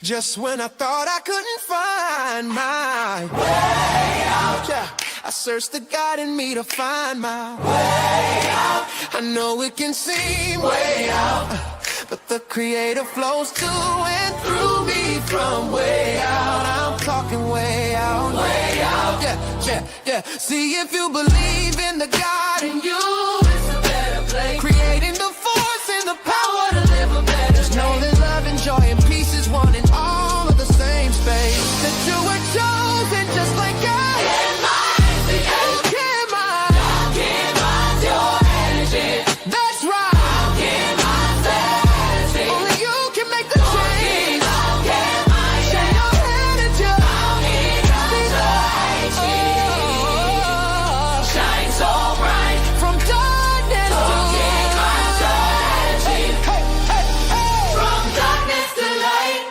Just when I thought I couldn't find my way out, yeah, I searched the God in me to find my way out. I know it can seem way out, but the Creator flows to and through me from way out. I'm talking way out, yeah, yeah, yeah. See, if you believe in the God in you, it's a better place. Creating the force and the power to live a better day. Just know that love and joy and peace is one in all of the same space. That you were chosen just like God. Can't mind the energy. Can't mind your energy. That's right. Can't mind fantasy. Only you can make the change. Can't mind share your energy. Shine so bright from darkness to light. Hey, hey, hey. From darkness to light.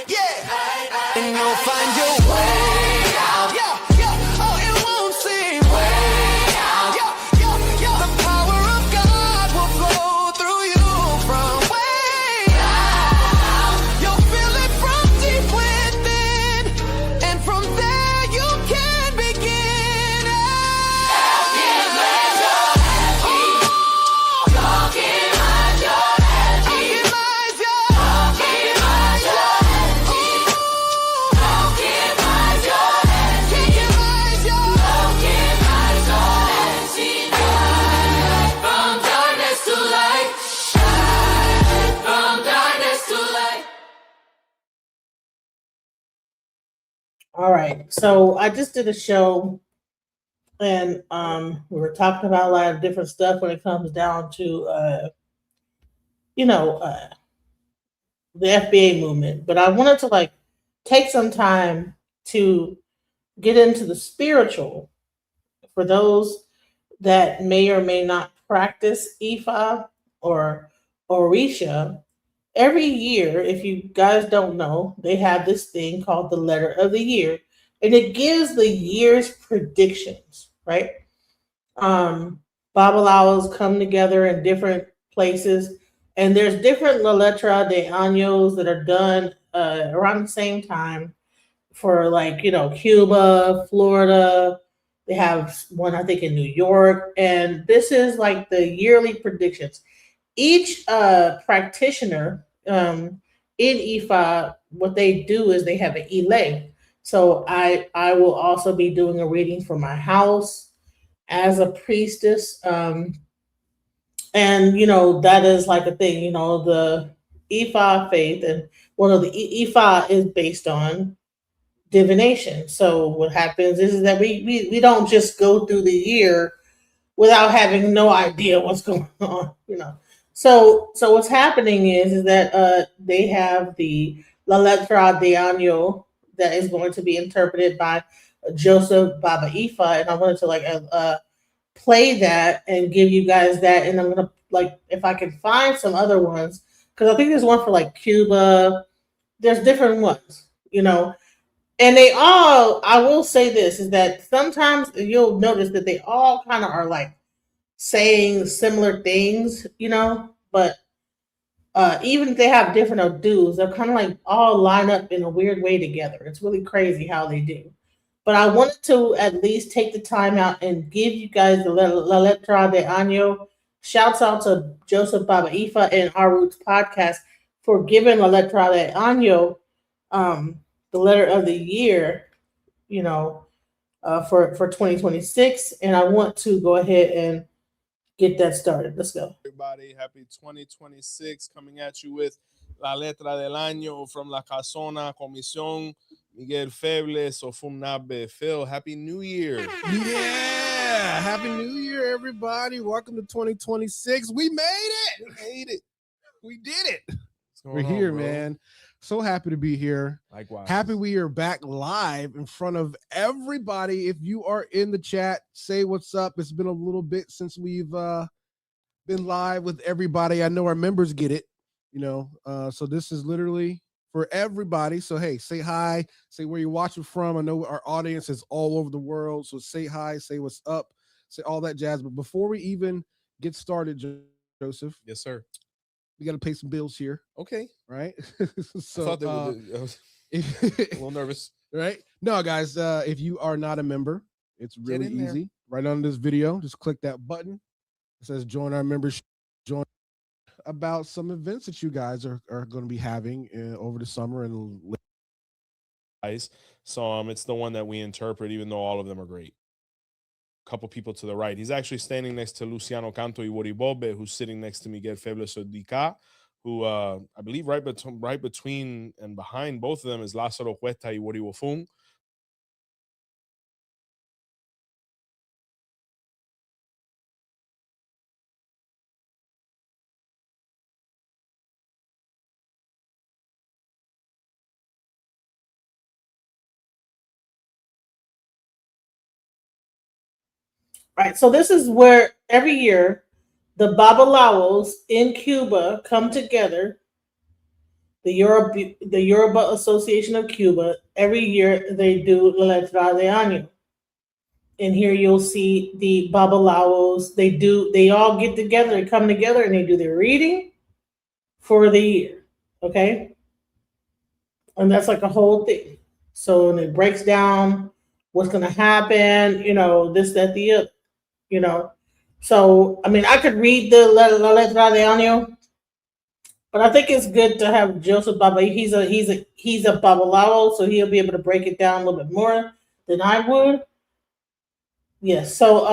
Yeah, and you'll find your way out. Yeah, yeah, oh, it won't seem way out. Yeah, yeah, yeah. The power of God will flow through you from way out. You'll feel it from deep within, and from there you can begin. All right. So I just did a show and we were talking about a lot of different stuff when it comes down to you know, the FBA movement. But I wanted to like take some time to get into the spiritual for those that may or may not practice Ifa or Orisha. Every year, if you guys don't know, they have this thing called the letter of the year, and it gives the year's predictions, right? Um, Babalawos come together in different places, and there's different La Letra de Años that are done around the same time for like Cuba, Florida. They have one I think in New York, and this is like the yearly predictions. Each practitioner in IFA, what they do is they have an elay. So I will also be doing a reading for my house as a priestess, and that is like a thing. The Ifa faith, and one of the Ifa is based on divination. So what happens is that we don't just go through the year without having no idea what's going on, So what's happening is that they have the La Letra de Año that is going to be interpreted by Joseph Baba Ifa, and I wanted to like play that and give you guys that, and I'm gonna like if I can find some other ones because I think there's one for like Cuba. There's different ones, and they all. I will say this is that sometimes you'll notice that they all kind of are like saying similar things, but even if they have different odos, they're kind of like all line up in a weird way together. It's really crazy how they do. But I wanted to at least take the time out and give you guys the La Letra de Año. Shouts out to Joseph Baba Ifa and Our Roots podcast for giving La Letra de Año the letter of the year, you know, for 2026. And I want to go ahead and get that started. Let's go. Everybody, happy 2026 coming at you with La Letra del Año from La Casona, Comisión Miguel Febles, Ofumnabe. Phil, happy New Year. Yeah, happy New Year, everybody. Welcome to 2026. We made it. We did it. We're here, man. So happy to be here. Likewise. Happy we are back live in front of everybody. If you are in the chat, say what's up. It's been a little bit since we've been live with everybody. I know our members get it, so this is literally for everybody. So hey, say hi, say where you're watching from. I know our audience is all over the world, so say hi, say what's up, say all that jazz. But before we even get started, Joseph. Yes, sir. We got to pay some bills here, Okay. right? I So thought they were, I was a if, little nervous. right? No, guys, if you are not a member, it's Get really in there. easy. Right on this video, just click that button. It says join our membership. Join about some events that you guys are going to be having over the summer and Guys. So it's the one that we interpret, even though all of them are great. A couple people to the right. He's actually standing next to Luciano Canto y Woribobe, who's sitting next to Miguel Febles Odica, who I believe right between and behind both of them is Lázaro Huerta y Woriwofung. Right. So this is where every year the Babalawos in Cuba come together. The Yoruba Association of Cuba. Every year they do Letra de Año. And here you'll see the Babalawos. They all get together and come together and they do their reading for the year. Okay? And that's like a whole thing. So and it breaks down what's gonna happen, this, that, the other, you know. So I mean I could read the La Letra de Año, but I think it's good to have Joseph Baba. He's a Babalawo, so he'll be able to break it down a little bit more than I would. Yes. So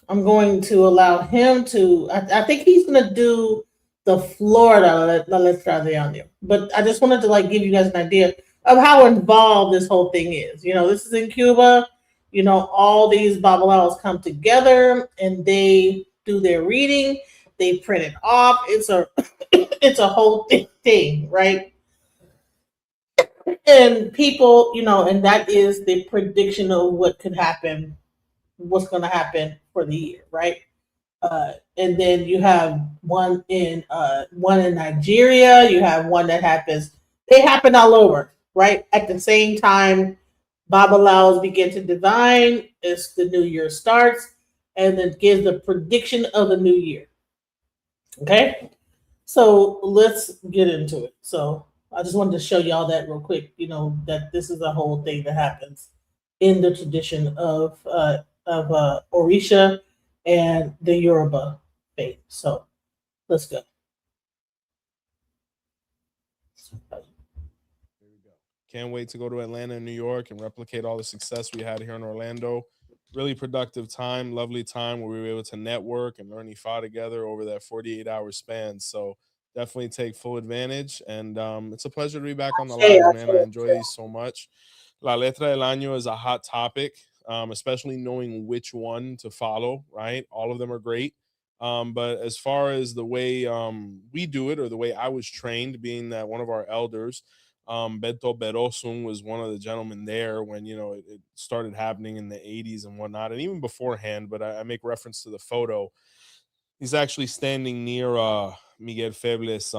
I'm going to allow him to. I think he's going to do the Florida La Letra de Año. But I just wanted to give you guys an idea of how involved this whole thing is. This is in Cuba. All these Babalawos come together and they do their reading. They print it off. It's a whole thing, right? And people, and that is the prediction of what could happen, what's going to happen for the year, right? And then you have one in Nigeria. You have one that happens. They happen all over, right? At the same time, Babalaos begin to divine as the new year starts, and then gives the prediction of the new year. Okay, so let's get into it. So I just wanted to show y'all that real quick. That this is a whole thing that happens in the tradition of Orisha and the Yoruba faith. So let's go. There we go. Can't wait to go to Atlanta and New York and replicate all the success we had here in Orlando. Really productive time, lovely time where we were able to network and learn Ifa together over that 48-hour span. So definitely take full advantage. And it's a pleasure to be back on the live, man. I enjoy these so much. La Letra del Año is a hot topic, especially knowing which one to follow, right? All of them are great. But as far as the way we do it, or the way I was trained, being that one of our elders, Beto Berosung, was one of the gentlemen there when it started happening in the 80s and whatnot, and even beforehand. But I make reference to the photo. He's actually standing near Miguel Febles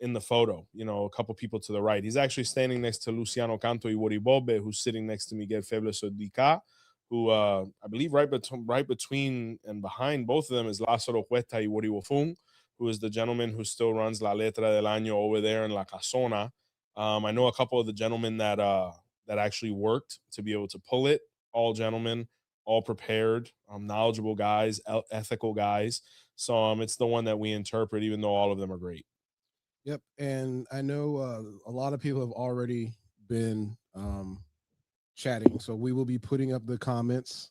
in the photo, a couple people to the right. He's actually standing next to Luciano Canto y Woribobe, who's sitting next to Miguel Febles Odica, who I believe right between and behind both of them is Lázaro Huerta y Woriwofung, who is the gentleman who still runs La Letra del Año over there in La Casona. I know a couple of the gentlemen that actually worked to be able to pull it. All gentlemen, all prepared, knowledgeable guys, ethical guys. So it's the one that we interpret, even though all of them are great. Yep, and I know a lot of people have already been chatting, so we will be putting up the comments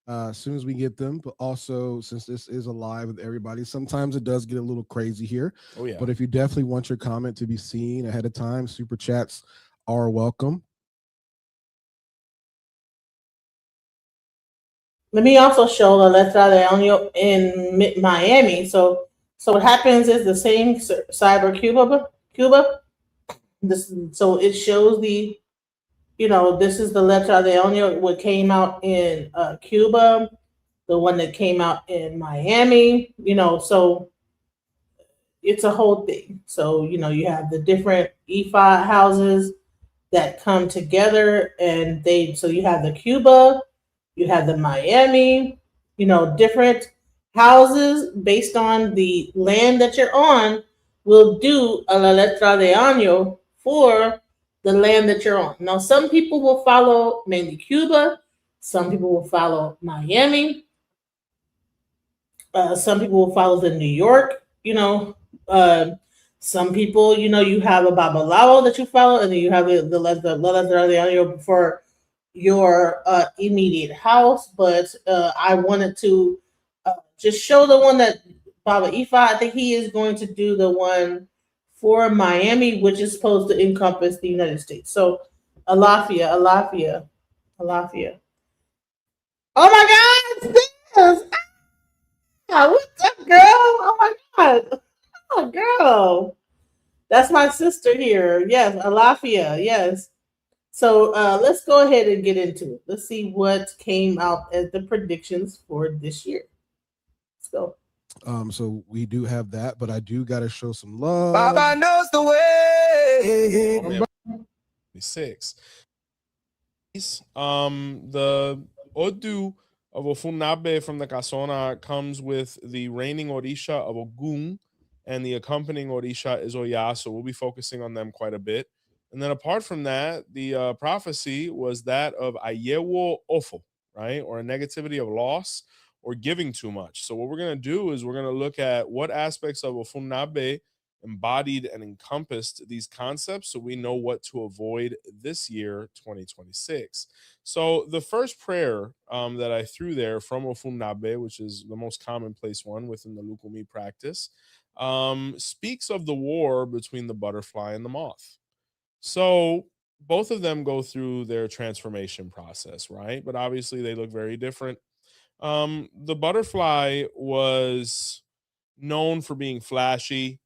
as soon as we get them. But also, since this is a live with everybody, sometimes it does get a little crazy here. Oh yeah. But if you definitely want your comment to be seen ahead of time, super chats are welcome. Let me also show La Letra de Año in Miami. So what happens is the same cyber Cuba. So it shows this is the Letra de Año, what came out in Cuba, the one that came out in Miami. So it's a whole thing. So you have the different Ifa houses that come together, and so you have the Cuba, you have the Miami, different houses based on the land that you're on. will do a la letra de año for the land that you're on. Now, some people will follow mainly Cuba, some people will follow Miami, some people will follow the New York, uh, some people, you have a Babalao that you follow, and then you have the letra de año for your immediate house. But I wanted to just show the one that Baba Ifa, I think he is going to do the one for Miami, which is supposed to encompass the United States. So, Alafia, Alafia, Alafia. Oh my God, yes. What's up, girl? Oh my God. Oh, girl. That's my sister here. Yes, Alafia. Yes. So let's go ahead and get into it. Let's see what came out as the predictions for this year. Let's go. So we do have that, but I do got to show some love. Baba knows the way. Oh, man. 6. The Odu of Ofunabe from the Kasona comes with the reigning Orisha of Ogun, and the accompanying Orisha is Oya, so we'll be focusing on them quite a bit. And then apart from that, the prophecy was that of Ayewo Ofo, right? Or a negativity of loss or giving too much. So what we're going to do is we're going to look at what aspects of Ofunabe embodied and encompassed these concepts so we know what to avoid this year, 2026. So the first prayer that I threw there from Ofunabe, which is the most commonplace one within the Lukumi practice, speaks of the war between the butterfly and the moth. So both of them go through their transformation process, right? But obviously they look very different. The butterfly was known for being flashy,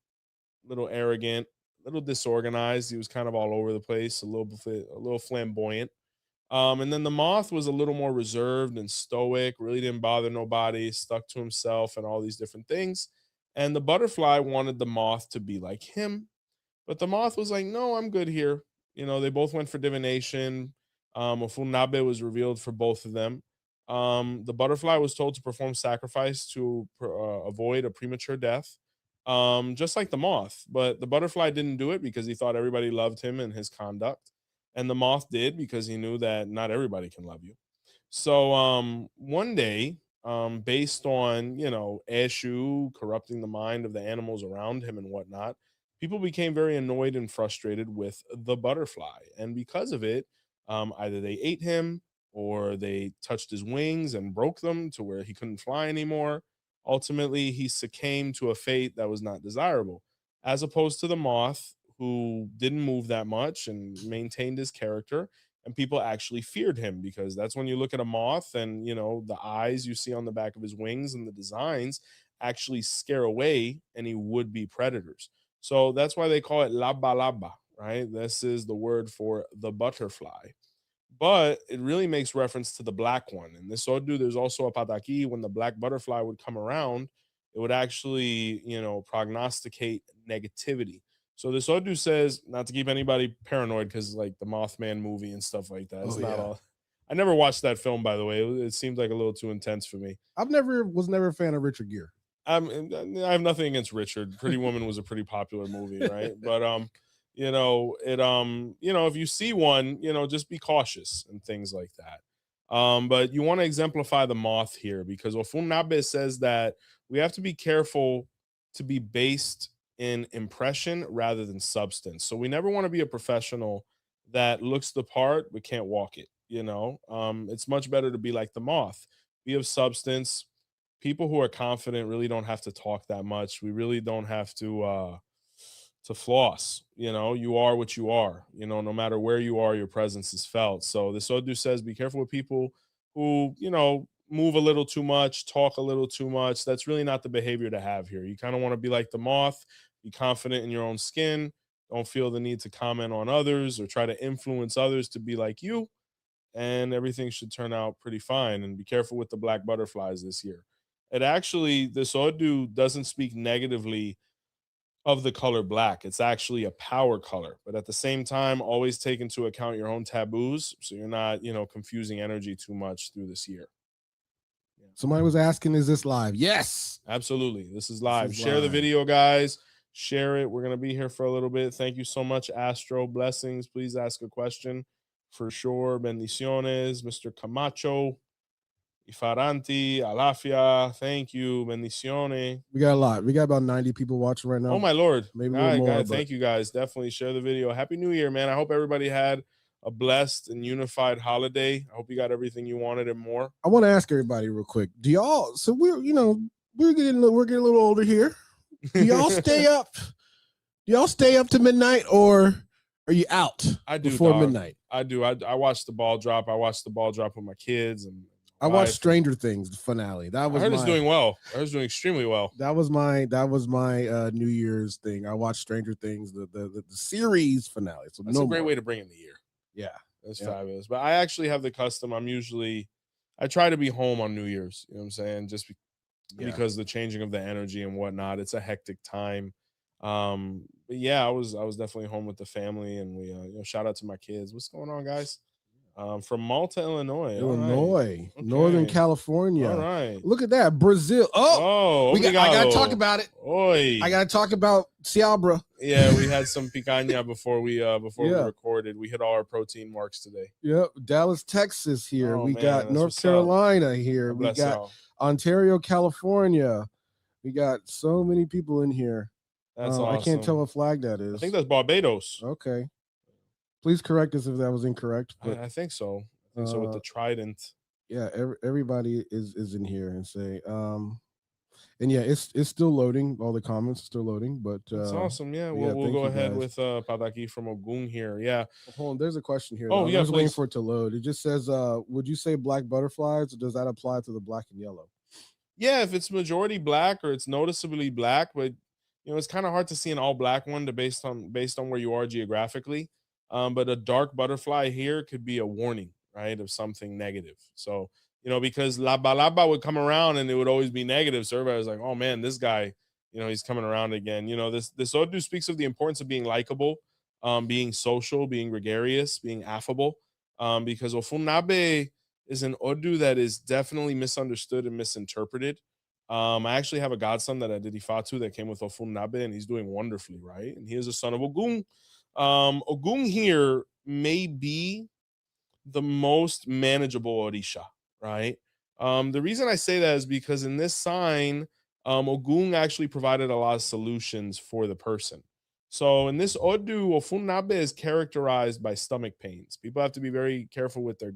little arrogant, a little disorganized. He was kind of all over the place, a little flamboyant. And then the moth was a little more reserved and stoic, really didn't bother nobody, stuck to himself and all these different things. And the butterfly wanted the moth to be like him, but the moth was like, no, I'm good here. They both went for divination. Ofunabe was revealed for both of them. The butterfly was told to perform sacrifice to avoid a premature death, just like the moth. But the butterfly didn't do it because he thought everybody loved him and his conduct. And the moth did because he knew that not everybody can love you. So one day, based on, Eshu corrupting the mind of the animals around him and whatnot, people became very annoyed and frustrated with the butterfly. And because of it, either they ate him or they touched his wings and broke them to where he couldn't fly anymore. Ultimately, he succumbed to a fate that was not desirable, as opposed to the moth, who didn't move that much and maintained his character. And people actually feared him because that's when you look at a moth and, the eyes you see on the back of his wings and the designs actually scare away any would be predators. So that's why they call it laba laba, right? This is the word for the butterfly. But it really makes reference to the black one. In this Odu, there's also a pataki. When the black butterfly would come around, it would actually, prognosticate negativity. So this Odu says, not to keep anybody paranoid, because like the Mothman movie and stuff like that. It's not all. I never watched that film, by the way. It seemed like a little too intense for me. Was never a fan of Richard Gere. I have nothing against Richard. Pretty Woman was a pretty popular movie, right? But if you see one, just be cautious and things like that. But you want to exemplify the moth here because Ofunabe says that we have to be careful to be based in impression rather than substance. So we never want to be a professional that looks the part but can't walk it. It's much better to be like the moth, be of substance. People who are confident really don't have to talk that much. We really don't have to floss. You are what you are. No matter where you are, your presence is felt. So this Odu says, be careful with people who, move a little too much, talk a little too much. That's really not the behavior to have here. You kind of want to be like the moth, be confident in your own skin, don't feel the need to comment on others or try to influence others to be like you, and everything should turn out pretty fine. And be careful with the black butterflies this year. This Odu doesn't speak negatively of the color black. It's actually a power color, but at the same time, always take into account your own taboos so you're not, confusing energy too much through this year. Somebody was asking, is this live? Yes, absolutely. This is live. Share the video, guys. share it. We're going to be here for a little bit. Thank you so much, Astro. Blessings. Please ask a question for sure. Bendiciones, Mr. Camacho, Ifaranti, Alafia. Thank you. Bendiciones. We got a lot. We got about 90 people watching right now. Oh, my Lord. Maybe a little more. Thank you, guys. Definitely share the video. Happy New Year, man. I hope everybody had a blessed and unified holiday. I hope you got everything you wanted and more. I want to ask everybody real quick. Do y'all, so we're getting a little older here. Do y'all stay up? Do y'all stay up to midnight, or are you out before midnight? I do. I watched the ball drop. I watched the ball drop with my kids, and I watched Stranger Things, the finale. I heard it's doing well. I heard it's doing extremely well. That was my New Year's thing. I watched Stranger Things, the series finale. So that's a great way to bring in the year. Yeah, that's fabulous. But I actually have the custom. I try to be home on New Year's. You know what I'm saying? Just because the changing of the energy and whatnot. It's a hectic time. But yeah, I was definitely home with the family, and we shout out to my kids. What's going on, guys? From Malta, Illinois. Okay. Northern California. All right. Look at that. Brazil. I gotta talk about it. Oy. I gotta talk about Ciabra. Yeah, we had some picanha before we recorded. We hit all our protein marks today. Yep. Dallas, Texas here. We got North Carolina here. We got Ontario, California. We got so many people in here. That's awesome. I can't tell what flag that is. I think that's Barbados. Okay. Please correct us if that was incorrect. But I think so. So with the trident. Yeah, everybody is in here and say, and yeah, it's still loading. All the comments are still loading, but it's awesome. Yeah, we'll go ahead with Padaki from Ogun here. Yeah. Hold on, there's a question here. Oh, yeah, I was waiting for it to load. It just says, would you say black butterflies, or does that apply to the black and yellow? Yeah, if it's majority black or it's noticeably black, but it's kind of hard to see an all black one based on where you are geographically. But a dark butterfly here could be a warning, right, of something negative. So, because La Balaba would come around and it would always be negative. So everybody was like, oh man, this guy, he's coming around again. This Odu speaks of the importance of being likable, being social, being gregarious, being affable. Because Ofunabe is an Odu that is definitely misunderstood and misinterpreted. I actually have a godson that I did Ifatu that came with Ofunabe, and he's doing wonderfully, right? And he is a son of Ogun. Ogun here may be the most manageable Orisha, right? The reason I say that is because in this sign, Ogun actually provided a lot of solutions for the person. So in this Odu, Ofunabe is characterized by stomach pains. People have to be very careful with their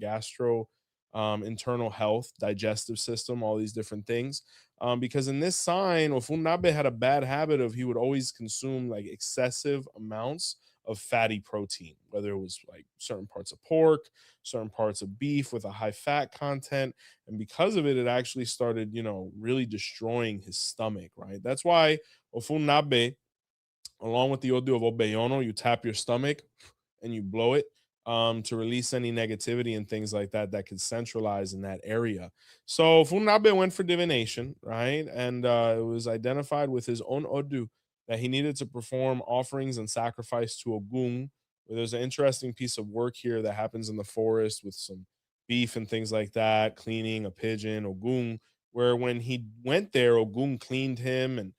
internal health, digestive system, all these different things. Because in this sign, Ofunabe had a bad habit of he would always consume like excessive amounts of fatty protein, whether it was like certain parts of pork, certain parts of beef with a high fat content. And because of it, it actually started, really destroying his stomach, right? That's why Ofunabe, along with the Odu of Obeyono, you tap your stomach and you blow it to release any negativity and things like that could centralize in that area. So Funabe went for divination, right? And it was identified with his own Odu that he needed to perform offerings and sacrifice to Ogun. There's an interesting piece of work here that happens in the forest with some beef and things like that, cleaning a pigeon, Ogun, where when he went there, Ogun cleaned him and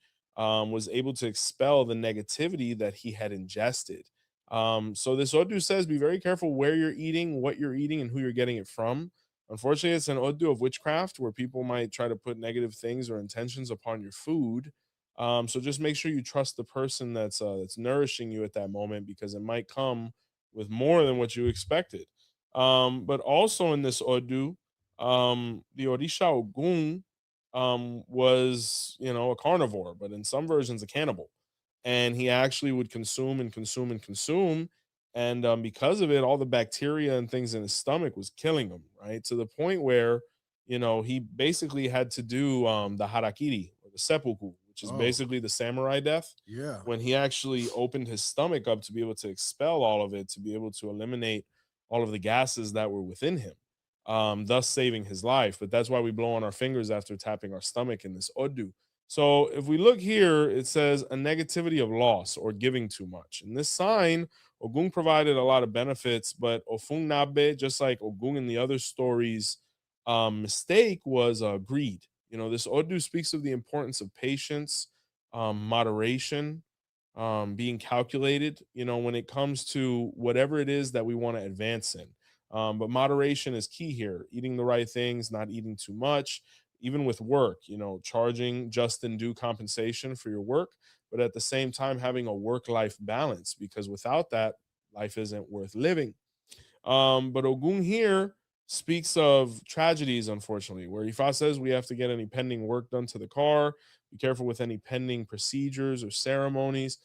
was able to expel the negativity that he had ingested. So this Odu says, be very careful where you're eating, what you're eating, and who you're getting it from. Unfortunately, it's an Odu of witchcraft where people might try to put negative things or intentions upon your food. So just make sure you trust the person that's nourishing you at that moment, because it might come with more than what you expected. But also in this Odu, the Orisha Ogun was, a carnivore, but in some versions a cannibal. And he actually would consume and consume and consume. And because of it, all the bacteria and things in his stomach was killing him, right? To the point where, he basically had to do the harakiri or the seppuku, which is basically the samurai death. Yeah. When he actually opened his stomach up to be able to expel all of it, to be able to eliminate all of the gases that were within him, thus saving his life. But that's why we blow on our fingers after tapping our stomach in this Odu. So if we look here, it says a negativity of loss or giving too much. In this sign, Ogun provided a lot of benefits, but Ofunnabe, just like Ogun in the other stories, mistake was greed. This Odu speaks of the importance of patience, moderation, being calculated, when it comes to whatever it is that we want to advance in. But moderation is key here. Eating the right things, not eating too much, even with work, charging just and due compensation for your work, but at the same time having a work life balance, because without that, life isn't worth living. But Ogun here speaks of tragedies, unfortunately, where Ifa says we have to get any pending work done to the car, be careful with any pending procedures or ceremonies,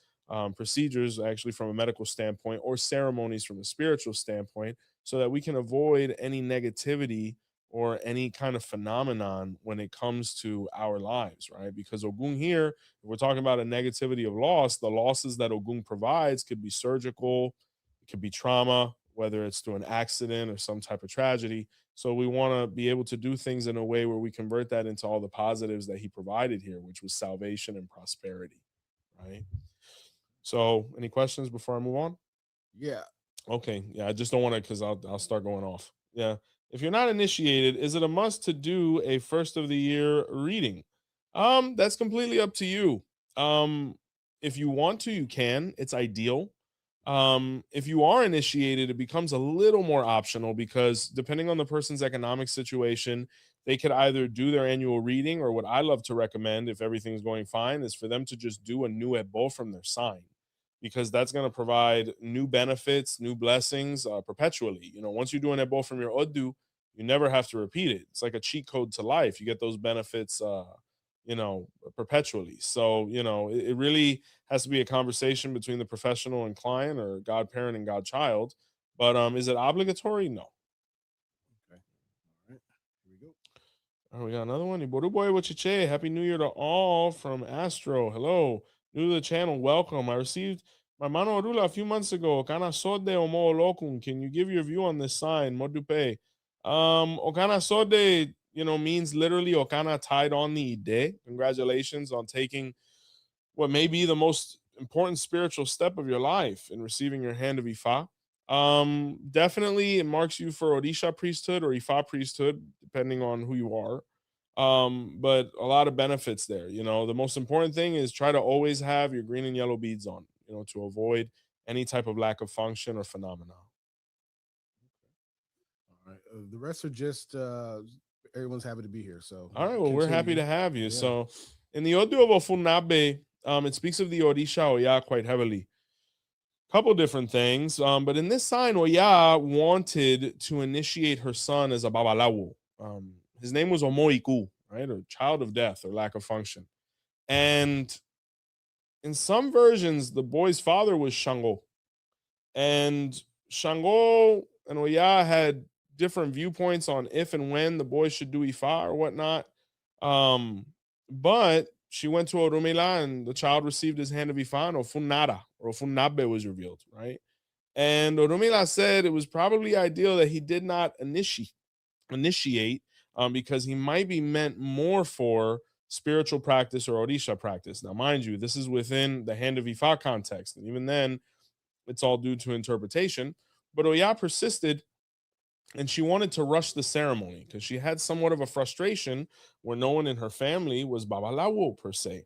procedures actually from a medical standpoint, or ceremonies from a spiritual standpoint, so that we can avoid any negativity or any kind of phenomenon when it comes to our lives, right? Because Ogun here, if we're talking about a negativity of loss, the losses that Ogun provides could be surgical, it could be trauma, whether it's through an accident or some type of tragedy. So we want to be able to do things in a way where we convert that into all the positives that he provided here, which was salvation and prosperity, right? So, any questions before I move on? Yeah. Okay, yeah, I just don't want to, because I'll start going off. Yeah, if you're not initiated, is it a must to do a first of the year reading? That's completely up to you. If you want to, you can. It's ideal. If you are initiated, it becomes a little more optional, because depending on the person's economic situation, they could either do their annual reading, or what I love to recommend, if everything's going fine, is for them to just do a new ebo from their sign, because that's going to provide new benefits, new blessings perpetually. Once you do an ebo from your Odu, you never have to repeat it. It's like a cheat code to life. You get those benefits, you know, perpetually. So, it really has to be a conversation between the professional and client, or godparent and godchild. But is it obligatory? No. Okay. All right. Here we go. Oh, we got another one. Iboru boy Wachiche. Happy New Year to all from Astro. Hello. New to the channel. Welcome. I received my mano Orula a few months ago. Okana Sode Omo Olokun. Can you give your view on this sign? Modupe. Okana Sode, means literally Okana tied on the Ide. Congratulations on taking what may be the most important spiritual step of your life in receiving your hand of Ifa. Definitely it marks you for Odisha priesthood or Ifa priesthood, depending on who you are. But a lot of benefits there. The most important thing is try to always have your green and yellow beads on, to avoid any type of lack of function or phenomena. All right. The rest are just everyone's happy to be here. So All right, well, we're happy to have you. Yeah. So in the Odu of Ofunabe, it speaks of the Odisha Oya quite heavily. Couple different things. But in this sign, Oya wanted to initiate her son as a babalawo. His name was Omoiku, right? Or child of death or lack of function. And in some versions, the boy's father was Shango. And Shango and Oya had different viewpoints on if and when the boy should do Ifa or whatnot. But she went to Orumila and the child received his hand of Ifa, and Ofunada or Ofunabe was revealed, right? And Orumila said it was probably ideal that he did not initiate, because he might be meant more for spiritual practice or Orisha practice. Now, mind you, this is within the hand of Ifa context. And even then, it's all due to interpretation. But Oya persisted, and she wanted to rush the ceremony because she had somewhat of a frustration where no one in her family was babalawo per se.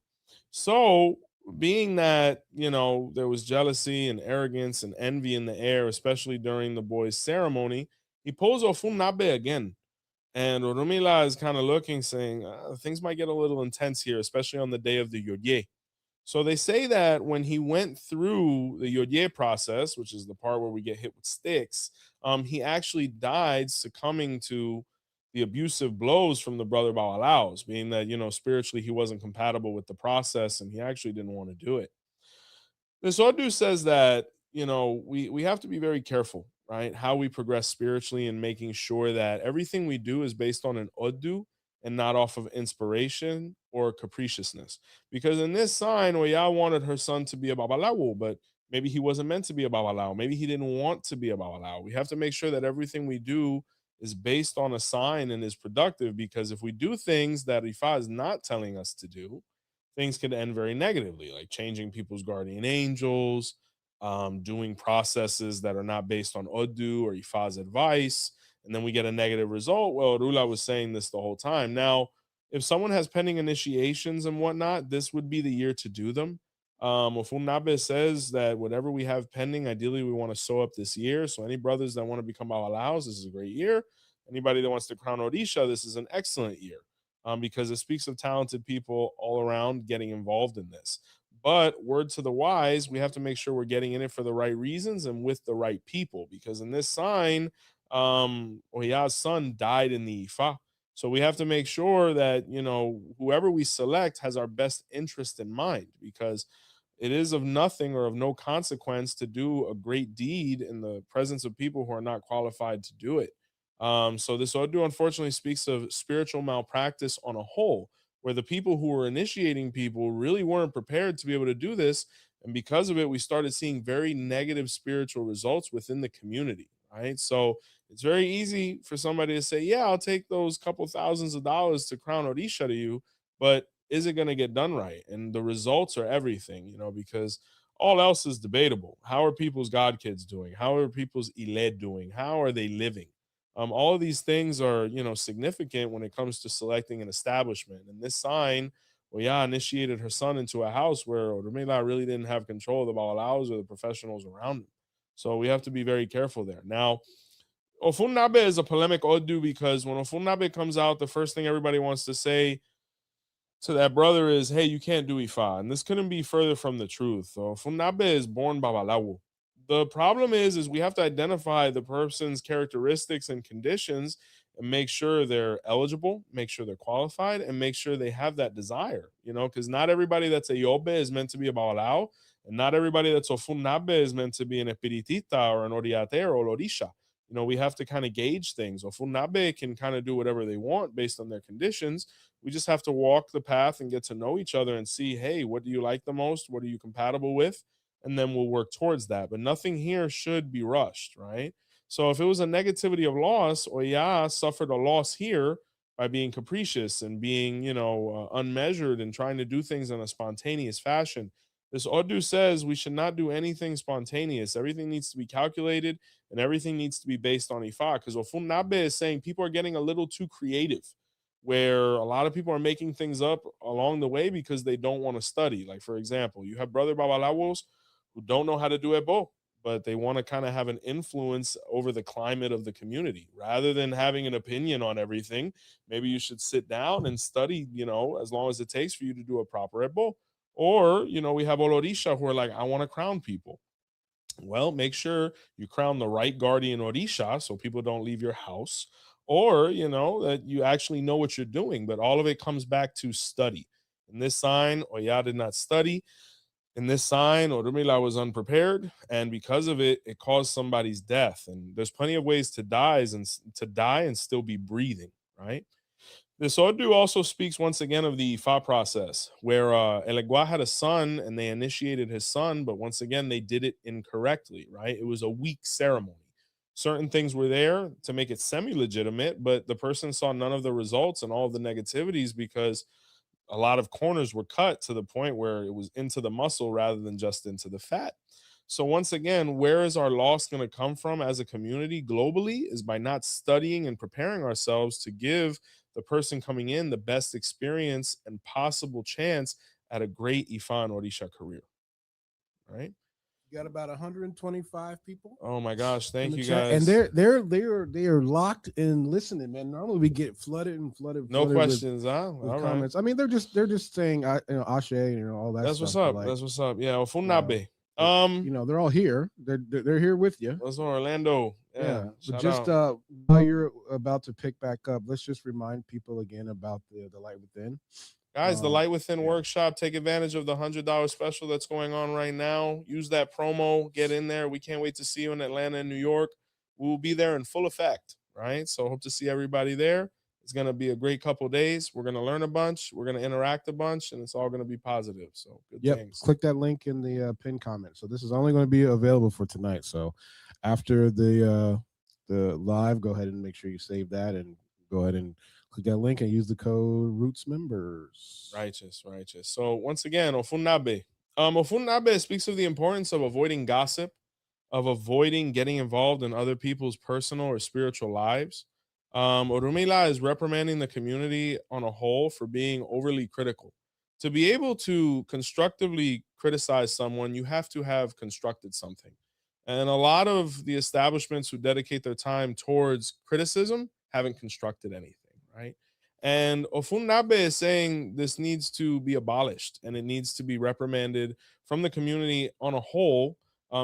So, being that, there was jealousy and arrogance and envy in the air, especially during the boy's ceremony, he posed Ofunabe again. And Orumila is kind of looking, saying, things might get a little intense here, especially on the day of the Yodye. So they say that when he went through the Yodye process, which is the part where we get hit with sticks, he actually died succumbing to the abusive blows from the brother Bawalaos, being that, spiritually he wasn't compatible with the process and he actually didn't want to do it. This Odu says that, we have to be very careful, right? How we progress spiritually and making sure that everything we do is based on an Odu and not off of inspiration or capriciousness. Because in this sign, Oya wanted her son to be a Babalawo, but maybe he wasn't meant to be a Babalao. Maybe he didn't want to be a Babalao. We have to make sure that everything we do is based on a sign and is productive, because if we do things that Ifa is not telling us to do, things could end very negatively, like changing people's guardian angels, doing processes that are not based on Odu or Ifa's advice, and then we get a negative result. Well, Rula was saying this the whole time. Now, if someone has pending initiations and whatnot, this would be the year to do them. Ofunabe says that whatever we have pending, ideally we want to sew up this year. So any brothers that want to become Babalaos, this is a great year. Anybody that wants to crown Orisha, this is an excellent year, because it speaks of talented people all around getting involved in this. But word to the wise, we have to make sure we're getting in it for the right reasons and with the right people, because in this sign, Oya's son died in the Ifa. So we have to make sure that, whoever we select has our best interest in mind, because it is of nothing or of no consequence to do a great deed in the presence of people who are not qualified to do it. So this Odu unfortunately speaks of spiritual malpractice on a whole, where the people who were initiating people really weren't prepared to be able to do this. And because of it, we started seeing very negative spiritual results within the community, right? So it's very easy for somebody to say, yeah, I'll take those couple thousands of dollars to crown Orisha to you, but is it going to get done right? And the results are everything, because all else is debatable. How are people's god kids doing? How are people's ile doing? How are they living? All of these things are, significant when it comes to selecting an establishment. And this sign, Oya initiated her son into a house where Orumela really didn't have control of the Babalaos or the professionals around him. So we have to be very careful there. Now, Ofunnabe is a polemic Odu because when Ofunnabe comes out, the first thing everybody wants to say to that brother is, hey, you can't do Ifa. And this couldn't be further from the truth. So Funnabe is born Babalawo. The problem is we have to identify the person's characteristics and conditions and make sure they're eligible, make sure they're qualified, and make sure they have that desire, because not everybody that's a Yobe is meant to be a Babalao, and not everybody that's a Funnabe is meant to be an Espiritita or an Oriate or Orisha. We have to kind of gauge things. Ofunabe can kind of do whatever they want based on their conditions. We just have to walk the path and get to know each other and see, hey, what do you like the most? What are you compatible with? And then we'll work towards that. But nothing here should be rushed, right? So if it was a negativity of loss, Oya suffered a loss here by being capricious and being, unmeasured and trying to do things in a spontaneous fashion. This Odu says we should not do anything spontaneous. Everything needs to be calculated and everything needs to be based on Ifa. Because Ofunabe is saying people are getting a little too creative, where a lot of people are making things up along the way because they don't want to study. Like, for example, you have brother Babalawos who don't know how to do Ebo, but they want to kind of have an influence over the climate of the community. Rather than having an opinion on everything, maybe you should sit down and study, as long as it takes for you to do a proper Ebo. Or, we have Olorisha who are like, I want to crown people. Well, make sure you crown the right guardian Orisha so people don't leave your house, or, that you actually know what you're doing. But all of it comes back to study. In this sign, Oya did not study. In this sign, Orumila was unprepared, and because of it, it caused somebody's death. And there's plenty of ways to die and still be breathing, right? This Odu also speaks once again of the Ifa process, where Elegua had a son and they initiated his son, but once again, they did it incorrectly, right? It was a weak ceremony. Certain things were there to make it semi-legitimate, but the person saw none of the results and all of the negativities because a lot of corners were cut to the point where it was into the muscle rather than just into the fat. So once again, where is our loss going to come from as a community globally is by not studying and preparing ourselves to give the person coming in the best experience and possible chance at a great Ifan Orisha career. Right? You got about 125 people. Oh my gosh, thank you chat, guys. and they're locked and listening, man. Normally we get flooded. No questions, with comments. Right. I mean, they're just saying, Ashe, all that. That's stuff, what's up. like, that's what's up. Yeah, Ofunabe. They're all here. They're here with you. That's Orlando. Yeah. But just while you're about to pick back up, let's just remind people again about the Light Within. Guys, the Light Within workshop, take advantage of the $100 special that's going on right now. Use that promo, get in there. We can't wait to see you in Atlanta and New York. We will be there in full effect, right? So hope to see everybody there. It's going to be a great couple days. We're going to learn a bunch. We're going to interact a bunch, and it's all going to be positive. So good things. Click that link in the pinned comment. So this is only going to be available for tonight. So after the live, go ahead and make sure you save that and go ahead and click that link and use the code Roots Members. Righteous. So once again, Ofunabe. Ofunabe speaks of the importance of avoiding gossip, of avoiding getting involved in other people's personal or spiritual lives. Orumila is reprimanding the community on a whole for being overly critical, To be able to constructively criticize someone, you have to have constructed something. And a lot of the establishments who dedicate their time towards criticism haven't constructed anything, right? And Ofunnabe is saying this needs to be abolished and it needs to be reprimanded from the community on a whole,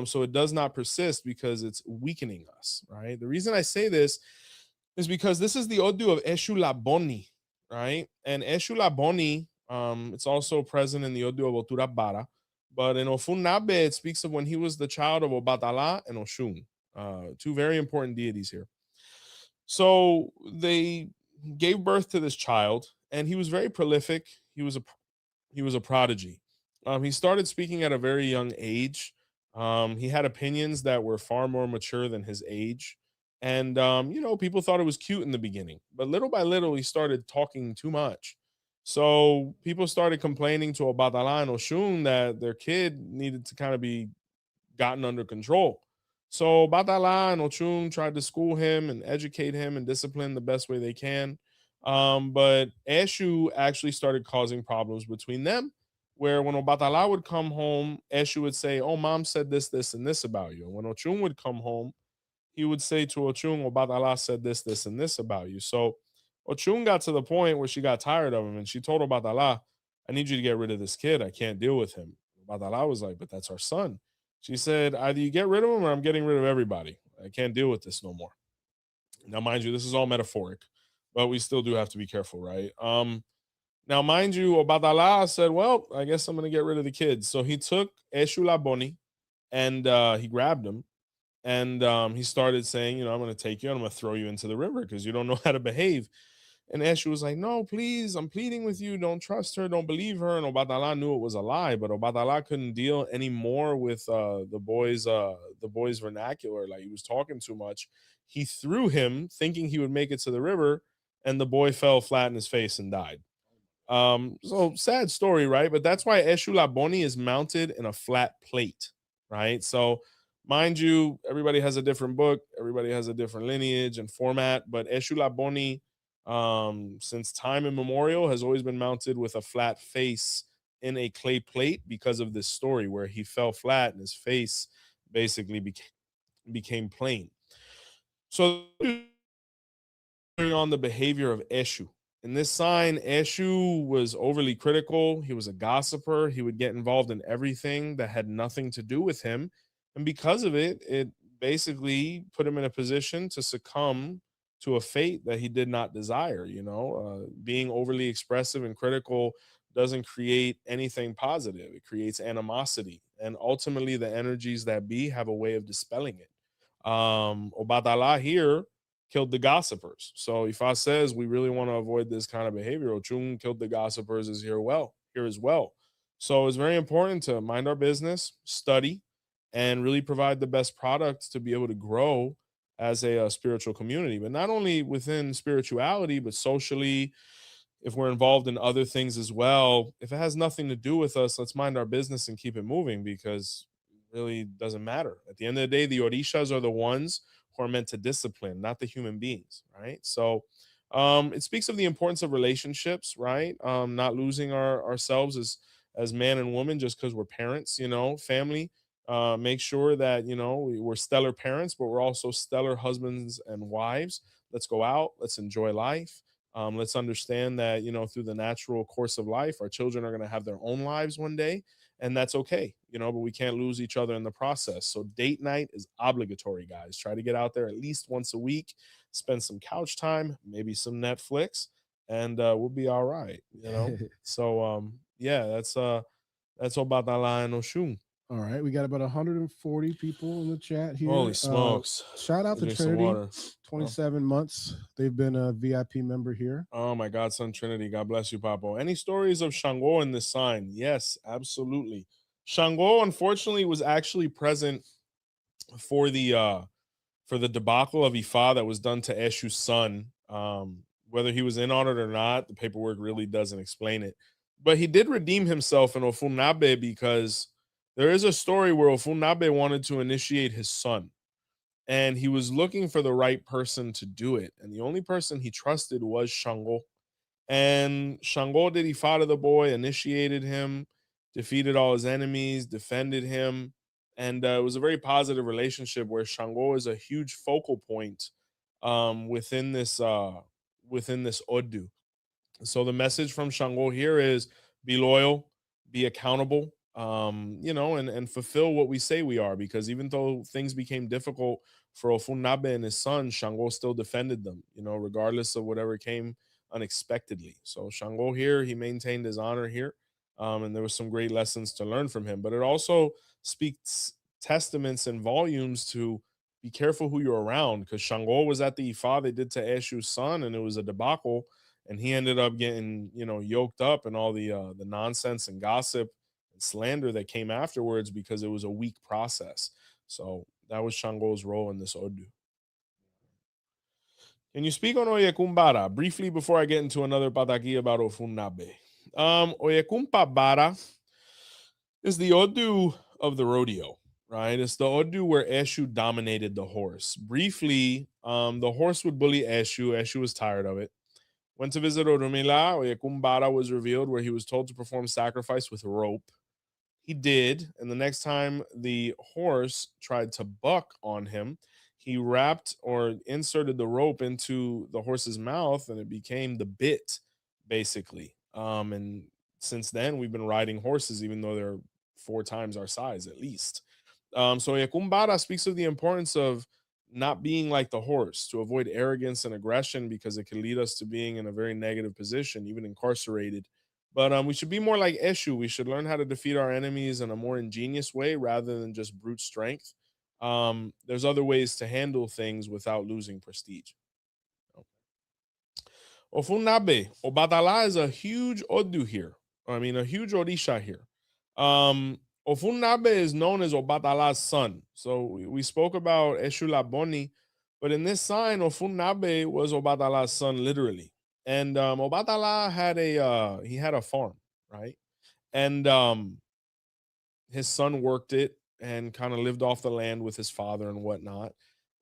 so it does not persist because it's weakening us, right? The reason I say this is because this is the Odu of Eshu Laboni, right? And Eshu Laboni, it's also present in the Odu of Otura Bara, but in Ofunnabe, it speaks of when he was the child of Obatala and Oshun, two very important deities here. So they gave birth to this child, and he was very prolific. He was a prodigy. He started speaking at a very young age. He had opinions that were far more mature than his age. And, people thought it was cute in the beginning. But little by little, he started talking too much. So people started complaining to Obatala and Oshun that their kid needed to kind of be gotten under control. So Batala and Ochun tried to school him and educate him and discipline the best way they can. But Eshu actually started causing problems between them, where when Obatala would come home, Eshu would say, "Oh, mom said this, this, and this about you." And when Ochun would come home, he would say to Ochun, Obatala said this, this, and this about you. So Ochun got to the point where she got tired of him and she told Obatala, "I need you to get rid of this kid. I can't deal with him." Obatala was like, "But that's our son." She said, "Either you get rid of him or I'm getting rid of everybody. I can't deal with this no more." Now, mind you, this is all metaphoric, but we still do have to be careful, right? Now, mind you, Obatala said, "Well, I guess I'm going to get rid of the kids." So he took Eshu Laboni and he grabbed him and he started saying, "I'm going to take you and I'm going to throw you into the river because you don't know how to behave." And Eshu was like, "No, please, I'm pleading with you. Don't trust her. Don't believe her." And Obatala knew it was a lie, but Obatala couldn't deal anymore with the boy's vernacular. Like, he was talking too much. He threw him, thinking he would make it to the river, and the boy fell flat in his face and died. So sad story, right? But that's why Eshu Laboni is mounted in a flat plate, right? So mind you, everybody has a different book, everybody has a different lineage and format, but Eshu Laboni, since time immemorial, has always been mounted with a flat face in a clay plate because of this story where he fell flat and his face basically became plain. So on the behavior of Eshu. In this sign, Eshu was overly critical. He was a gossiper. He would get involved in everything that had nothing to do with him. And because of it, it basically put him in a position to succumb to a fate that he did not desire. Being overly expressive and critical doesn't create anything positive, it creates animosity. And ultimately, the energies that be have a way of dispelling it. Obadallah here killed the gossipers. So Ifa says we really want to avoid this kind of behavior. Ochun killed the gossipers is here as well. So it's very important to mind our business, study, and really provide the best products to be able to grow as a spiritual community. But not only within spirituality, but socially, if we're involved in other things as well, if it has nothing to do with us, let's mind our business and keep it moving because it really doesn't matter. At the end of the day, the Orishas are the ones who are meant to discipline, not the human beings, right? So it speaks of the importance of relationships, right? Not losing ourselves as man and woman just because we're parents, family. Make sure that, we're stellar parents, but we're also stellar husbands and wives. Let's go out. Let's enjoy life. Let's understand that, through the natural course of life, our children are going to have their own lives one day, and that's okay, but we can't lose each other in the process. So date night is obligatory, guys. Try to get out there at least once a week, spend some couch time, maybe some Netflix, and we'll be all right. So yeah, that's all about that line Oshun. All right, we got about 140 people in the chat here. Holy smokes. Shout out to Drink some Trinity. water. 27 months. They've been a VIP member here. Oh my God, son Trinity. God bless you, Papo. Any stories of Shango in this sign? Yes, absolutely. Shango, unfortunately, was actually present for the debacle of Ifa that was done to Eshu's son. Whether he was in on it or not, the paperwork really doesn't explain it. But he did redeem himself in Ofunabe because there is a story where Ofunabe wanted to initiate his son. And he was looking for the right person to do it. And the only person he trusted was Shango. And Shango did Ifá to the boy, initiated him, defeated all his enemies, defended him. And it was a very positive relationship where Shango is a huge focal point within this Odu. So the message from Shango here is be loyal, be accountable, and fulfill what we say we are. Because even though things became difficult for Ofunabe and his son, Shango still defended them, regardless of whatever came unexpectedly. So Shango here, he maintained his honor here. And there was some great lessons to learn from him. But it also speaks testaments and volumes to be careful who you're around, because Shango was at the Ifa they did to Eshu's son, and it was a debacle, and he ended up getting yoked up in all the nonsense and gossip and slander that came afterwards because it was a weak process. So that was Shango's role in this Odu. Can you speak on Oyekumbara briefly before I get into another pataki about Ofunabe? Oyekumbara is the Odu of the rodeo, right? It's the Odu where Eshu dominated the horse. Briefly, the horse would bully Eshu. Eshu was tired of it. Went to visit Orumila. Oyekumbara was revealed, where he was told to perform sacrifice with rope. He did, and the next time the horse tried to buck on him, he wrapped or inserted the rope into the horse's mouth, and it became the bit, basically. And since then, we've been riding horses, even though they're 4 times our size at least. So Yakumbara speaks of the importance of not being like the horse, to avoid arrogance and aggression, because it can lead us to being in a very negative position, even incarcerated. But we should be more like Eshu. We should learn how to defeat our enemies in a more ingenious way rather than just brute strength. There's other ways to handle things without losing prestige. Ofunabe, Obadala is a huge Odu here. I mean, a huge Orisha here. Ofunabe is known as Obadala's son. So we spoke about Eshu Laboni, but in this sign, Ofunabe was Obadala's son, literally. And Obadala had a farm, right? And his son worked it and kind of lived off the land with his father and whatnot.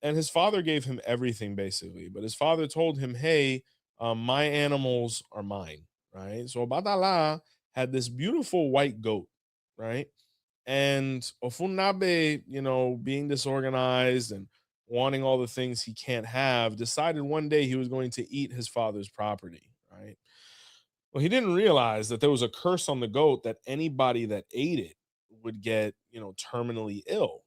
And his father gave him everything, basically. But his father told him, hey, my animals are mine, right? So Obadala had this beautiful white goat, right? And Ofunabe, being disorganized and wanting all the things he can't have, decided one day he was going to eat his father's property, right? Well, he didn't realize that there was a curse on the goat that anybody that ate it would get, terminally ill.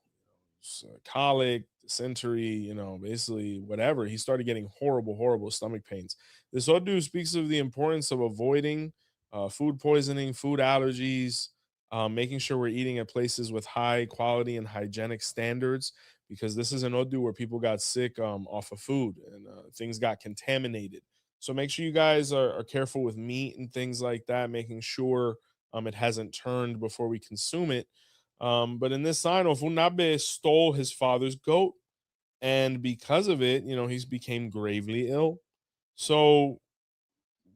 Colic, dysentery, basically whatever. He started getting horrible, horrible stomach pains. This Odu speaks of the importance of avoiding food poisoning, food allergies, making sure we're eating at places with high quality and hygienic standards, because this is an Odu where people got sick off of food, and things got contaminated. So make sure you guys are careful with meat and things like that, making sure it hasn't turned before we consume it. But in this sign, Ofunabe stole his father's goat, and because of it, he's became gravely ill. So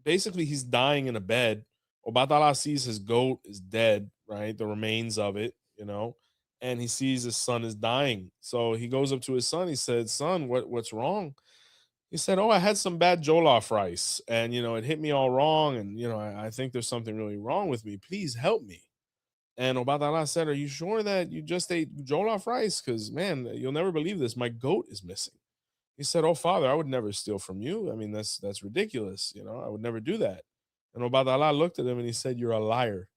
basically, he's dying in a bed. Obatala sees his goat is dead, right? The remains of it, and he sees his son is dying. So he goes up to his son. He said, "Son, what's wrong?" He said, "Oh, I had some bad jollof rice, and it hit me all wrong, and I think there's something really wrong with me. Please help me." And Obadala said, "Are you sure that you just ate jollof rice? Because, man, you'll never believe this. My goat is missing." He said, "Oh, father, I would never steal from you. I mean, that's ridiculous. I would never do that." And Obadala looked at him and he said, "You're a liar.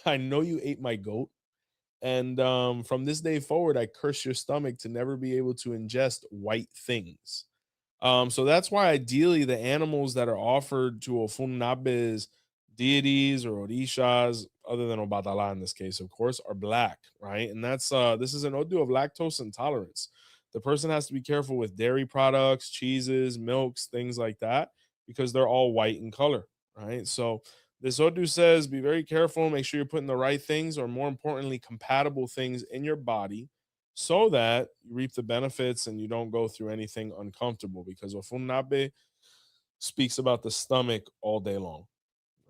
I know you ate my goat. And from this day forward, I curse your stomach to never be able to ingest white things." So that's why ideally the animals that are offered to Ofunabe's deities or Orishas, other than Obadala in this case, of course, are black, right? And that's this is an Odu of lactose intolerance. The person has to be careful with dairy products, cheeses, milks, things like that, because they're all white in color, right? So this Odu says be very careful, make sure you're putting the right things, or more importantly, compatible things in your body, so that you reap the benefits and you don't go through anything uncomfortable, because Ofunabe speaks about the stomach all day long,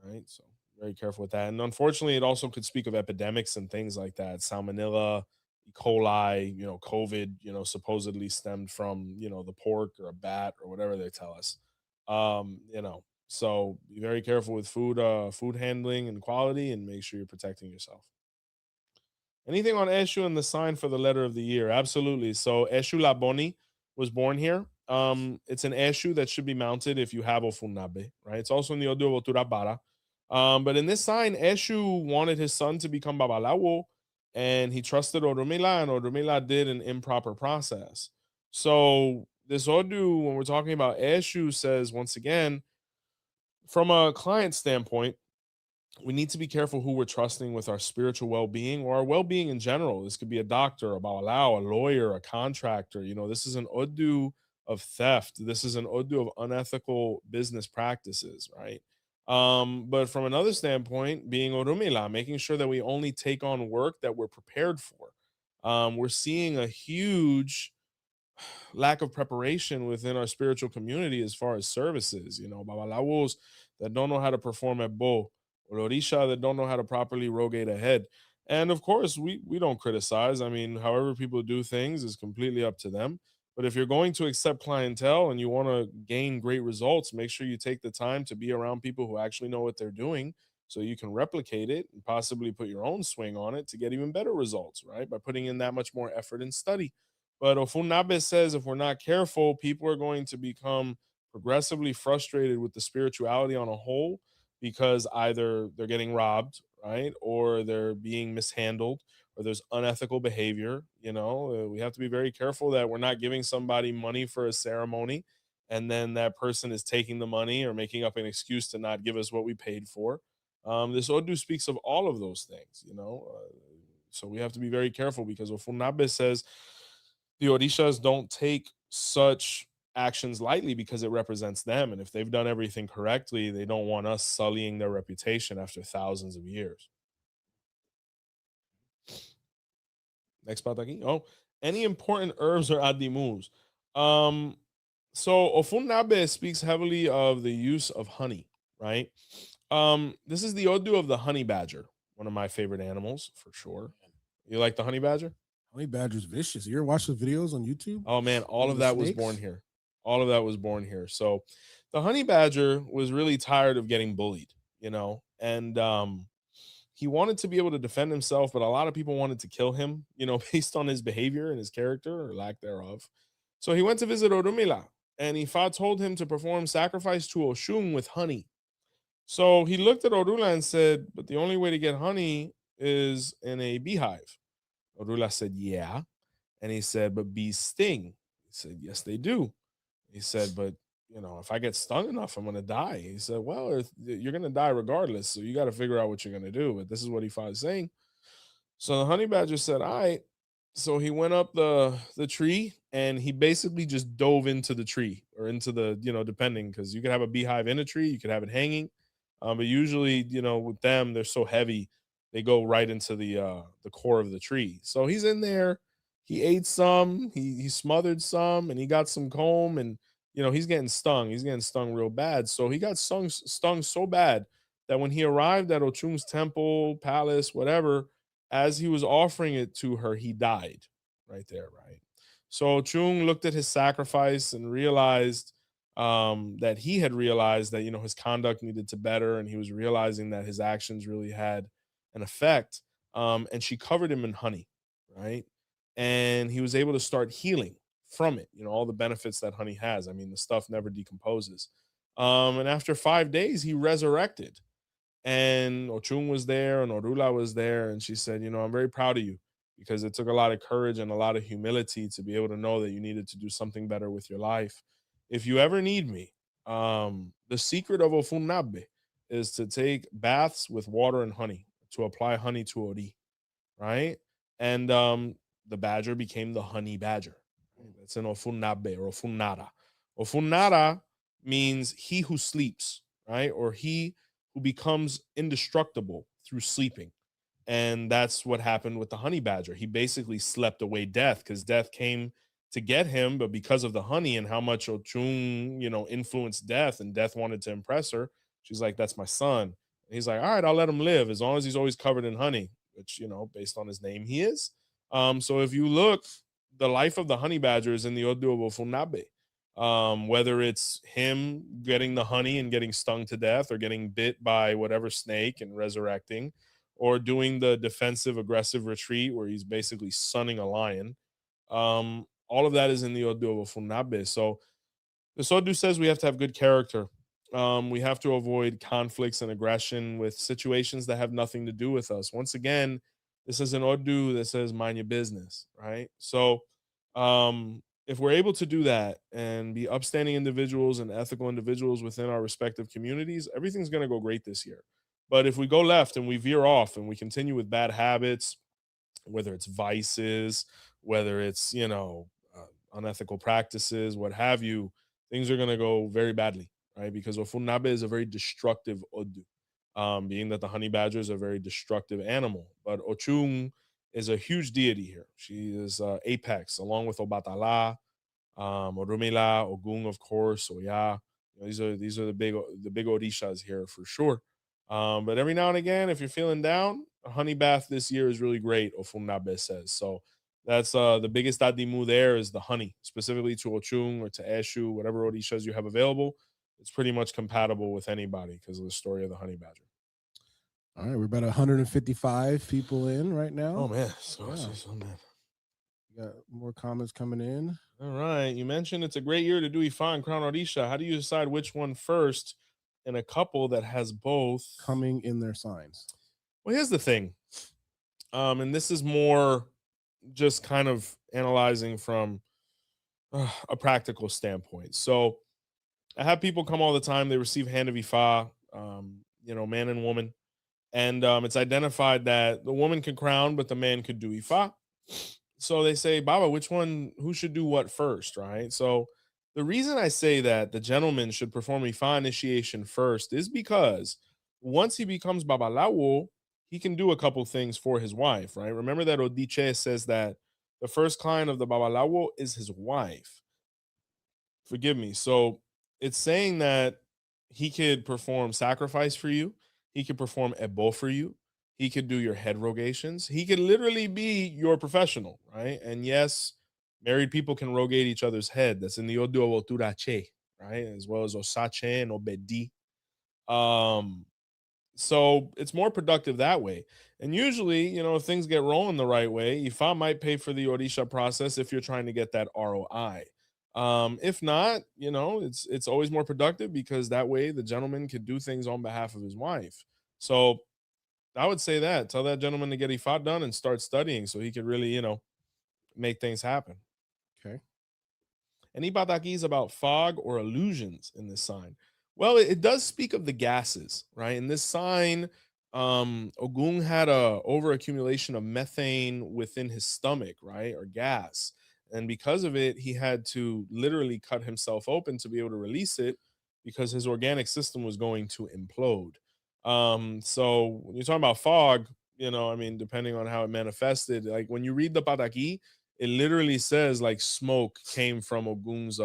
right? So very careful with that. And unfortunately, it also could speak of epidemics and things like that. Salmonella, E. coli, COVID, supposedly stemmed from, the pork or a bat or whatever they tell us. So be very careful with food handling and quality, and make sure you're protecting yourself. Anything on Eshu and the sign for the letter of the year? Absolutely. So Eshu Laboni was born here. It's an Eshu that should be mounted if you have Ofunabe, right? It's also in the Odu of Oturabara. But in this sign, Eshu wanted his son to become Babalawo, and he trusted Orumila, and Orumila did an improper process. So this Odu, when we're talking about Eshu, says once again, from a client standpoint, we need to be careful who we're trusting with our spiritual well-being or our well-being in general. This could be a doctor, a babalao, a lawyer, a contractor. This is an odu of theft. This is an odu of unethical business practices, right? But from another standpoint, being orumila, making sure that we only take on work that we're prepared for. We're seeing a huge lack of preparation within our spiritual community as far as services. Babalawos that don't know how to perform at Bo, or Orisha that don't know how to properly rogate a head. And of course, we don't criticize. I mean, however people do things is completely up to them. But if you're going to accept clientele and you want to gain great results, make sure you take the time to be around people who actually know what they're doing so you can replicate it and possibly put your own swing on it to get even better results, right? By putting in that much more effort and study. But Ofunabe says if we're not careful, people are going to become progressively frustrated with the spirituality on a whole because either they're getting robbed, right, or they're being mishandled, or there's unethical behavior. We have to be very careful that we're not giving somebody money for a ceremony and then that person is taking the money or making up an excuse to not give us what we paid for. This Odu speaks of all of those things. So we have to be very careful because Ofunabe says the Orishas don't take such actions lightly because it represents them. And if they've done everything correctly, they don't want us sullying their reputation after thousands of years. Next part aquí. Oh, any important herbs or adimus? So Ofunabe speaks heavily of the use of honey, right? This is the Odu of the honey badger, one of my favorite animals for sure. You like the honey badger? Honey badger's vicious. You ever watch the videos on YouTube? Oh man, all of the that was born snakes? here. All of that was born here. So the honey badger was really tired of getting bullied, and he wanted to be able to defend himself, but a lot of people wanted to kill him, based on his behavior and his character or lack thereof. So he went to visit Orumila, and Ifa told him to perform sacrifice to Oshun with honey. So he looked at Orula and said, "But the only way to get honey is in a beehive." Orula said, "Yeah." And he said, "But bees sting." He said, "Yes, they do." He said, "But if I get stung enough, I'm gonna die." He said, "Well, you're gonna die regardless, so you got to figure out what you're gonna do." But this is what he was saying. So the honey badger said, "All right." So he went up the tree and he basically just dove into the tree or into the depending, because you could have a beehive in a tree, you could have it hanging, but usually with them they're so heavy they go right into the core of the tree. So he's in there. He ate some. He smothered some, and he got some comb, and he's getting stung. He's getting stung real bad. So he got stung so bad that when he arrived at Ochung's temple, palace, whatever, as he was offering it to her, he died right there, right? So Chung looked at his sacrifice and realized that he had realized that his conduct needed to better, and he was realizing that his actions really had an effect. And she covered him in honey, right? And he was able to start healing from it. All the benefits that honey has. I mean, the stuff never decomposes. And after 5 days, he resurrected, and Ochun was there and Orula was there. And she said, "I'm very proud of you because it took a lot of courage and a lot of humility to be able to know that you needed to do something better with your life. If you ever need me, the secret of Ofunabe is to take baths with water and honey, to apply honey to Ori, right?" And the badger became the honey badger. That's in Ofunabe or Ofunara. Ofunara means he who sleeps, right? Or he who becomes indestructible through sleeping. And that's what happened with the honey badger. He basically slept away death because death came to get him, but because of the honey and how much Ochung, influenced death, and death wanted to impress her, she's like, "That's my son." And he's like, "All right, I'll let him live as long as he's always covered in honey," which, based on his name, he is. So if you look, the life of the honey badger is in the Odu of Ofunabe. Whether it's him getting the honey and getting stung to death, or getting bit by whatever snake and resurrecting, or doing the defensive aggressive retreat where he's basically sunning a lion. All of that is in the Odu of Funabe. So the Sodu says we have to have good character. We have to avoid conflicts and aggression with situations that have nothing to do with us. Once again, this is an Odu that says mind your business, right? So if we're able to do that and be upstanding individuals and ethical individuals within our respective communities, everything's going to go great this year. But if we go left and we veer off and we continue with bad habits, whether it's vices, whether it's, unethical practices, what have you, things are going to go very badly, right? Because Ofunabe is a very destructive Odu, being that the honey badger is a very destructive animal. But Ochung is a huge deity here. She is apex, along with Obatala, Orumila, Ogun, of course, Oya. These are the big Orishas here for sure. But every now and again, if you're feeling down, a honey bath this year is really great, Ofunabe says. So that's the biggest adimu there is the honey, specifically to Ochung or to Eshu, whatever Orishas you have available. It's pretty much compatible with anybody because of the story of the honey badger. All right, we're about 155 people in right now. Oh man, We got more comments coming in. All right, you mentioned it's a great year to do Ifa and Crown Orisha. How do you decide which one first in a couple that has both coming in their signs? Well, here's the thing, and this is more just kind of analyzing from a practical standpoint. So I have people come all the time. They receive hand of Ifa, man and woman. And it's identified that the woman could crown, but the man could do Ifa. So they say, Baba, who should do what first, right? So the reason I say that the gentleman should perform Ifa initiation first is because once he becomes Babalawo, he can do a couple things for his wife, right? Remember that Odiche says that the first client of the Babalawo is his wife. Forgive me. So it's saying that he could perform sacrifice for you. He could perform ebo for you. He could do your head rogations. He could literally be your professional, right? And yes, married people can rogate each other's head. That's in the Odu of Oturache, right? As well as Osache and Obedi. So it's more productive that way. And usually, if things get rolling the right way, Ifa might pay for the Orisha process if you're trying to get that ROI. If not, it's always more productive because that way the gentleman could do things on behalf of his wife. So I would say that tell that gentleman to get Ifa done and start studying so he could really, make things happen. Okay. Any badakis about fog or illusions in this sign? Well, it does speak of the gases, right? In this sign, Ogun had a overaccumulation of methane within his stomach, right, or gas. And because of it, he had to literally cut himself open to be able to release it because his organic system was going to implode. So when you're talking about fog, depending on how it manifested, like when you read the Pataki, it literally says like smoke came from Ogun's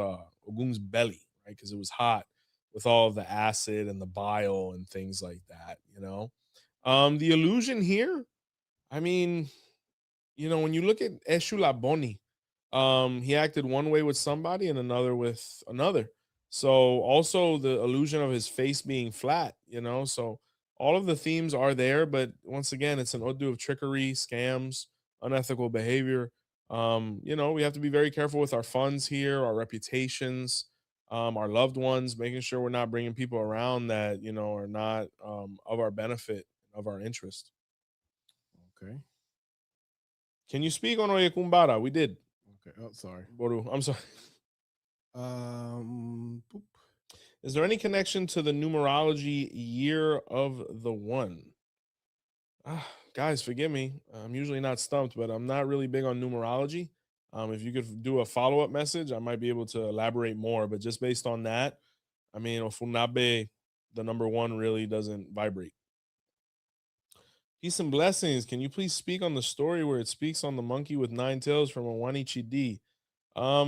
belly, right? Because it was hot with all of the acid and the bile and things like that, The illusion here, when you look at Eshu Laboni, he acted one way with somebody and another with another. So also the illusion of his face being flat, so all of the themes are there, but once again, it's an Odu of trickery, scams, unethical behavior. We have to be very careful with our funds here, our reputations, our loved ones, making sure we're not bringing people around that, are not of our benefit, of our interest. Okay. Can you speak on Oyekumbara? We did. Okay. Oh, sorry. Boru, I'm sorry. Boop. Is there any connection to the numerology year of the one? Guys, forgive me. I'm usually not stumped, but I'm not really big on numerology. If you could do a follow-up message, I might be able to elaborate more. But just based on that, Ofunabe, the number one, really doesn't vibrate. Peace and blessings. Can you please speak on the story where it speaks on the monkey with 9 tails from Awani Chidi?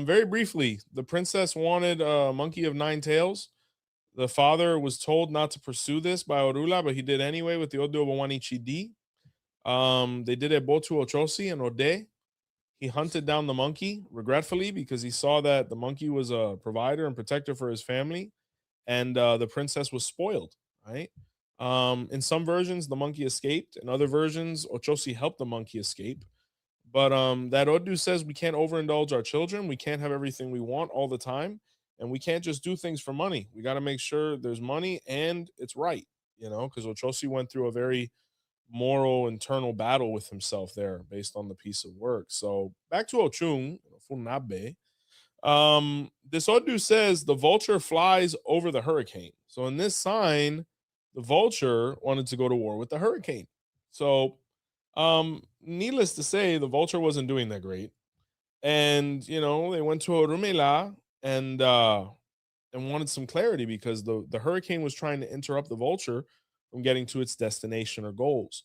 Very briefly, the princess wanted a monkey of 9 tails. The father was told not to pursue this by Orula, but he did anyway with the Odu of Awani Chidi. They did it Botu Ochosi and Ode. he hunted down the monkey regretfully because he saw that the monkey was a provider and protector for his family, and the princess was spoiled, right? In some versions, the monkey escaped. In other versions, Ochosi helped the monkey escape. But that Odu says we can't overindulge our children. We can't have everything we want all the time. And we can't just do things for money. We got to make sure there's money and it's right, because Ochosi went through a very moral internal battle with himself there based on the piece of work. So back to Ochung, Funabe. This Odu says the vulture flies over the hurricane. So in this sign, the vulture wanted to go to war with the hurricane. So needless to say, the vulture wasn't doing that great. And they went to Orumila and wanted some clarity because the hurricane was trying to interrupt the vulture from getting to its destination or goals.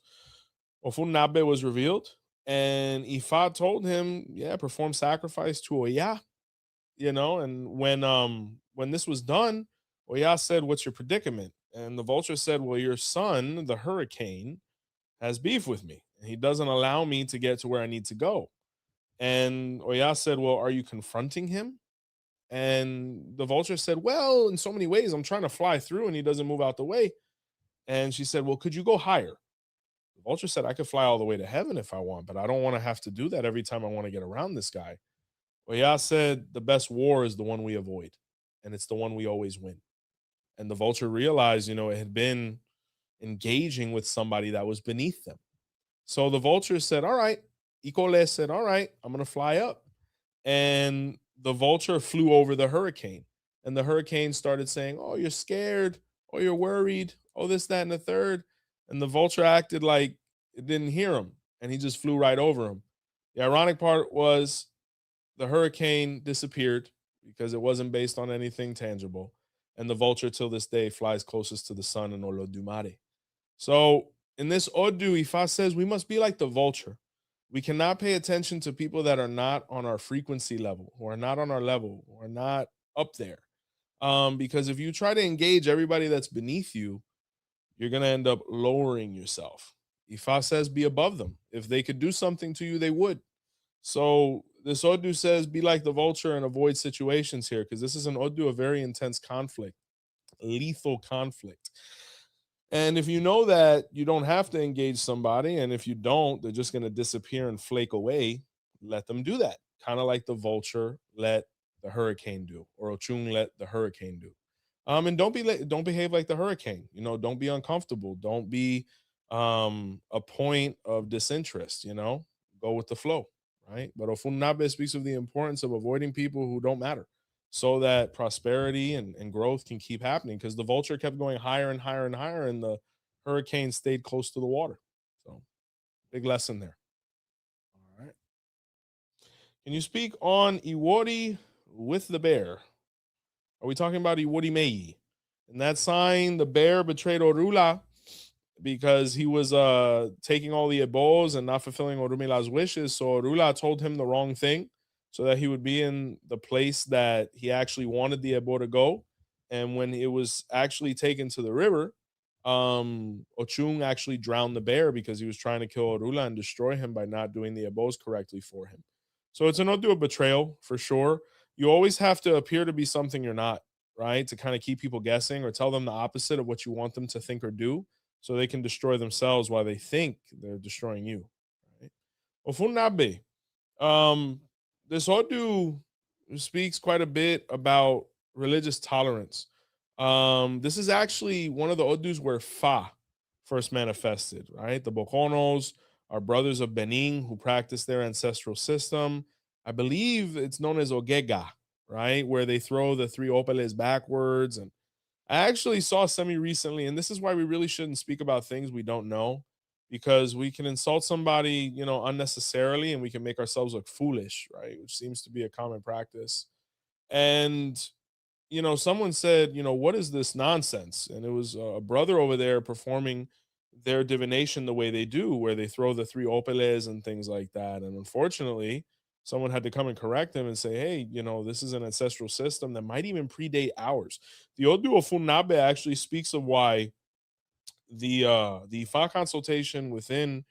Ofunabe was revealed, and Ifa told him, yeah, perform sacrifice to Oya, and when this was done, Oya said, what's your predicament? And the vulture said, well, your son, the hurricane, has beef with me, and he doesn't allow me to get to where I need to go. And Oya said, well, are you confronting him? And the vulture said, well, in so many ways, I'm trying to fly through and he doesn't move out the way. And she said, well, could you go higher? The vulture said, I could fly all the way to heaven if I want, but I don't want to have to do that every time I want to get around this guy. Oya said, the best war is the one we avoid, and it's the one we always win. And the vulture realized, it had been engaging with somebody that was beneath them. So the vulture said, all right. Ikole said, all right, I'm going to fly up. And the vulture flew over the hurricane. And the hurricane started saying, oh, you're scared. Oh, you're worried. Oh, this, that, and the third. And the vulture acted like it didn't hear him. And he just flew right over him. The ironic part was the hurricane disappeared because it wasn't based on anything tangible. And the vulture till this day flies closest to the sun in Olodumare. So in this Odu, Ifa says we must be like the vulture. We cannot pay attention to people that are not on our frequency level, who are not on our level, who are not up there. Because if you try to engage everybody that's beneath you, you're going to end up lowering yourself. Ifa says be above them. If they could do something to you, they would. So this Odu says be like the vulture and avoid situations here, because this is an Odu of very intense conflict, lethal conflict. And if you know that you don't have to engage somebody, and if you don't, they're just going to disappear and flake away, let them do that. Kind of like the vulture let the hurricane do, or Ochung let the hurricane do. And don't behave like the hurricane. Don't be uncomfortable. Don't be a point of disinterest. Go with the flow, right? But Ofunabe speaks of the importance of avoiding people who don't matter, so that prosperity and growth can keep happening, because the vulture kept going higher and higher and higher, and the hurricane stayed close to the water. So big lesson there. All right. Can you speak on Iwori with the bear? Are we talking about Iwori Mei? In that sign, the bear betrayed Orula because he was taking all the ebos and not fulfilling Orumila's wishes. So Orula told him the wrong thing, so that he would be in the place that he actually wanted the ebo to go. And when it was actually taken to the river, Ochung actually drowned the bear because he was trying to kill Orula and destroy him by not doing the ebos correctly for him. So it's an Odu of betrayal for sure. You always have to appear to be something you're not, right? To kind of keep people guessing or tell them the opposite of what you want them to think or do, so they can destroy themselves while they think they're destroying you. Right? Ofunabe. This Odu speaks quite a bit about religious tolerance. This is actually one of the Odus where Fa first manifested, right? The Bokonos are brothers of Benin who practice their ancestral system. I believe it's known as Ogega, right? Where they throw the three opeles backwards. And I actually saw semi recently, and this is why we really shouldn't speak about things we don't know, because we can insult somebody, unnecessarily, and we can make ourselves look foolish, right? Which seems to be a common practice. And, someone said, what is this nonsense? And it was a brother over there performing their divination the way they do, where they throw the three opeles and things like that. And unfortunately, someone had to come and correct them and say, hey, this is an ancestral system that might even predate ours. The Odu of Funabe actually speaks of why the Ifa consultation within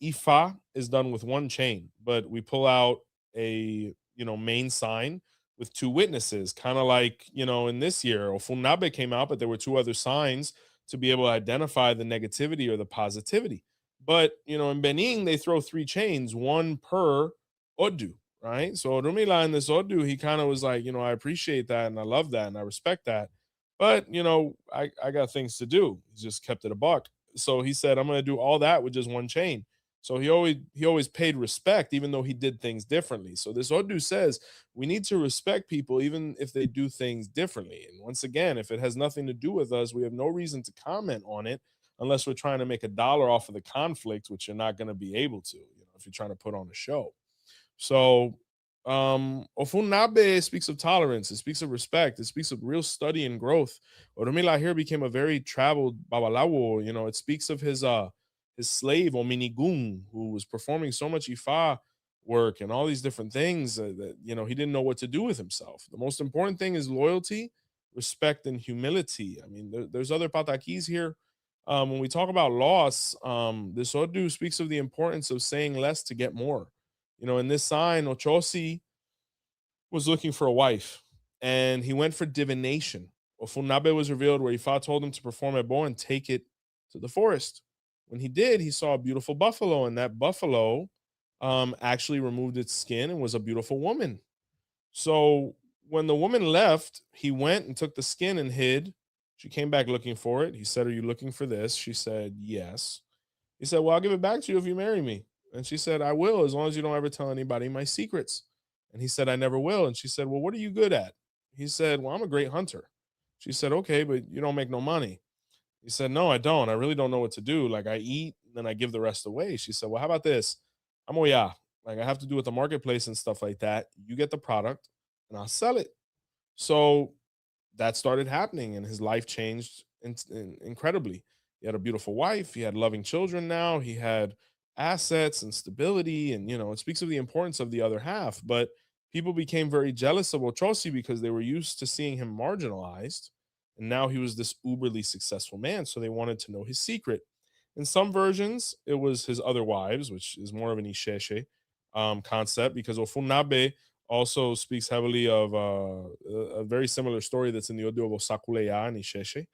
Ifa is done with one chain, but we pull out a main sign with two witnesses, kind of like in this year, Ofunabe came out, but there were two other signs to be able to identify the negativity or the positivity. But in Benin, they throw three chains, one per Odu, right? So Rumila in this Odu, he kind of was like, I appreciate that and I love that and I respect that. But I got things to do. He just kept it a buck. So he said, I'm gonna do all that with just one chain. So he always paid respect, even though he did things differently. So this Odu says we need to respect people even if they do things differently. And once again, if it has nothing to do with us, we have no reason to comment on it unless we're trying to make a dollar off of the conflict, which you're not going to be able to, if you're trying to put on a show. So Ofunabe speaks of tolerance, it speaks of respect, it speaks of real study and growth. Oromila here became a very traveled babalawo. It speaks of his slave Ominigun, who was performing so much Ifa work and all these different things that he didn't know what to do with himself. The most important thing is loyalty, respect, and humility. I mean, there's other patakis here. When we talk about loss, this Odu speaks of the importance of saying less to get more. In this sign, Ochosi was looking for a wife and he went for divination. Ofunabe was revealed where Ifa told him to perform a bow and take it to the forest. When he did, he saw a beautiful buffalo, and that buffalo actually removed its skin and was a beautiful woman. So when the woman left, he went and took the skin and hid. She came back looking for it. He said, "Are you looking for this?" She said, "Yes." He said, "Well, I'll give it back to you if you marry me." And she said, "I will, as long as you don't ever tell anybody my secrets." And he said, "I never will." And she said, "Well, what are you good at?" He said, "Well, I'm a great hunter." She said, "Okay, but you don't make no money." He said, "No, I don't. I really don't know what to do. Like I eat and then I give the rest away." She said, "Well, how about this? I'm Oya. Like I have to do with the marketplace and stuff like that. You get the product and I'll sell it." So that started happening and his life changed incredibly. He had a beautiful wife, he had loving children now, he had assets and stability, and it speaks of the importance of the other half. But people became very jealous of Ochosi because they were used to seeing him marginalized, and now he was this uberly successful man, so they wanted to know his secret. In some versions it was his other wives, which is more of an isheshe concept, because Ofunabe also speaks heavily of a very similar story that's in the Odio of Sakuleya and Isheshe.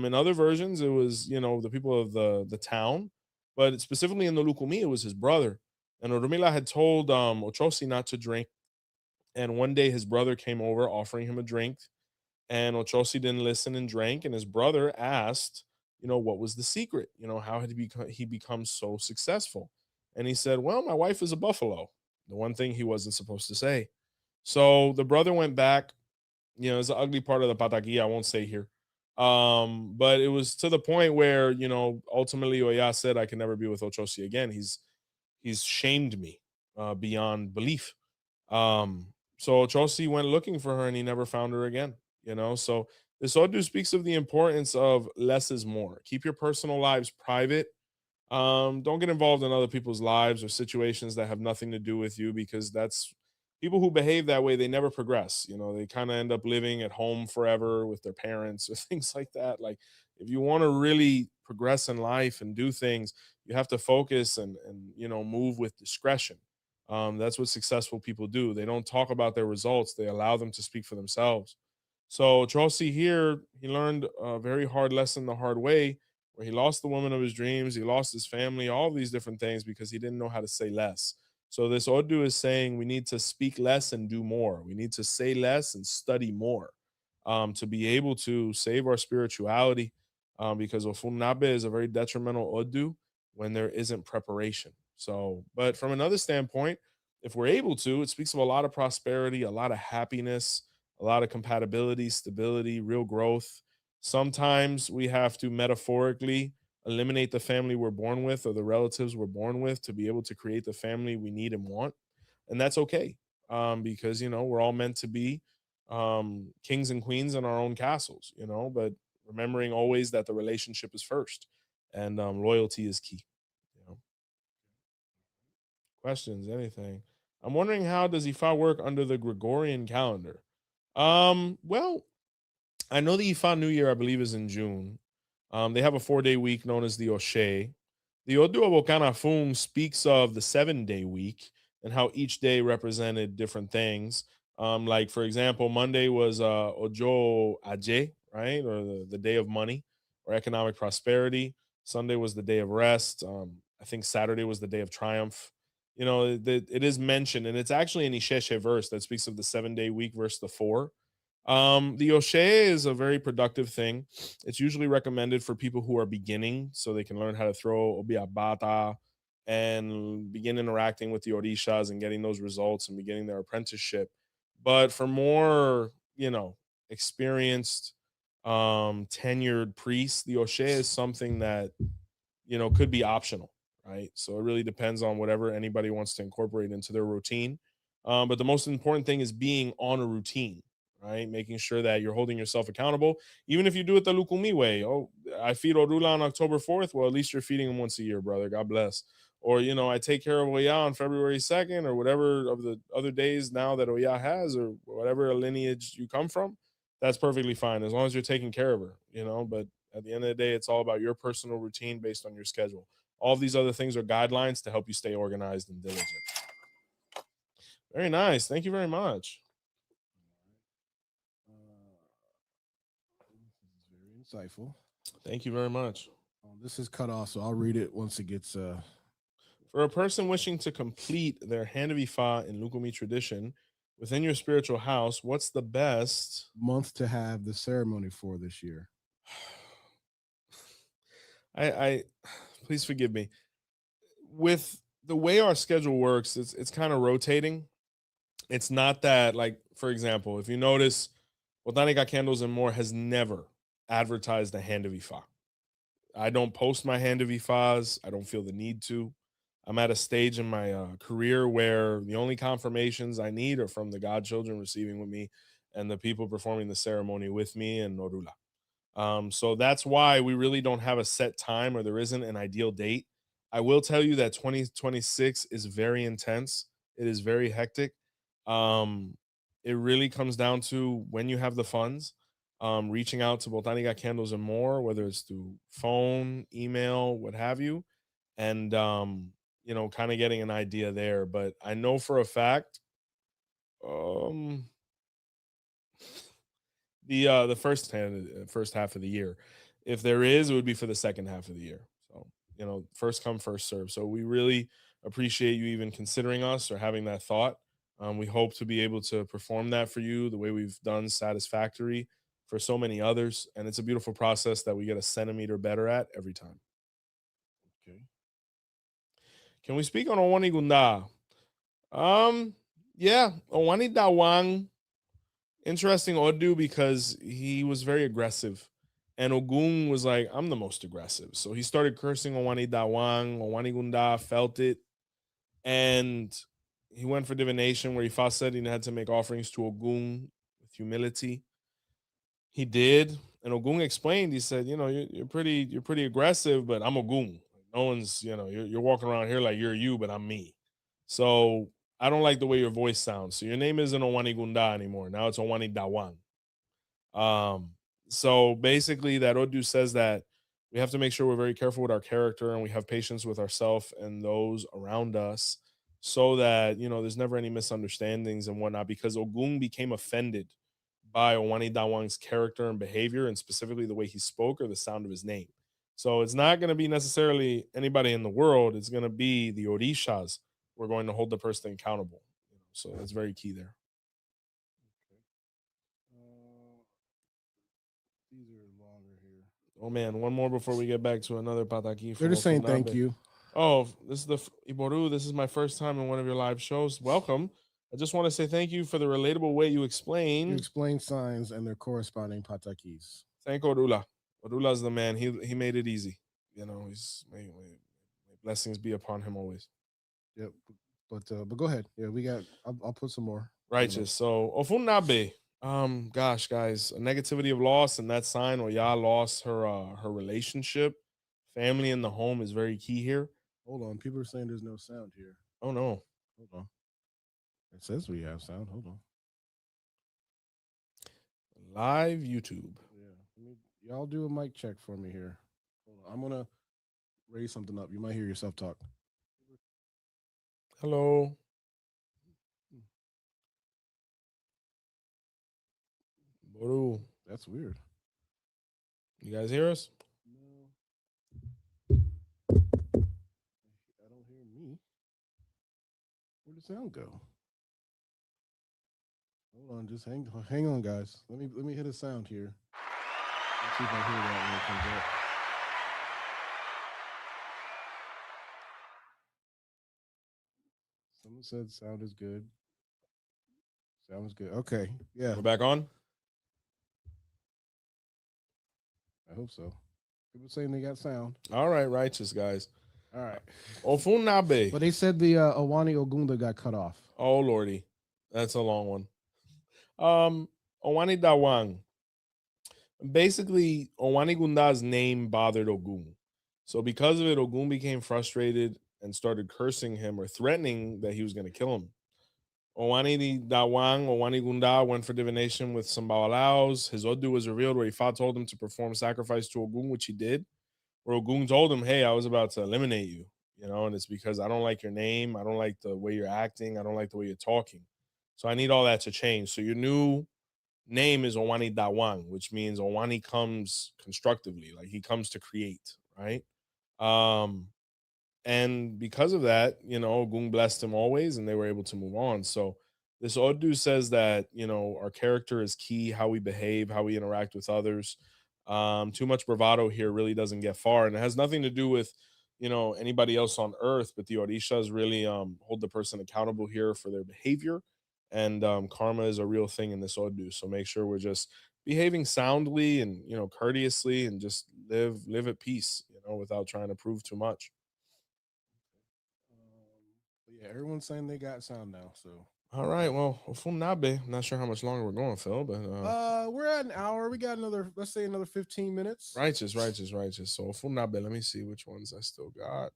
In other versions, it was the people of the town, but specifically in the Lukumi, it was his brother. And Orumila had told Ochosi not to drink, and one day his brother came over offering him a drink, and Ochosi didn't listen and drank, and his brother asked, what was the secret? How had he become so successful? And he said, "Well, my wife is a buffalo." The one thing he wasn't supposed to say. So the brother went back. It's an ugly part of the pataki, I won't say here. But it was to the point where, ultimately Oya said, "I can never be with Ochosi again. He's shamed me beyond belief." So Ochosi went looking for her and he never found her again. So this Odu speaks of the importance of less is more. Keep your personal lives private. Don't get involved in other people's lives or situations that have nothing to do with you, because that's people who behave that way, they never progress. They kind of end up living at home forever with their parents or things like that. Like if you want to really progress in life and do things, you have to focus and move with discretion. That's what successful people do. They don't talk about their results, they allow them to speak for themselves. So Chelsea here, he learned a very hard lesson the hard way, where he lost the woman of his dreams, he lost his family, all these different things because he didn't know how to say less. So this Odu is saying we need to speak less and do more. We need to say less and study more, to be able to save our spirituality, because Ofunabe is a very detrimental Odu when there isn't preparation. So, but from another standpoint, if we're able to, it speaks of a lot of prosperity, a lot of happiness, a lot of compatibility, stability, real growth. Sometimes we have to metaphorically eliminate the family we're born with or the relatives we're born with to be able to create the family we need and want. And that's okay, because, we're all meant to be kings and queens in our own castles, but remembering always that the relationship is first and loyalty is key. You know? Questions, anything? I'm wondering, how does Ifa work under the Gregorian calendar? Well, I know the Ifa New Year, I believe, is in June. They have a 4-day week known as the Oshe. The Odu Abokanafung speaks of the 7-day week and how each day represented different things. Like, for example, Monday was Ojo Aje, right? Or the day of money or economic prosperity. Sunday was the day of rest. I think Saturday was the day of triumph. It is mentioned, and it's actually an Isheshe verse that speaks of the 7-day week versus the 4. The Oshe is a very productive thing. It's usually recommended for people who are beginning so they can learn how to throw Obiabata and begin interacting with the Orishas and getting those results and beginning their apprenticeship. But for more, experienced, tenured priests, the Oshe is something that, could be optional, right? So it really depends on whatever anybody wants to incorporate into their routine. But the most important thing is being on a routine, right? Making sure that you're holding yourself accountable, even if you do it the Lukumi way. Oh, I feed Orula on October 4th. Well, at least you're feeding him once a year, brother. God bless. Or, I take care of Oya on February 2nd or whatever of the other days now that Oya has or whatever lineage you come from. That's perfectly fine as long as you're taking care of her, But at the end of the day, it's all about your personal routine based on your schedule. All of these other things are guidelines to help you stay organized and diligent. Very nice. Thank you very much. This is very insightful. Thank you very much. This is cut off, so I'll read it once it gets. For a person wishing to complete their hand of Ifa in Lukumi tradition within your spiritual house, what's the best month to have the ceremony for this year? I please forgive me. With the way our schedule works, it's kind of rotating. It's not that, like, for example, if you notice, Botanica Candles and More has never advertised a hand of Ifa. I don't post my hand of Ifas. I don't feel the need to. I'm at a stage in my career where the only confirmations I need are from the godchildren receiving with me and the people performing the ceremony with me and Norula. So that's why we really don't have a set time or there isn't an ideal date. I will tell you that 2026 is very intense. It is very hectic. Um, it really comes down to when you have the funds, reaching out to Botanica Candles and More, whether it's through phone, email, what have you, and kind of getting an idea there. But I know for a fact, um, the first half of the year. If there is, it would be for the second half of the year. So, first come, first serve. So we really appreciate you even considering us or having that thought. We hope to be able to perform that for you the way we've done satisfactory for so many others. And it's a beautiful process that we get a centimeter better at every time. Okay. Can we speak on Owani Gunda? Yeah, Owani Dawang, interesting Odu because he was very aggressive. And Ogun was like, I'm the most aggressive. So he started cursing Owani Dawang. Owani Gunda felt it. And he went for divination where he first said he had to make offerings to Ogun with humility. He did. And Ogun explained, he said, you're pretty aggressive, but I'm Ogun. No one's, you're walking around here like you're you, but I'm me. So I don't like the way your voice sounds. So your name isn't Owani Gunda anymore. Now it's Owani Dawang. So basically that Odu says that we have to make sure we're very careful with our character and we have patience with ourselves and those around us so that, there's never any misunderstandings and whatnot because Ogun became offended by Owani Dawang's character and behavior and specifically the way he spoke or the sound of his name. So it's not going to be necessarily anybody in the world. It's going to be the Orishas. We're going to hold the person accountable. So that's very key there. These are longer here. Oh man, one more before we get back to another pataki. They're just saying thank you. Oh, this is the Iboru. This is my first time in one of your live shows. Welcome. I just want to say thank you for the relatable way you explain. You explain signs and their corresponding patakis. Thank Orula. Orula's the man. He made it easy. He's may blessings be upon him always. Yep. But go ahead. Yeah, we got. I'll put some more. Righteous. So Ofunabe. Gosh, guys, a negativity of loss and that sign or Ya lost her relationship, family in the home is very key here. Hold on. People are saying there's no sound here. Oh no. Hold on. It says we have sound. Hold on. Live YouTube. Yeah. Y'all do a mic check for me here. Hold on. I'm gonna raise something up. You might hear yourself talk. Hello. Boru. That's weird. You guys hear us? No. I don't hear me. Where did the sound go? Hold on, just hang on, guys. Let me hit a sound here. Let's see if I hear that when it comes up. Someone said sound is good. Sound is good. Okay. Yeah, We're back on. I hope so. People saying they got sound. All right, righteous guys. All right. Ofunabe. But they said the Awani Ogunda got cut off. Oh lordy, that's a long one. Owani Dawang. Basically, Owani Gunda's name bothered Ogun. So because of it, Ogun became frustrated and started cursing him or threatening that he was going to kill him. Owani Dawang, Owani Gunda went for divination with some Bawalaos. His Odu was revealed where Ifa told him to perform sacrifice to Ogun, which he did. Where Ogun told him, hey, I was about to eliminate you, and it's because I don't like your name. I don't like the way you're acting. I don't like the way you're talking. So I need all that to change. So your new name is Owani Dawang, which means Owani comes constructively, like he comes to create, right? And because of that, Ogun blessed him always, and they were able to move on. So this Odu says that our character is key, how we behave, how we interact with others. Too much bravado here really doesn't get far, and it has nothing to do with anybody else on earth, but the Orishas really hold the person accountable here for their behavior, and karma is a real thing in this Odu. So make sure we're just behaving soundly and courteously, and just live at peace, without trying to prove too much. But yeah, everyone's saying they got sound now. So All right, well, Ofunabe. I'm not sure how much longer we're going, Phil, but we're at an hour. We got let's say another 15 minutes. righteous. So Ofunabe, let me see which ones I still got.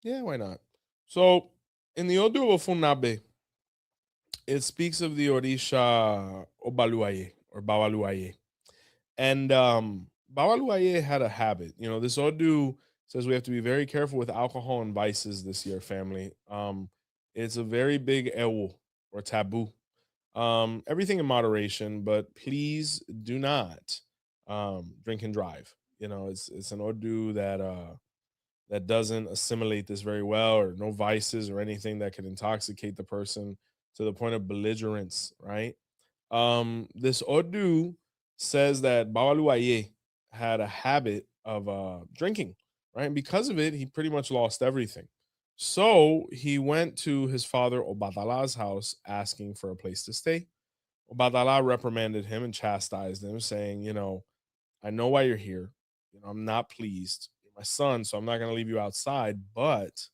Yeah, why not? So in the Odu of Ofunabe, it speaks of the Orisha Obaluaye or Bawaluaye. And Bawaluaye had a habit. This Odu says we have to be very careful with alcohol and vices this year, family. It's a very big ewu or taboo. Everything in moderation, but please do not drink and drive. It's an Odu that doesn't assimilate this very well, or no vices or anything that could intoxicate the person to the point of belligerence, right? This Odu says that Bawaluaye had a habit of drinking, right? And because of it, he pretty much lost everything. So he went to his father Obadala's house asking for a place to stay. Obadala reprimanded him and chastised him, saying, I know why you're here. I'm not pleased. You're my son, so I'm not going to leave you outside, but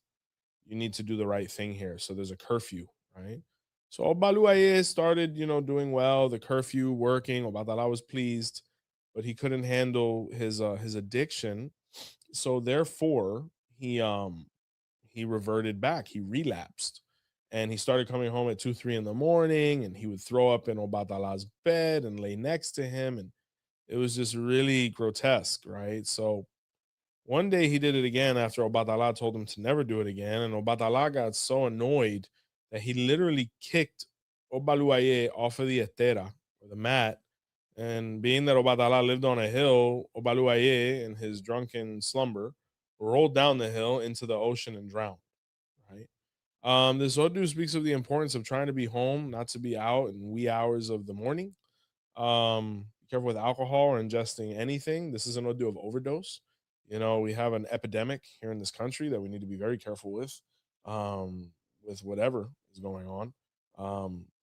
you need to do the right thing here. So there's a curfew, right? So Obaluaye started, doing well, the curfew working. Obadala was pleased, but he couldn't handle his addiction. So therefore, he reverted back. He relapsed. And he started coming home at 2, 3 in the morning, and he would throw up in Obadala's bed and lay next to him. And it was just really grotesque, right? So one day he did it again after Obadala told him to never do it again. And Obadala got so annoyed that he literally kicked Obaluaye off of the etera, or the mat. And being that Obadala lived on a hill, Obaluaye, in his drunken slumber, rolled down the hill into the ocean and drowned, right? This Odu speaks of the importance of trying to be home, not to be out in wee hours of the morning. Be careful with alcohol or ingesting anything. This is an Odu of overdose. We have an epidemic here in this country that we need to be very careful with whatever is going on.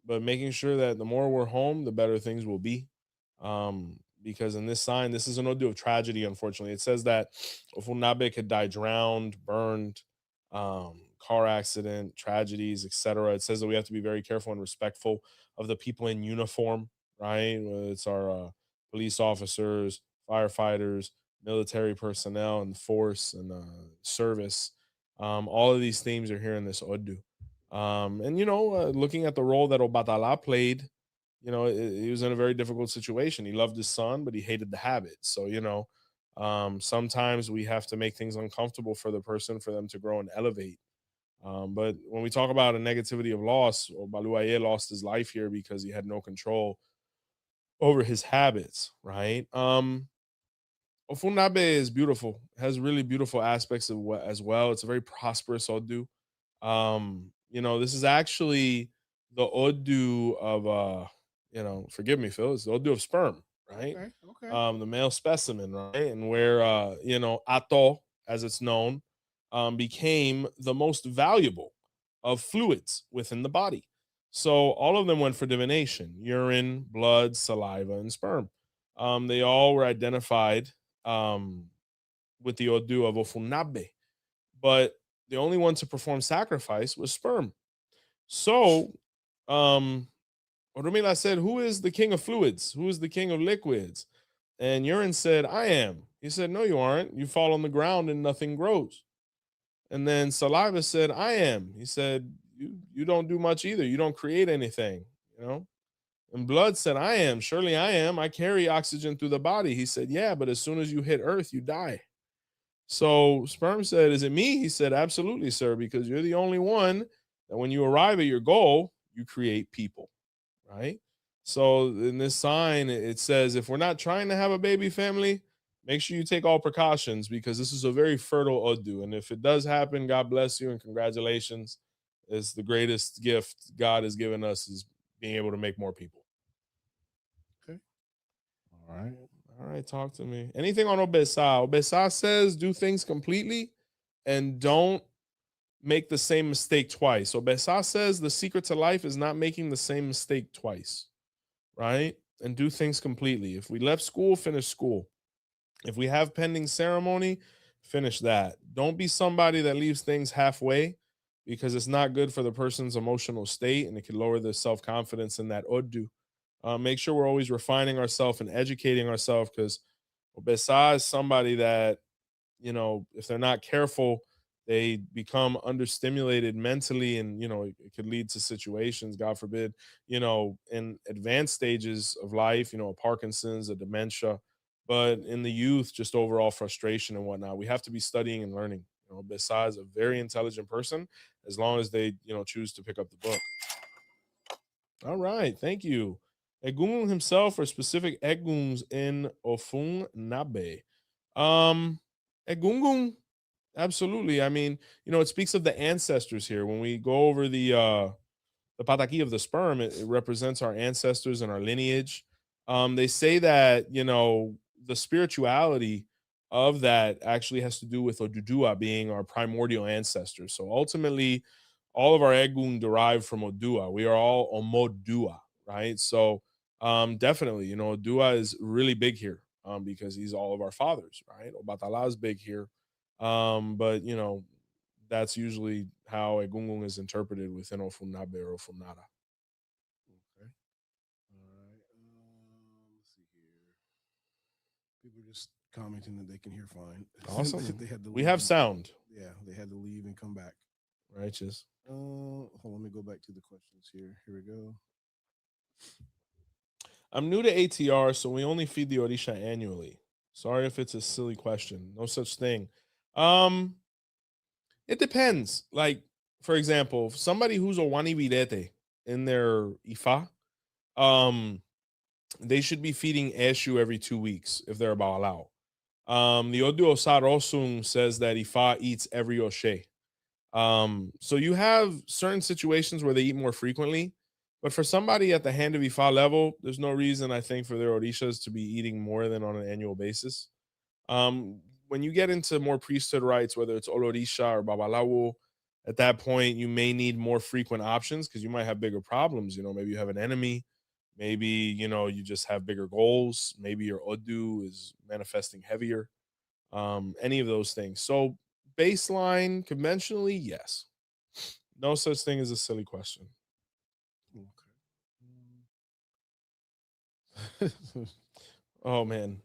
But making sure that the more we're home, the better things will be. Because in this sign, this is an Odu of tragedy, unfortunately. It says that Ofunabe could die drowned, burned, car accident, tragedies, etc. It says that we have to be very careful and respectful of the people in uniform, right? Whether it's our police officers, firefighters, military personnel, and force and service. All of these themes are here in this Odu. And looking at the role that Obatala played, he was in a very difficult situation. He loved his son, but he hated the habit. So Sometimes we have to make things uncomfortable for the person for them to grow and elevate. But when we talk about a negativity of loss, or Baluaye lost his life here because he had no control over his habits, right? Ofunabe is beautiful, has really beautiful aspects of as well. It's a very prosperous Odu. This is actually the Odu of forgive me, Phil, it's the Odu of sperm, right? Okay. Okay. The male specimen, right? And where Ato, as it's known, became the most valuable of fluids within the body. So all of them went for divination: urine, blood, saliva, and sperm. They all were identified um, with the Odu of Ofunabe, but the only one to perform sacrifice was sperm. So, Orumila said, "Who is the king of fluids? Who is the king of liquids?" And urine said, "I am." He said, "No, you aren't. You fall on the ground and nothing grows." And then saliva said, "I am." He said, "You don't do much either. You don't create anything, you know." And blood said, "I am. Surely I am. I carry oxygen through the body." He said, "Yeah, but as soon as you hit earth, you die." So sperm said, "Is it me?" He said, "Absolutely, sir, because you're the only one that when you arrive at your goal, you create people." Right? So in this sign, it says, if we're not trying to have a baby family, make sure you take all precautions, because this is a very fertile Odu. And if it does happen, God bless you and congratulations. It's the greatest gift God has given us, is being able to make more people. Okay. All right. All right, talk to me. Anything on Obesa? Obesa says do things completely and don't make the same mistake twice. Obesa says the secret to life is not making the same mistake twice, right? And do things completely. If we left school, finish school. If we have pending ceremony, finish that. Don't be somebody that leaves things halfway, because it's not good for the person's emotional state and it can lower their self-confidence in that Odu. Make sure we're always refining ourselves and educating ourselves, because Obesa is somebody that, if they're not careful, they become understimulated mentally, and it could lead to situations, God forbid, in advanced stages of life, a Parkinson's, a dementia, but in the youth, just overall frustration and whatnot. We have to be studying and learning. Besides, a very intelligent person, as long as they choose to pick up the book. All right, thank you. Egungun himself, or specific Eguns in Ofun Nabe. Egungun, absolutely. I mean, it speaks of the ancestors here. When we go over the pataki of the sperm, it represents our ancestors and our lineage. They say that the spirituality of that actually has to do with Odudua being our primordial ancestors. So ultimately, all of our Egun derive from Odua. We are all Omodua, right? So definitely, Odua is really big here, because he's all of our fathers, right? Obatala is big here, but that's usually how Egungun is interpreted within Ofunabe or Ofunara. Okay. All right. Let's see here. People just commenting that they can hear fine. Awesome. They had to We leave have and- sound. Yeah, they had to leave and come back. Righteous. Hold on, let me go back to the questions here. Here we go. I'm new to ATR, so we only feed the Orisha annually. Sorry if it's a silly question. No such thing. It depends. Like, for example, somebody who's a Wani Virete in their Ifa, they should be feeding Eshu every 2 weeks if they're about Babalao. The Odu Osarosung says that Ifa eats every Oshe. So you have certain situations where they eat more frequently, but for somebody at the hand of Ifa level, there's no reason, I think, for their Orishas to be eating more than on an annual basis. When you get into more priesthood rites, whether it's Olorisha or Babalawo, at that point, you may need more frequent options, because you might have bigger problems. Maybe you have an enemy. Maybe, you just have bigger goals. Maybe your Odu is manifesting heavier. Any of those things. So baseline, conventionally, yes. No such thing as a silly question. Okay. Oh man,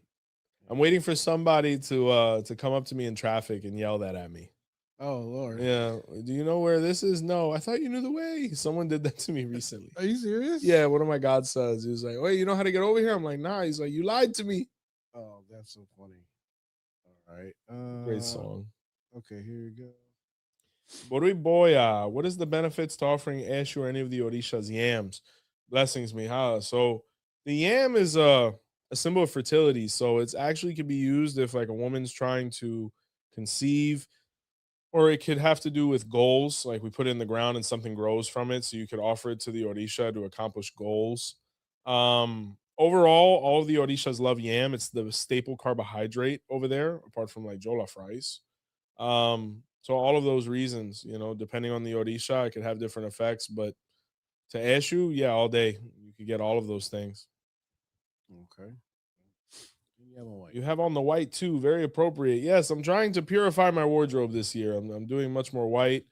I'm waiting for somebody to come up to me in traffic and yell that at me. Oh Lord. Yeah. Do you know where this is? No, I thought you knew the way. Someone did that to me recently. Are you serious? Yeah, one of my godsons. He was like, "Wait, you know how to get over here?" I'm like, "Nah." He's like, "You lied to me." Oh, that's so funny. All right. Great song. Okay, here we go. Borui Boya, what is the benefits to offering Eshu or any of the Orishas yams? Blessings, Miha. So the yam is a symbol of fertility. So it's actually could be used if like a woman's trying to conceive, or it could have to do with goals. Like we put it in the ground and something grows from it. So you could offer it to the Orisha to accomplish goals. Overall, all of the Orishas love yam. It's the staple carbohydrate over there, apart from like jollof rice. So all of those reasons, depending on the Orisha, it could have different effects. But to Eshu, yeah, all day. You could get all of those things. Okay. You have on white. You have on the white too, very appropriate. Yes, I'm trying to purify my wardrobe this year. I'm doing much more white.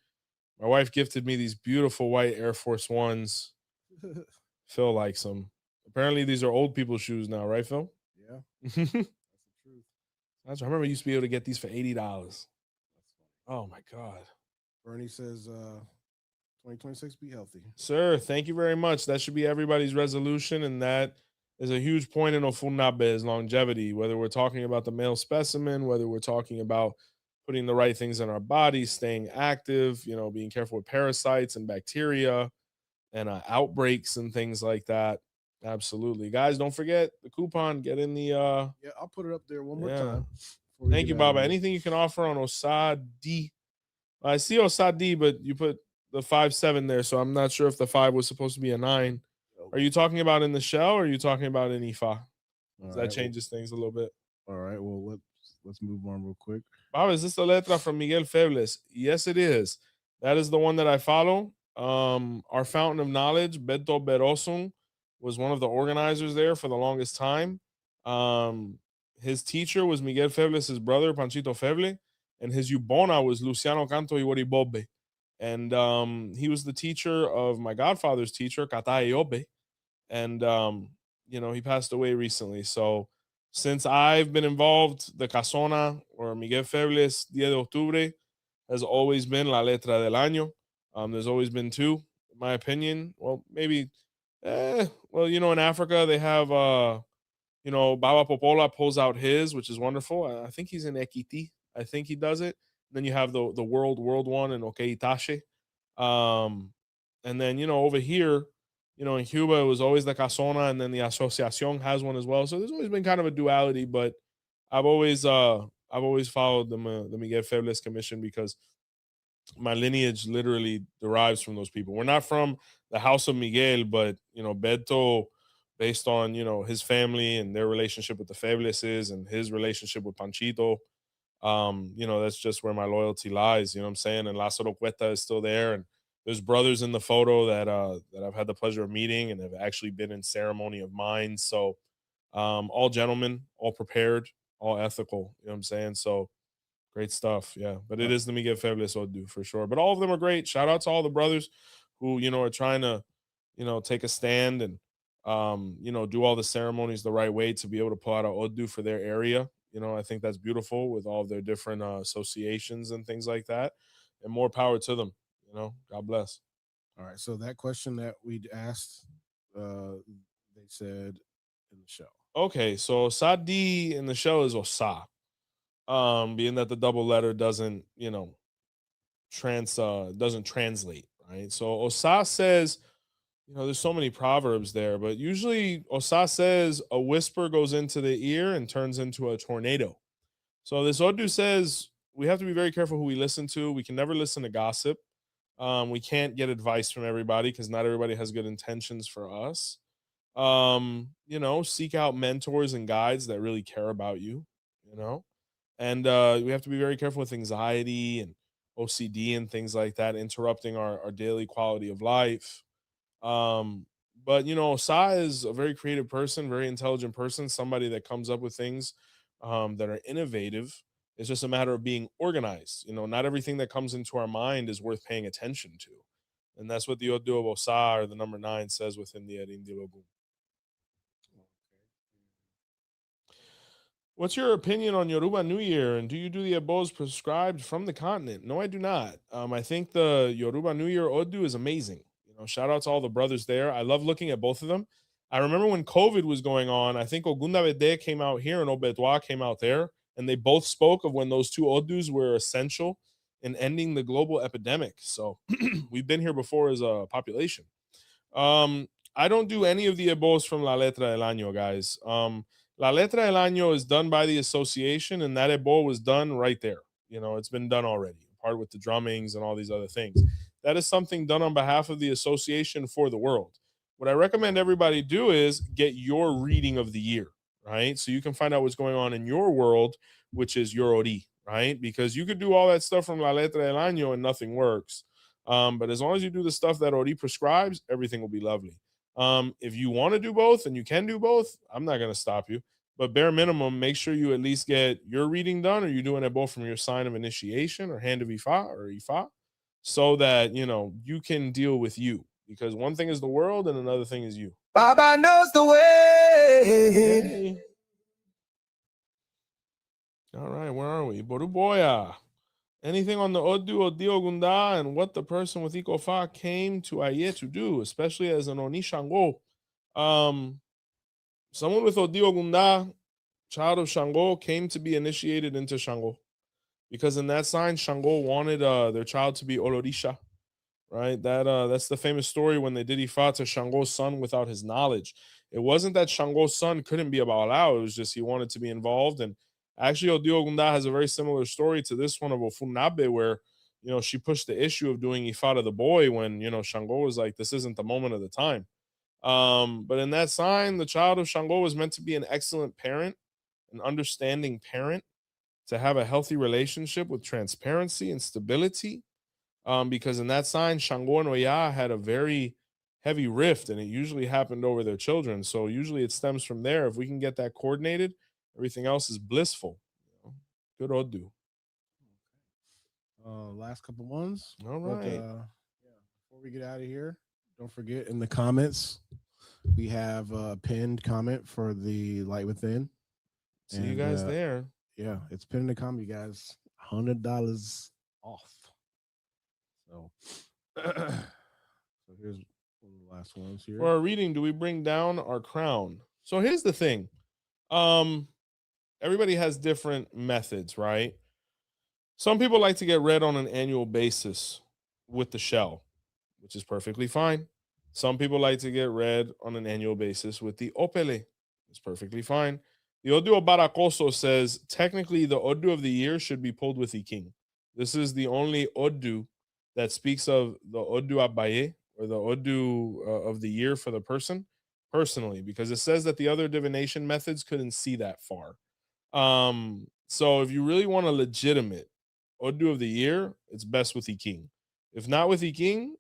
My wife gifted me these beautiful white Air Force Ones. Phil likes them. Apparently, these are old people's shoes now, right, Phil? Yeah, That's that's the truth. I remember I used to be able to get these for $80. Oh my God. Bernie says 2026 be healthy. Sir, thank you very much. That should be everybody's resolution, and that is a huge point in Ofunabe is longevity, whether we're talking about the male specimen, whether we're talking about putting the right things in our bodies, staying active, being careful with parasites and bacteria and outbreaks and things like that. Absolutely. Guys, don't forget the coupon. Get in the Yeah, I'll put it up there one more Yeah. time. before we Thank you, get out of Baba. here. Anything you can offer on Osadi? I see Osadi, but you put the 5-7 there, so I'm not sure if the 5 was supposed to be a 9. Are you talking about in the shell, or are you talking about in Ifa? All That right, changes things a little bit. All right. Well, let's move on real quick. Baba, is this the letra from Miguel Febles? Yes, it is. That is the one that I follow. Our fountain of knowledge, Beto Berosum, was one of the organizers there for the longest time. His teacher was Miguel Febles' brother, Panchito Feble, and his Yubona was Luciano Canto Iwaribobe. And he was the teacher of my godfather's teacher, Kata Iobe. And, he passed away recently. So since I've been involved, the Casona or Miguel Febles Dia de Octubre has always been La Letra del Año. There's always been 2, in my opinion. Well, maybe, in Africa they have, Baba Popola pulls out his, which is wonderful. I think he's in Ekiti. I think he does it. Then you have the world one in Okeitashe. And then, over here, in Cuba, it was always the Casona, and then the Asociacion has one as well. So there's always been kind of a duality, but I've always followed the Miguel Febles Commission because my lineage literally derives from those people. We're not from the house of Miguel, but Beto, based on his family and their relationship with the Febleses and his relationship with Panchito, that's just where my loyalty lies. You know what I'm saying? And Lázaro Cueta is still there, and there's brothers in the photo that I've had the pleasure of meeting and have actually been in ceremony of mine. So all gentlemen, all prepared, all ethical. You know what I'm saying? So great stuff. Yeah. But it is the Miguel Febles Odu for sure. But all of them are great. Shout out to all the brothers who, are trying to, take a stand and do all the ceremonies the right way to be able to pull out a Odu for their area. I think that's beautiful with all of their different associations and things like that. And more power to them. God bless. All right. So that question that we asked, they said in the show. Okay, so Sadi in the show is Osa. Being that the double letter doesn't, doesn't translate, right? So Osa says, there's so many proverbs there, but usually Osa says a whisper goes into the ear and turns into a tornado. So this Odu says we have to be very careful who we listen to. We can never listen to gossip. We can't get advice from everybody because not everybody has good intentions for us. Seek out mentors and guides that really care about you, and we have to be very careful with anxiety and OCD and things like that, interrupting our daily quality of life. But Sa is a very creative person, very intelligent person, somebody that comes up with things that are innovative. It's just a matter of being organized. Not everything that comes into our mind is worth paying attention to. And that's what the Odu of Osa, or the number 9, says within the Erindi Logu. What's your opinion on Yoruba New Year, and do you do the abos prescribed from the continent? No, I do not. I think the Yoruba New Year Odu is amazing. Shout out to all the brothers there. I love looking at both of them. I remember when COVID was going on, I think Ogunda Vede came out here and Obetwa came out there. And they both spoke of when those two Odus were essential in ending the global epidemic. So we've been here before as a population. I don't do any of the ebos from La Letra del Año, guys. La Letra del Año is done by the association, and that ebo was done right there. It's been done already, part with the drummings and all these other things. That is something done on behalf of the association for the world. What I recommend everybody do is get your reading of the year, right? So you can find out what's going on in your world, which is your Ori, right? Because you could do all that stuff from La Letra del Año and nothing works. But as long as you do the stuff that Ori prescribes, everything will be lovely. If you want to do both and you can do both, I'm not going to stop you. But bare minimum, make sure you at least get your reading done, or you're doing it both from your sign of initiation or hand of Ifa or Ifa, so that you can deal with you. Because one thing is the world and another thing is you. Baba knows the way. Hey. All right, where are we? Boruboya. Anything on the Odu Odio Gunda and what the person with Ikofa came to Aye to do, especially as an Oni Shango? Someone with Odio Gunda, child of Shango, came to be initiated into Shango. Because in that sign, Shango wanted their child to be Olorisha. Right? That's the famous story when they did Ifa to Shango's son without his knowledge. It wasn't that Shango's son couldn't be a Babalao, it was just he wanted to be involved. And actually, Odio Gunda has a very similar story to this one of Ofunabe, where she pushed the issue of doing Ifa to the boy when Shango was like, this isn't the moment of the time. But in that sign, the child of Shango was meant to be an excellent parent, an understanding parent, to have a healthy relationship with transparency and stability. Because in that sign, Shango and Oya had a very heavy rift, and it usually happened over their children. So usually it stems from there. If we can get that coordinated, everything else is blissful. Good Odu. Last couple ones. All right. But, before we get out of here, don't forget in the comments, we have a pinned comment for the Light Within. See you guys there. Yeah, it's pinned in the comment, you guys. $100 off. So, here's one of the last ones here. For our reading, do we bring down our crown? So here's the thing. Everybody has different methods, right? Some people like to get read on an annual basis with the shell, which is perfectly fine. Some people like to get read on an annual basis with the opele. It's perfectly fine. The Odu Barakoso says, technically, the Odu of the year should be pulled with the king. This is the only Odu that speaks of the Odu Abaye, or the Odu of the year for the person, personally, because it says that the other divination methods couldn't see that far. So if you really want a legitimate Odu of the year, it's best with the king. If not with the king,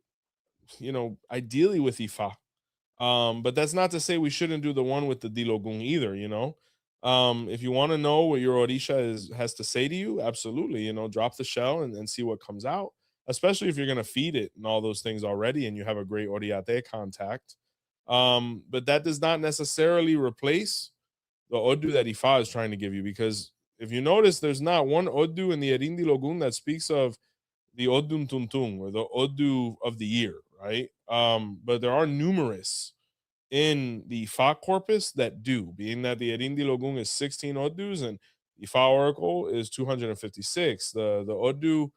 ideally with Ifa. But that's not to say we shouldn't do the one with the Dilogun either, If you want to know what your Orisha has to say to you, absolutely, drop the shell and see what comes out, especially if you're going to feed it and all those things already and you have a great Oriate contact. But that does not necessarily replace the Odu that Ifa is trying to give you, because if you notice, there's not one Odu in the Erindi Logun that speaks of the Odun Tuntung, or the Odu of the year, right? But there are numerous in the Ifa corpus that do, being that the Erindi Logun is 16 Odus and Ifa Oracle is 256. The Odu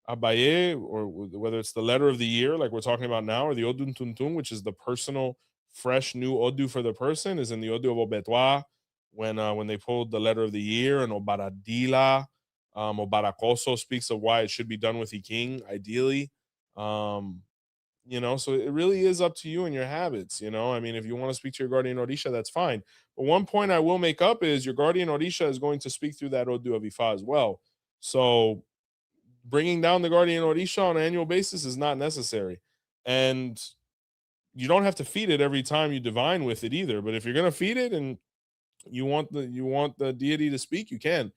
Abaye, or whether it's the letter of the year, like we're talking about now, or the Odun Tuntung, which is the personal, fresh, new Odu for the person, is in the Odu of Obetwa, when they pulled the letter of the year, and Obaradila, Obarakoso speaks of why it should be done with the king, ideally. So it really is up to you and your habits. I mean, if you want to speak to your guardian Orisha, that's fine. But one point I will make up is your guardian Orisha is going to speak through that Odu of Ifa as well. So bringing down the guardian Orisha on an annual basis is not necessary. And you don't have to feed it every time you divine with it either. But if you're going to feed it and you want the deity to speak, you can.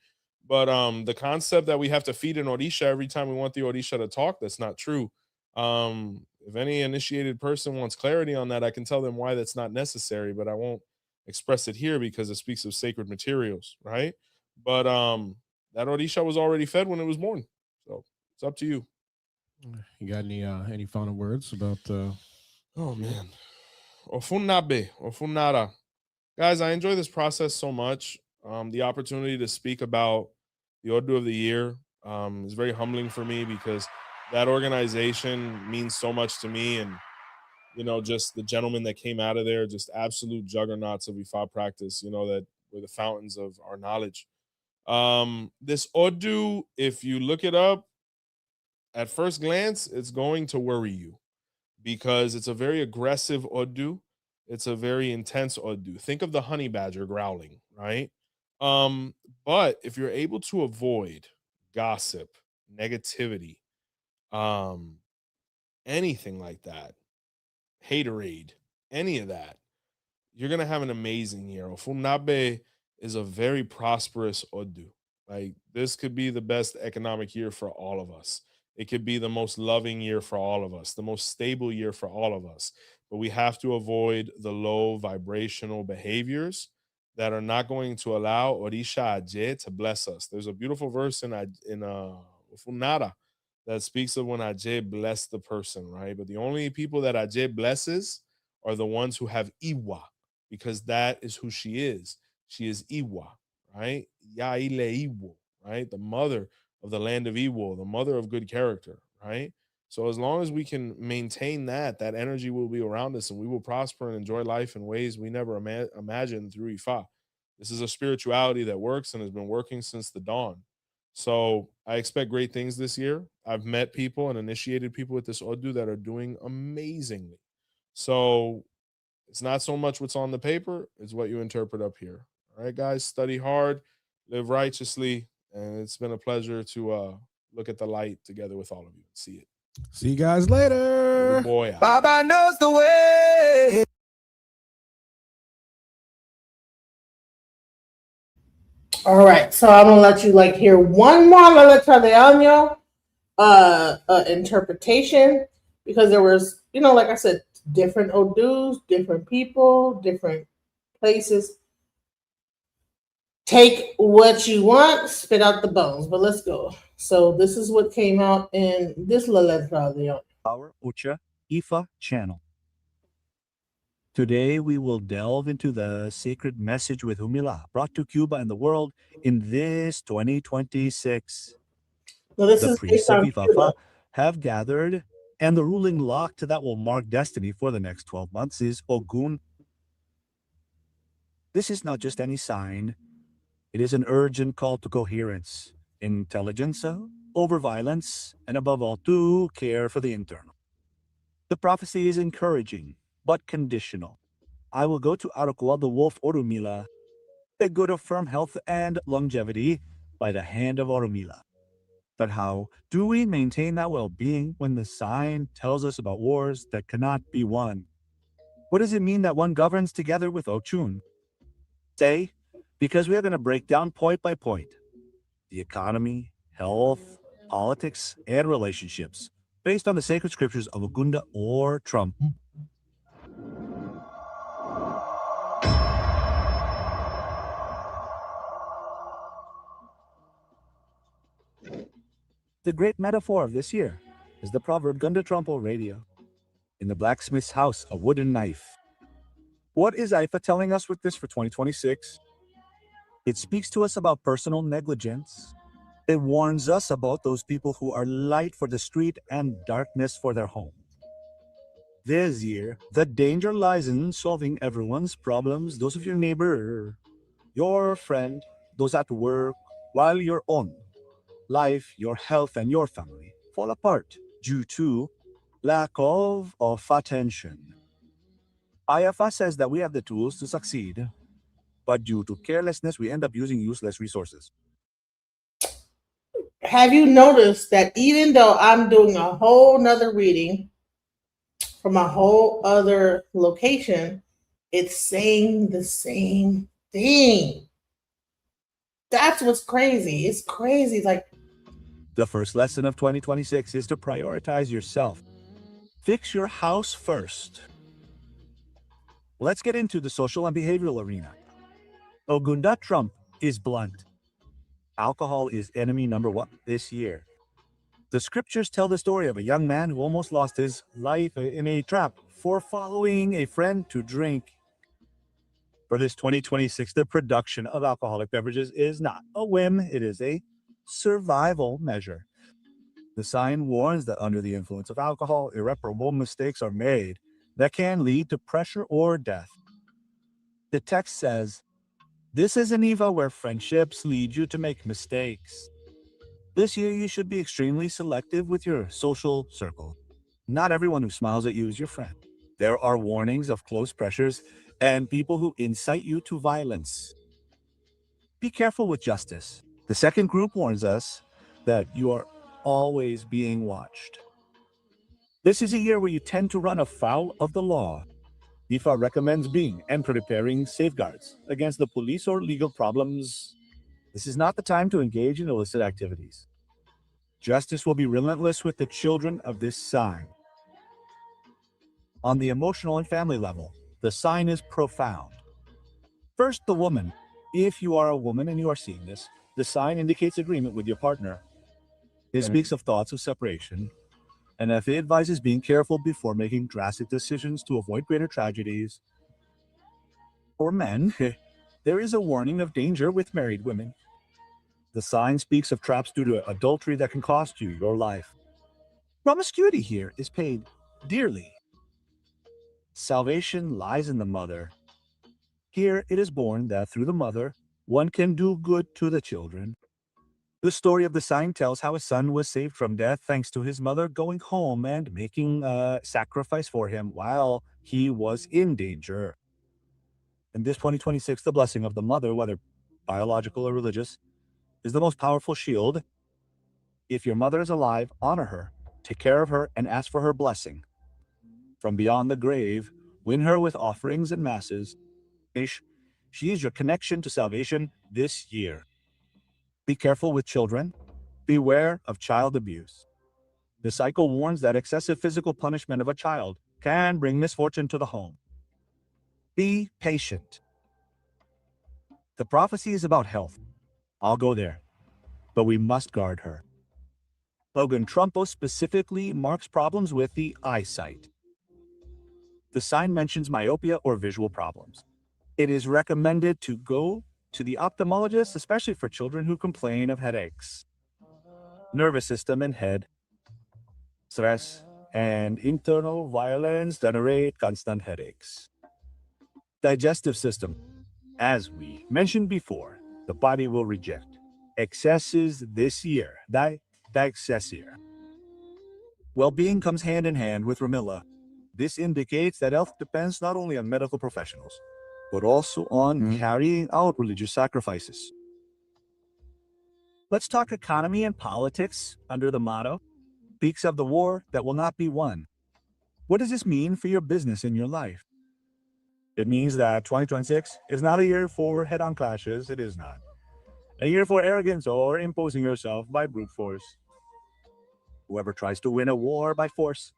But the concept that we have to feed an Orisha every time we want the Orisha to talk, that's not true. If any initiated person wants clarity on that, I can tell them why that's not necessary, but I won't express it here because it speaks of sacred materials, right? But that Orisha was already fed when it was born. So it's up to you. You got any final words about oh man. Ofunabe, Ofunara. Guys, I enjoy this process so much. The opportunity to speak about the Odu of the Year is very humbling for me because that organization means so much to me. And, just the gentlemen that came out of there, just absolute juggernauts of Ifa practice, that were the fountains of our knowledge. This Odu, if you look it up at first glance, it's going to worry you because it's a very aggressive Odu. It's a very intense Odu. Think of the honey badger growling, right? Um, but if you're able to avoid gossip, negativity, um, anything like that, haterade, any of that, you're gonna have an amazing year. Ofunabe is a very prosperous Odu. Like this could be the best economic year for all of us. It could be the most loving year for all of us, the most stable year for all of us. But we have to avoid the low vibrational behaviors that are not going to allow Orisha Aje to bless us. There's a beautiful verse in Ofunara that speaks of when Aje blessed the person, right? But the only people that Aje blesses are the ones who have Iwa, because that is who she is. She is Iwa, right? Yaile Iwo, right? The mother of the land of Iwo, the mother of good character, right? So as long as we can maintain that energy will be around us and we will prosper and enjoy life in ways we never imagined through Ifa. This is a spirituality that works and has been working since the dawn. So I expect great things this year. I've met people and initiated people with this Odu that are doing amazingly. So it's not so much what's on the paper, it's what you interpret up here. All right, guys, study hard, live righteously, and it's been a pleasure to look at the light together with all of you. See it. See you guys later. Boy, out. Baba knows the way. All right, so I'm gonna let you hear one more La Letra de Año interpretation because there was, like I said, different Odus, different people, different places. Take what you want, spit out the bones. But let's go. So this is what came out in this La Letra de Año. Our Ucha Ifa channel. Today we will delve into the sacred message with Humila brought to Cuba and the world in this 2026. Now this The is priests based of on Ifafa Cuba. have gathered, and the ruling lock that will mark destiny for the next 12 months is Ogun. This is not just any sign, it is an urgent call to coherence, intelligence over violence, and above all, to care for the internal. The prophecy is encouraging, but conditional. I will go to Arakwal the wolf Orumila, the good of firm health and longevity by the hand of Orumila. But how do we maintain that well-being when the sign tells us about wars that cannot be won? What does it mean that one governs together with Ochun? Say, because we are going to break down point by point the economy, health, politics, and relationships based on the sacred scriptures of Ogunda or Trump. The great metaphor of this year is the proverb Gunda Trumpo radio. In the blacksmith's house, a wooden knife. What is IFA telling us with this for 2026? It speaks to us about personal negligence. It warns us about those people who are light for the street and darkness for their home. This year, the danger lies in solving everyone's problems, those of your neighbor, your friend, those at work, while your own life, your health, and your family fall apart due to lack of attention. IFA says that we have the tools to succeed, but due to carelessness, we end up using useless resources. Have you noticed that even though I'm doing a whole nother reading from a whole other location, it's saying the same thing? That's what's crazy. It's crazy. The first lesson of 2026 is to prioritize yourself. Fix your house first. Let's get into the social and behavioral arena. Ogunda Trump is blunt. Alcohol is enemy number one this year. The scriptures tell the story of a young man who almost lost his life in a trap for following a friend to drink. For this 2026, the production of alcoholic beverages is not a whim, it is a survival measure. The sign warns that under the influence of alcohol, irreparable mistakes are made that can lead to pressure or death. The text says, "This is an EVA where friendships lead you to make mistakes. This year, you should be extremely selective with your social circle. Not everyone who smiles at you is your friend. There are warnings of close pressures and people who incite you to violence. Be careful with justice." The second group warns us that you are always being watched. This is a year where you tend to run afoul of the law. IFA recommends being and preparing safeguards against the police or legal problems. This is not the time to engage in illicit activities. Justice will be relentless with the children of this sign. On the emotional and family level, the sign is profound. First, the woman. If you are a woman and you are seeing this, the sign indicates agreement with your partner. It speaks of thoughts of separation, and if it advises being careful before making drastic decisions to avoid greater tragedies. For men, there is a warning of danger with married women. The sign speaks of traps due to adultery that can cost you your life. Promiscuity here is paid dearly. Salvation lies in the mother. Here it is born that through the mother, one can do good to the children. The story of the sign tells how a son was saved from death thanks to his mother going home and making a sacrifice for him while he was in danger. In this 2026, the blessing of the mother, whether biological or religious, is the most powerful shield. If your mother is alive, honor her, take care of her, and ask for her blessing. From beyond the grave, win her with offerings and masses. She is your connection to salvation this year. Be careful with children. Beware of child abuse. The cycle warns that excessive physical punishment of a child can bring misfortune to the home. Be patient. The prophecy is about health. I'll go there, but we must guard her. Logan Trumpo specifically marks problems with the eyesight. The sign mentions myopia or visual problems. It is recommended to go to the ophthalmologist, especially for children who complain of headaches, nervous system and head, stress, and internal violence generate constant headaches. Digestive system. As we mentioned before, the body will reject excesses this year. Excessive. Well-being comes hand in hand with Ramilla. This indicates that health depends not only on medical professionals, but also on carrying out religious sacrifices. Let's talk economy and politics under the motto, "Speaks of the war that will not be won." What does this mean for your business and your life? It means that 2026 is not a year for head-on clashes. It is not a year for arrogance or imposing yourself by brute force. Whoever tries to win a war by force,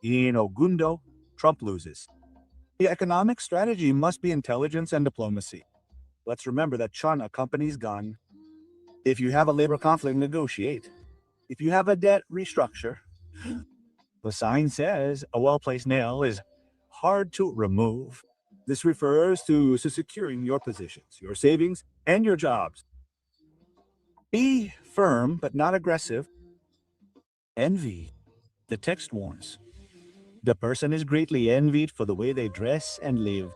in Ogundo, Trump loses. The economic strategy must be intelligence and diplomacy. Let's remember that Chun accompanies gun. If you have a labor conflict, negotiate. If you have a debt, restructure. The sign says a well-placed nail is hard to remove. This refers to securing your positions, your savings, and your jobs. Be firm but not aggressive. Envy. The text warns. The person is greatly envied for the way they dress and live.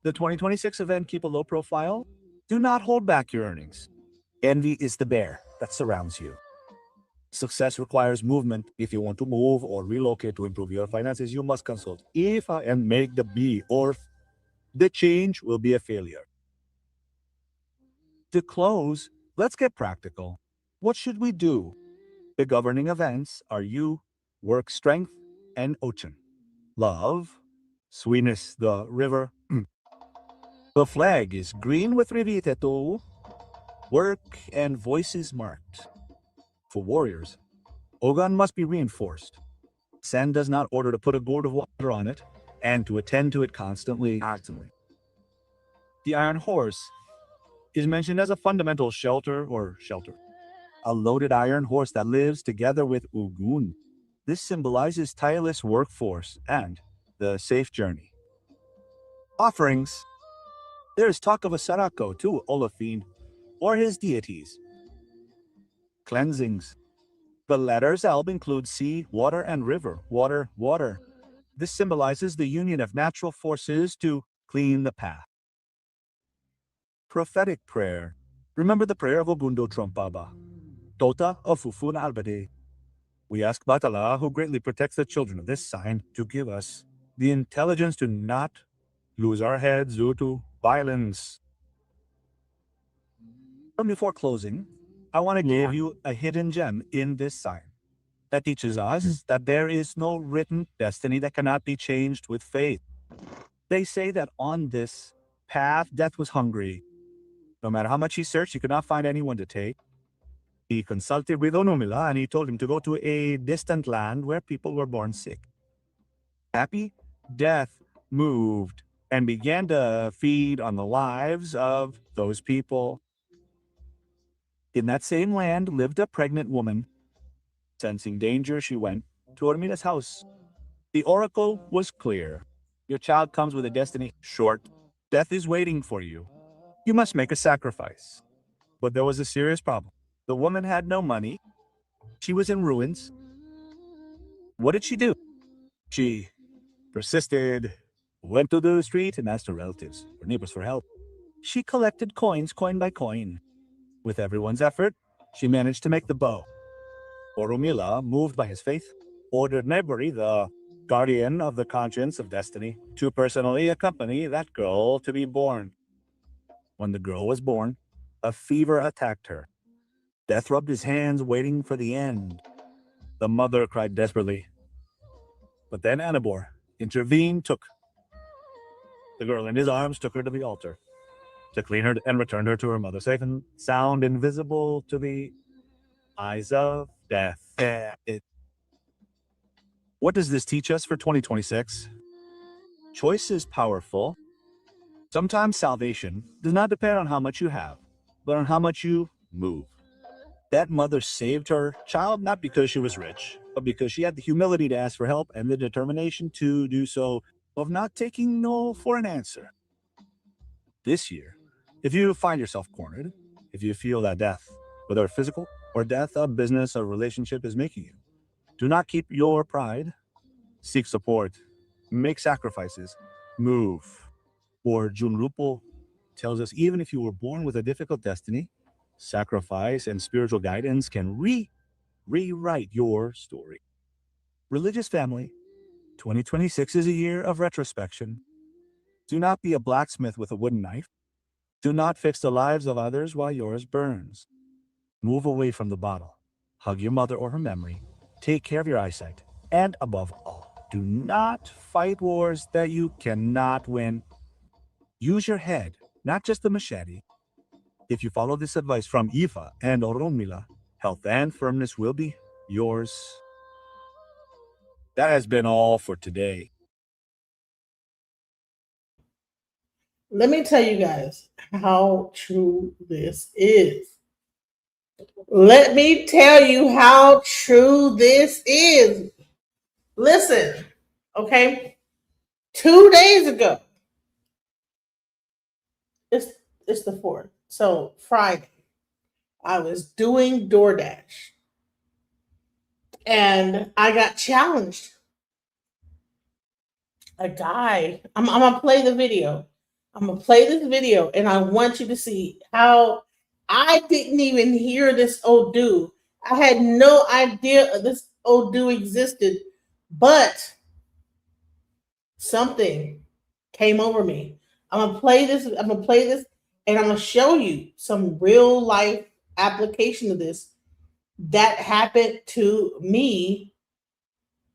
The 2026 event, keep a low profile. Do not hold back your earnings. Envy is the bear that surrounds you. Success requires movement. If you want to move or relocate to improve your finances, you must consult IFA and make the B, or the change will be a failure. To close, let's get practical. What should we do? The governing events are you, work strength, and ocean. Love, sweetness, the river. The flag is green with riviteto, work and voices marked. For warriors, Ogan must be reinforced. Sen does not order to put a gourd of water on it and to attend to it constantly. The iron horse is mentioned as a fundamental shelter. A loaded iron horse that lives together with Ugun. This symbolizes tireless workforce and the safe journey. Offerings. There is talk of a sarako to Olafine or his deities. Cleansings. The letters alb include sea, water, and river. Water, water. This symbolizes the union of natural forces to clean the path. Prophetic prayer. Remember the prayer of Ogundo Trompaba. Tota of Fufun Albade. We ask Batala, who greatly protects the children of this sign, to give us the intelligence to not lose our heads due to violence. And before closing, I want to give you a hidden gem in this sign that teaches us that there is no written destiny that cannot be changed with faith. They say that on this path, death was hungry. No matter how much he searched, he could not find anyone to take. He consulted with Onumila and he told him to go to a distant land where people were born sick. Happy, death moved and began to feed on the lives of those people. In that same land lived a pregnant woman. Sensing danger, she went to Ormila's house. The oracle was clear. Your child comes with a destiny short. Death is waiting for you. You must make a sacrifice. But there was a serious problem. The woman had no money. She was in ruins. What did she do? She persisted, went to the street and asked her relatives or neighbors for help. She collected coins, coin by coin. With everyone's effort, she managed to make the bow. Oromila, moved by his faith, ordered Neburi, the guardian of the conscience of destiny, to personally accompany that girl to be born. When the girl was born, a fever attacked her. Death rubbed his hands, waiting for the end. The mother cried desperately. But then Anabor intervened, took the girl in his arms, took her to the altar to clean her and returned her to her mother, safe and sound, invisible to the eyes of death. What does this teach us for 2026? Choice is powerful. Sometimes salvation does not depend on how much you have, but on how much you move. That mother saved her child not because she was rich, but because she had the humility to ask for help and the determination to do so, of not taking no for an answer. This year, if you find yourself cornered, if you feel that death, whether physical or death of business or relationship is making you, do not keep your pride. Seek support, make sacrifices, move. Or Junrupo tells us even if you were born with a difficult destiny, sacrifice and spiritual guidance can rewrite your story. Religious family, 2026 is a year of retrospection. Do not be a blacksmith with a wooden knife. Do not fix the lives of others while yours burns. Move away from the bottle. Hug your mother or her memory. Take care of your eyesight. And above all, do not fight wars that you cannot win. Use your head, not just the machete. If you follow this advice from Ifa and Oromila, health and firmness will be yours. That has been all for today. Let me tell you guys how true this is. Let me tell you how true this is. Listen, okay? 2 days ago, it's the 4th. So Friday, I was doing DoorDash and I got challenged. A guy, I'm gonna play the video. I'm gonna play this video and I want you to see how I didn't even hear this old dude. I had no idea this old dude existed, but something came over me. I'm gonna play this, and I'm gonna show you some real life application of this that happened to me.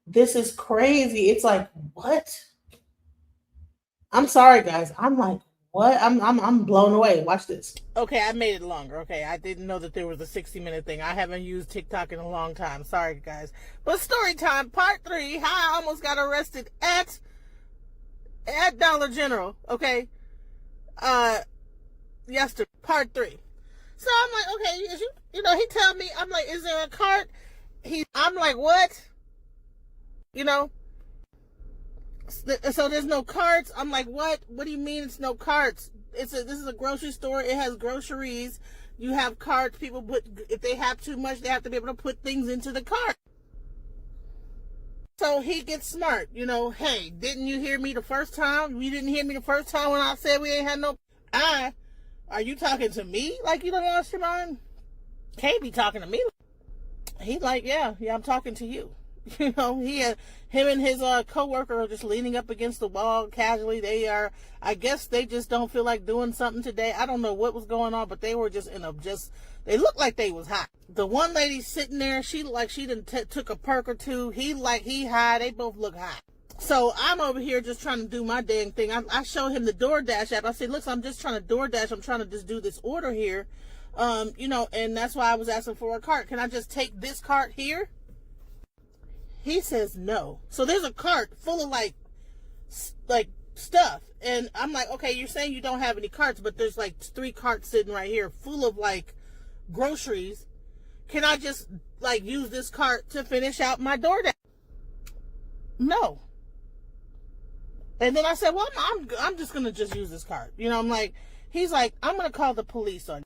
This is crazy. It's like, what? I'm sorry, guys. I'm like, what? I'm blown away. Watch this. Okay, I made it longer. Okay, I didn't know that there was a 60-minute thing. I haven't used TikTok in a long time. Sorry, guys. But story time, part 3. How I almost got arrested at Dollar General. Okay, yesterday, part 3. So I'm like, okay, he tell me, I'm like, is there a cart? I'm like, what? So there's no carts. I'm like, what? What do you mean it's no carts? this is a grocery store. It has groceries. You have carts. People put, if they have too much, they have to be able to put things into the cart. So he gets smart, you know. Hey, didn't you hear me the first time? You didn't hear me the first time when I said we ain't had no. Are you talking to me like you don't lost your mind? Can't be talking to me. He's like, yeah, I'm talking to you. You know, him and his coworker are just leaning up against the wall casually. I guess they just don't feel like doing something today. I don't know what was going on, but they were just they looked like they was hot. The one lady sitting there, she looked like she took a perk or two. He high. They both look hot. So I'm over here just trying to do my dang thing. I show him the DoorDash app. I said, look, I'm just trying to DoorDash. I'm trying to just do this order here. You know, and that's why I was asking for a cart. Can I just take this cart here? He says no. So there's a cart full of like stuff. And I'm like, okay, you're saying you don't have any carts, but there's like 3 carts sitting right here full of like groceries. Can I just like use this cart to finish out my DoorDash? No. And then I said, well, I'm just going to just use this cart. You know, I'm like, he's like, I'm going to call the police on you.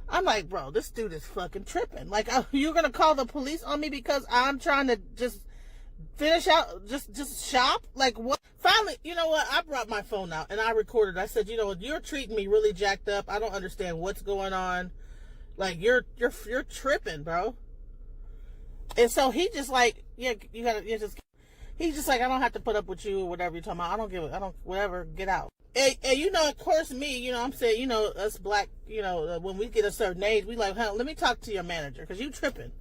I'm like, bro, this dude is fucking tripping. Like, you're going to call the police on me because I'm trying to just finish out, just shop? Like, what? Finally, you know what? I brought my phone out and I recorded. I said, you know what? You're treating me really jacked up. I don't understand what's going on. Like, you're tripping, bro. And so he just like, yeah, he's just like, I don't have to put up with you or whatever you're talking about. Whatever, get out. And you know, of course, me, you know, I'm saying, you know, us black, you know, when we get a certain age, we like, let me talk to your manager because you tripping.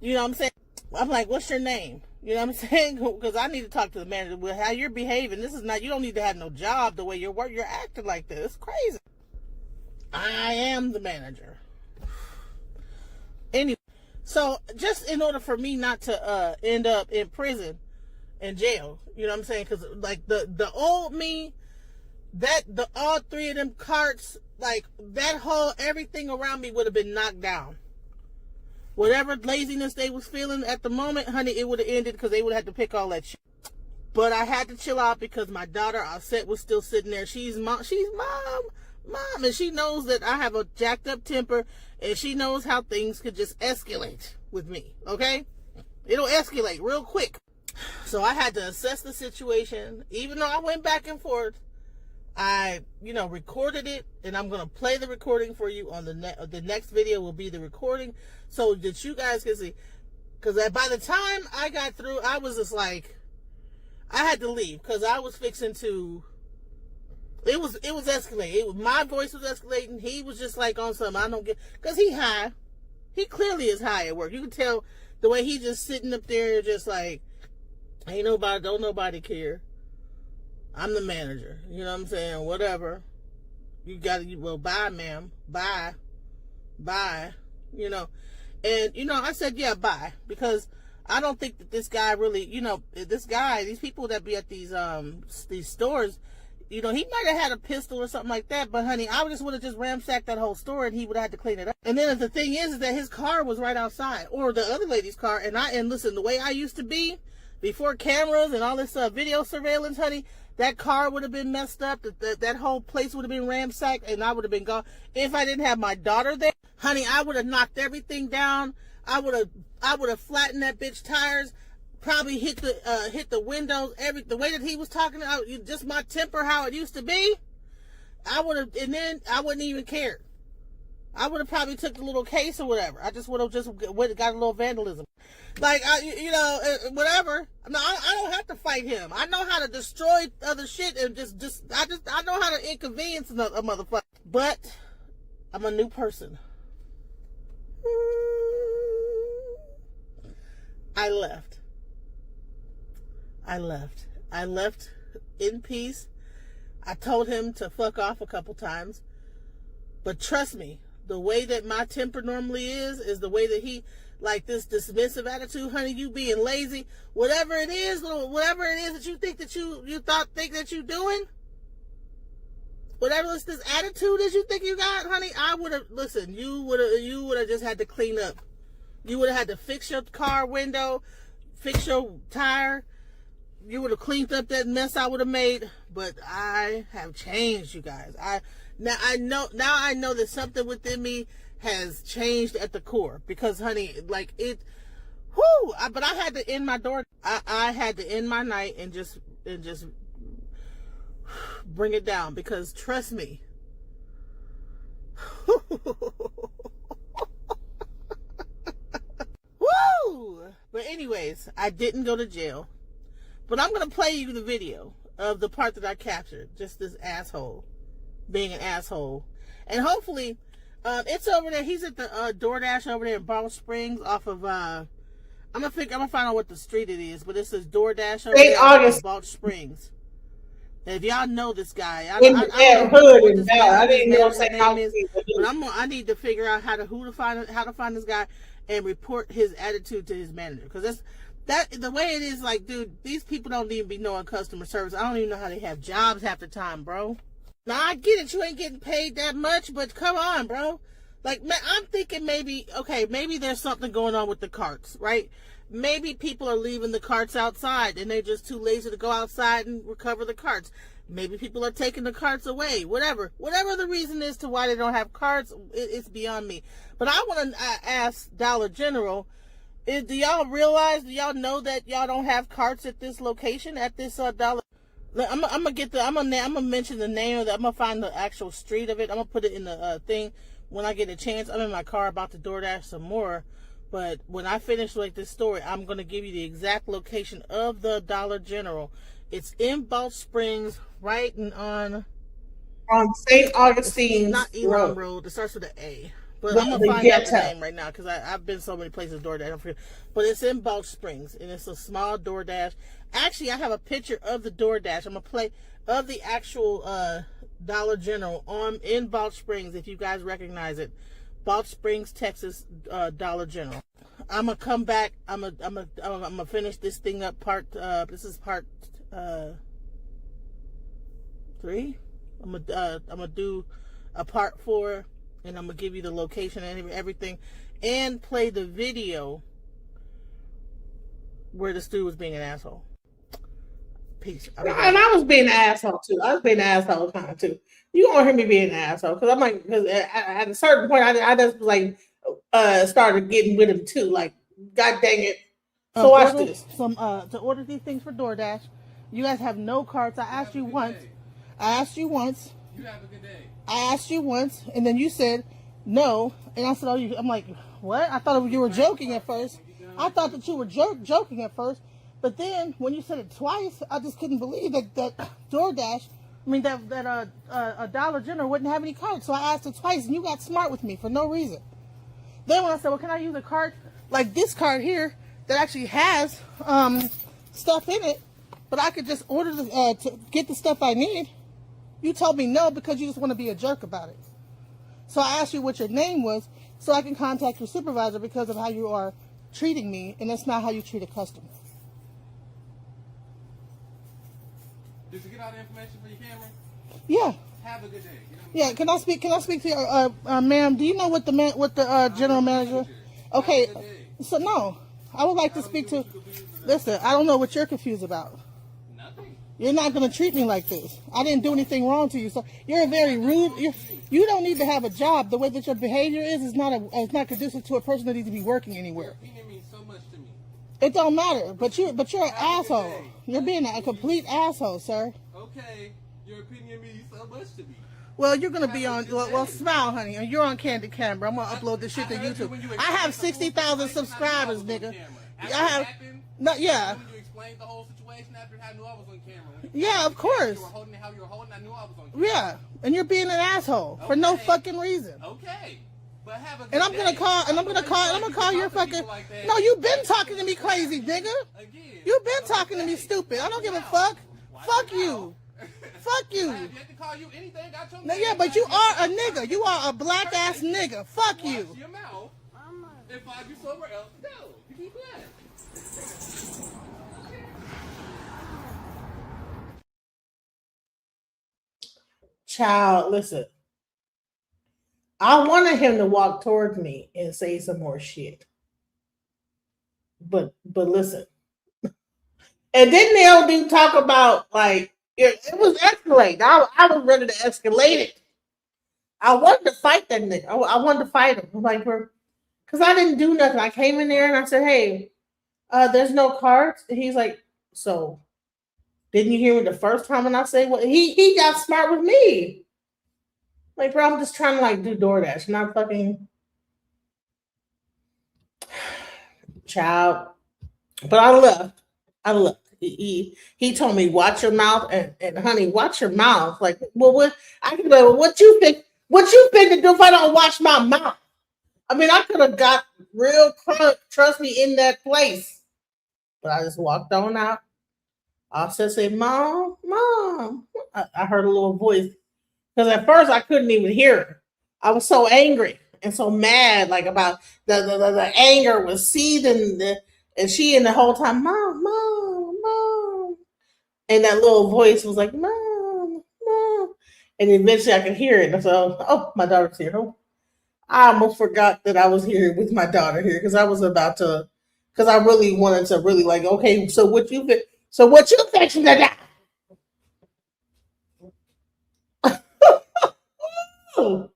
You know what I'm saying? I'm like, what's your name? You know what I'm saying? Because I need to talk to the manager. Well, how you're behaving, this is not, you don't need to have no job the way you're acting like this. It's crazy. I am the manager. Anyway, so just in order for me not to end up in prison and jail, you know what I'm saying? Because like the old me, all 3 of them carts, like that whole everything around me would have been knocked down. Whatever laziness they was feeling at the moment, honey, it would have ended because they would have had to pick all that shit. But I had to chill out because my daughter, Osset, was still sitting there. She's mom, and she knows that I have a jacked up temper, and she knows how things could just escalate with me. Okay, it'll escalate real quick. So I had to assess the situation. Even though I went back and forth, I, you know, recorded it, and I'm going to play the recording for you on the next video will be the recording so that you guys can see. Because by the time I got through, I was just like, I had to leave because I was fixing to, it was escalating. My voice was escalating. He was just like on something I don't get, because he high. He clearly is high at work. You can tell the way he just sitting up there just like, don't nobody care. I'm the manager. You know what I'm saying? Whatever. You got to, well, bye, ma'am. Bye. Bye. You know. And, you know, I said, yeah, bye. Because I don't think that this guy really, you know, these people that be at these stores, you know, he might have had a pistol or something like that. But, honey, I just would have just ransacked that whole store and he would have had to clean it up. And then the thing is that his car was right outside. Or the other lady's car. And listen, the way I used to be, before cameras and all this video surveillance, honey, that car would have been messed up. That whole place would have been ransacked, and I would have been gone. If I didn't have my daughter there, honey, I would have knocked everything down. I would have flattened that bitch tires. Probably hit the windows. The way that he was talking about, just my temper, how it used to be. I would have, and then I wouldn't even care. I would have probably took the little case or whatever. I just would have got a little vandalism. Like, you know, whatever. No, I don't have to fight him. I know how to destroy other shit and I know how to inconvenience a motherfucker. But I'm a new person. I left in peace. I told him to fuck off a couple times. But trust me, the way that my temper normally is the way that he, like this dismissive attitude, honey, you being lazy, whatever it is that you think that you doing, whatever this attitude is you think you got, honey, I would have, listen, you would have just had to clean up. You would have had to fix your car window, fix your tire. You would have cleaned up that mess I would have made but I have changed, you guys. I know that something within me has changed at the core, because honey, like it, but I had to end my door. I had to end my night and just bring it down, because trust me. Woo! But anyways, I didn't go to jail. But I'm going to play you the video of the part that I captured. Just this asshole being an asshole. And hopefully, it's over there. He's at the DoorDash over there in Balch Springs off of, I'm gonna find out what the street it is, but it says DoorDash over there off of Balch Springs. And if y'all know this guy, I don't know what this guy, name is, but I need to figure out how to find this guy and report his attitude to his manager, because the way it is, like, dude, these people don't even be knowing customer service. I don't even know how they have jobs half the time, bro. Now I get it, you ain't getting paid that much, but come on, bro. Like, man, I'm thinking maybe there's something going on with the carts, right? Maybe people are leaving the carts outside and they're just too lazy to go outside and recover the carts. Maybe people are taking the carts away. Whatever the reason is to why they don't have carts, it's beyond me. But I want to ask Dollar General, do y'all know that y'all don't have carts at this location, at this Dollar? I'm gonna mention the name of it. I'm gonna find the actual street of it. I'm gonna put it in the thing when I get a chance. I'm in my car about to DoorDash some more. But when I finish like this story, I'm going to give you the exact location of the Dollar General. It's in Balch Springs, right on St. Augustine's not Elon Road. It starts with an A. But I'm going to find out the name right now, because I've been so many places DoorDash. But it's in Balch Springs, and it's a small DoorDash. Actually, I have a picture of the DoorDash. I'm going to play of the actual Dollar General in Balch Springs, if you guys recognize it. Balch Springs, Texas, Dollar General. I'm gonna come back. I'm gonna finish this thing up. This is part 3. I'm gonna do a part 4, and I'm gonna give you the location and everything, and play the video where this dude was being an asshole. Peace. And I was being an asshole too. I was being an asshole kind of too. You gonna hear me being an asshole, because I'm like, because at a certain point, I just like started getting with him too. Like, god dang it. So watch this. To order these things for DoorDash, you guys have no carts. I asked you once. You have a good day. I asked you once, and then you said no, and I said, "Oh, I'm like, what? I thought you were joking at first. I thought that you were joking at first." But then when you said it twice, I just couldn't believe that DoorDash, that Dollar General wouldn't have any carts. So I asked it twice, and you got smart with me for no reason. Then when I said, well, can I use a cart like this cart here that actually has stuff in it, but I could just order to get the stuff I need? You told me no, because you just want to be a jerk about it. So I asked you what your name was so I can contact your supervisor, because of how you are treating me, and that's not how you treat a customer. Did you get all the information for your camera? Yeah. Have a good day. Yeah. Can I speak to your ma'am? Do you know what the general manager? Okay. So no, I would like to speak to. Listen, I don't know what you're confused about. Nothing. You're not going to treat me like this. I didn't do anything wrong to you, so you're a very rude. You don't need to have a job. The way that your behavior is not conducive to a person that needs to be working anywhere. Your opinion means so much to me. It don't matter. But you're an asshole. You're being a complete asshole, sir. Okay, your opinion means so much to me. Well, you're gonna be on. Well, smile, honey. And you're on Candid Camera. I'm gonna upload this shit to YouTube. I have 60,000 subscribers, nigga. I have. No, yeah. When you explained the whole situation after, I knew I was on camera. Yeah, of course. How you were holding, I knew I was on camera. Yeah, and you're being an asshole for no fucking reason. Okay. But have a good And I'm gonna call your fucking. No, you've been talking to me crazy, nigga. You've been talking to me stupid. I don't give a fuck. Fuck you. Fuck you. I have yet to call you anything. Got your No, name. yeah, but you are a nigga. You are a black ass nigga. Fuck you. Watch your mouth. If I do somewhere else, no. You keep quiet. Child, listen. I wanted him to walk towards me and say some more shit. But listen. And then they'll talk about, like, It was escalating. I was ready to escalate it. I wanted to fight that nigga. I wanted to fight him. I'm like, because I didn't do nothing. I came in there and I said, hey, there's no cards. And he's like, so didn't you hear me the first time when I say what? He got smart with me. Like, bro, I'm just trying to like do DoorDash, not fucking child. But I left. I left. He told me, watch your mouth, and honey, watch your mouth. Like, well, what I can go, what you think? What you think to do if I don't watch my mouth? I mean, I could have got real crunk, trust me, in that place. But I just walked on out. I said, say, Mom, Mom. I heard a little voice. Because at first I couldn't even hear her. I was so angry and so mad, like about the anger was seething. And she in the whole time, Mom, Mom, Mom. And that little voice was like, Mom, Mom. And eventually I could hear it. And so, oh, my daughter's here. Oh, I almost forgot that I was here with my daughter here because I was about to, because I really wanted to really like, okay, so what you fixing to do?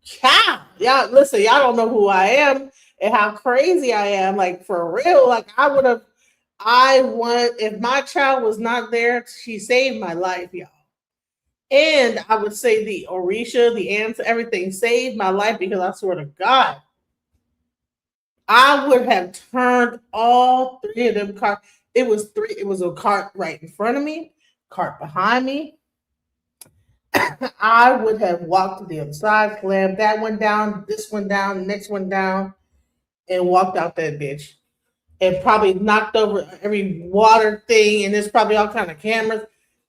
Child, y'all listen, y'all don't know who I am and how crazy I am. Like for real, like I want if my child was not there, she saved my life, y'all. And I would say the Orisha, the ants, everything saved my life because I swear to God, I would have turned all three of them cars. It was three. It was a cart right in front of me, cart behind me. I would have walked to the other side, slammed that one down, this one down, next one down, and walked out that bitch. And probably knocked over every water thing, and there's probably all kind of cameras.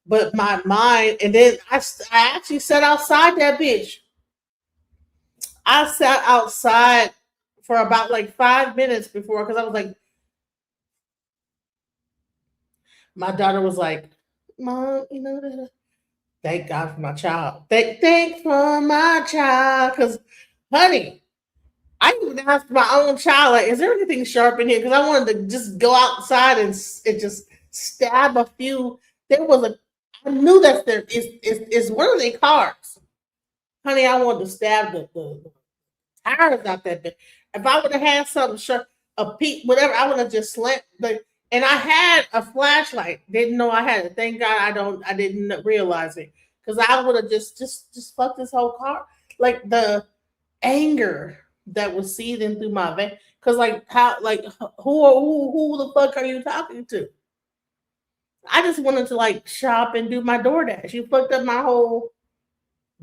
But my mind, and then I actually sat outside that bitch. I sat outside for about like 5 minutes before, because I was like, my daughter was like, Mom, thank God for my child. Thank for my child. Because, honey, I even asked my own child, like, is there anything sharp in here? Because I wanted to just go outside and just stab a few. I knew that there is one of their cars. Honey, I wanted to stab the tires out that bit. If I would have had something sharp, a peak, whatever, I would have just slammed. And I had a flashlight. Didn't know I had it. Thank God I didn't realize it. Because I would have just fucked this whole car. Like the anger that was seething through my vein. Because like how like who the fuck are you talking to? I just wanted to like shop and do my DoorDash. You fucked up my whole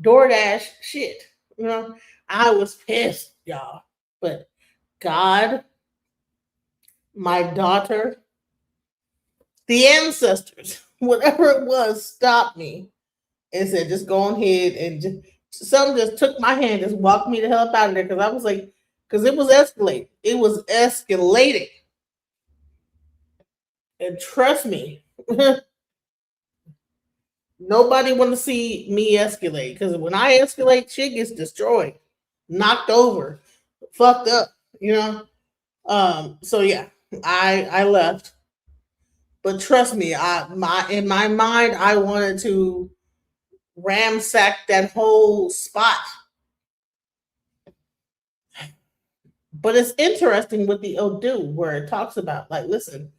DoorDash shit. You know, I was pissed, y'all. But God, my daughter, the ancestors, whatever it was, stopped me and said, just go ahead and something just took my hand, just walked me the hell up out of there because I was like, because it was escalating. It was escalating. And trust me, nobody want to see me escalate because when I escalate, shit gets destroyed, knocked over, fucked up, you know. So yeah, I left, but trust me, in my mind, I wanted to ransack that whole spot. But it's interesting with the Odu where it talks about like, listen,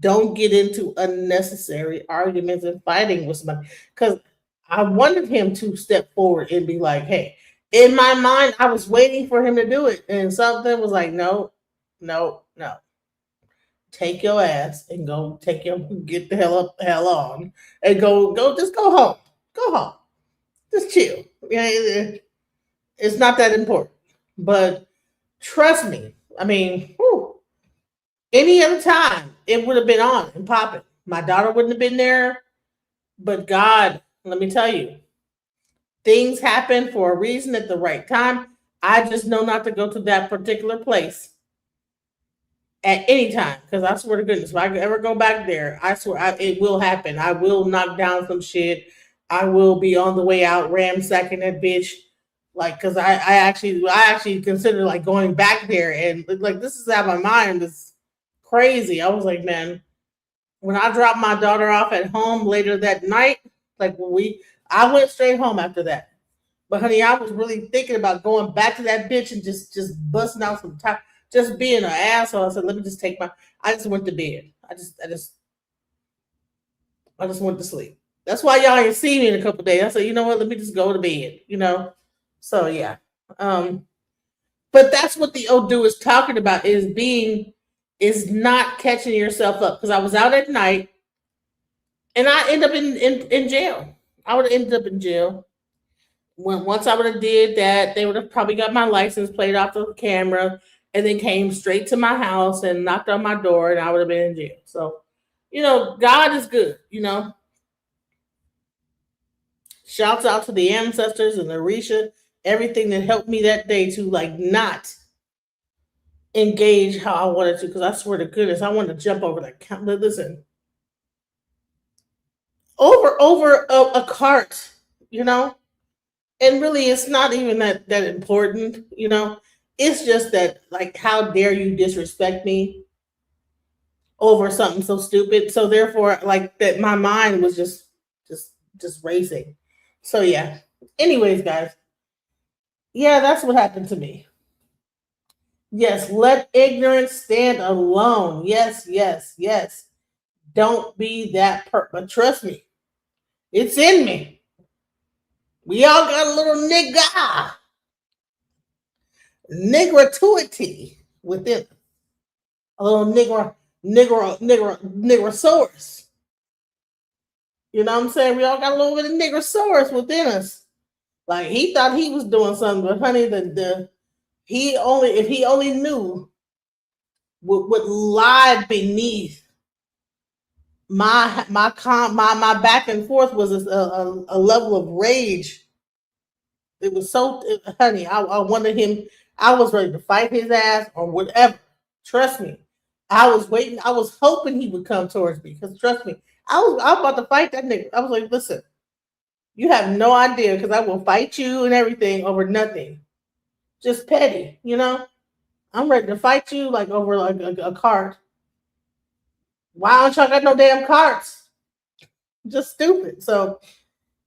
don't get into unnecessary arguments and fighting with somebody. Because I wanted him to step forward and be like, hey, in my mind, I was waiting for him to do it. And something was like, no, no, no. Take your ass and go get the hell on and just go home. Go home. Just chill. Yeah, it's not that important. But trust me, I mean, any other time it would have been on and popping. My daughter wouldn't have been there, but God, let me tell you, things happen for a reason at the right time. I just know not to go to that particular place at any time because I swear to goodness, if I ever go back there, I swear it will happen. I will knock down some shit. I will be on the way out ransacking that bitch. Like, because I actually consider like going back there and like this is how my mind is crazy. I was like, man, when I dropped my daughter off at home later that night, like I went straight home after that. But honey, I was really thinking about going back to that bitch and just busting out some time, just being an asshole. I said, let me just take my. I just went to bed. I just went to sleep. That's why y'all ain't see me in a couple days. I said, you know what? Let me just go to bed. So yeah. Um, but that's what the Odu is talking about is not catching yourself up. Because I was out at night and I end up in jail. I would have ended up in jail. Once I would have did that, they would have probably got my license plate off the camera and then came straight to my house and knocked on my door and I would have been in jail. So, God is good. Shouts out to the ancestors and Arisha, everything that helped me that day to like not engage how I wanted to, because I swear to goodness, I wanted to jump over that. Listen, over a cart, and really, it's not even that important. It's just that, like, how dare you disrespect me over something so stupid? So therefore, like that, my mind was just racing. So yeah. Anyways, guys, yeah, that's what happened to me. Yes, let ignorance stand alone. Yes, yes, yes. Don't be that but trust me, it's in me. We all got a little nigratuity within us. A little nigrosaurus. You know what I'm saying? We all got a little bit of nigrosaurus within us. Like he thought he was doing something, but honey, if he only knew what lied beneath my back and forth was a level of rage. It was honey. I wanted him. I was ready to fight his ass or whatever. Trust me. I was waiting. I was hoping he would come towards me because trust me, I was about to fight that nigga. I was like, listen, you have no idea because I will fight you and everything over nothing, just petty. I'm ready to fight you like over like a cart. Why don't y'all got no damn carts? Just stupid. So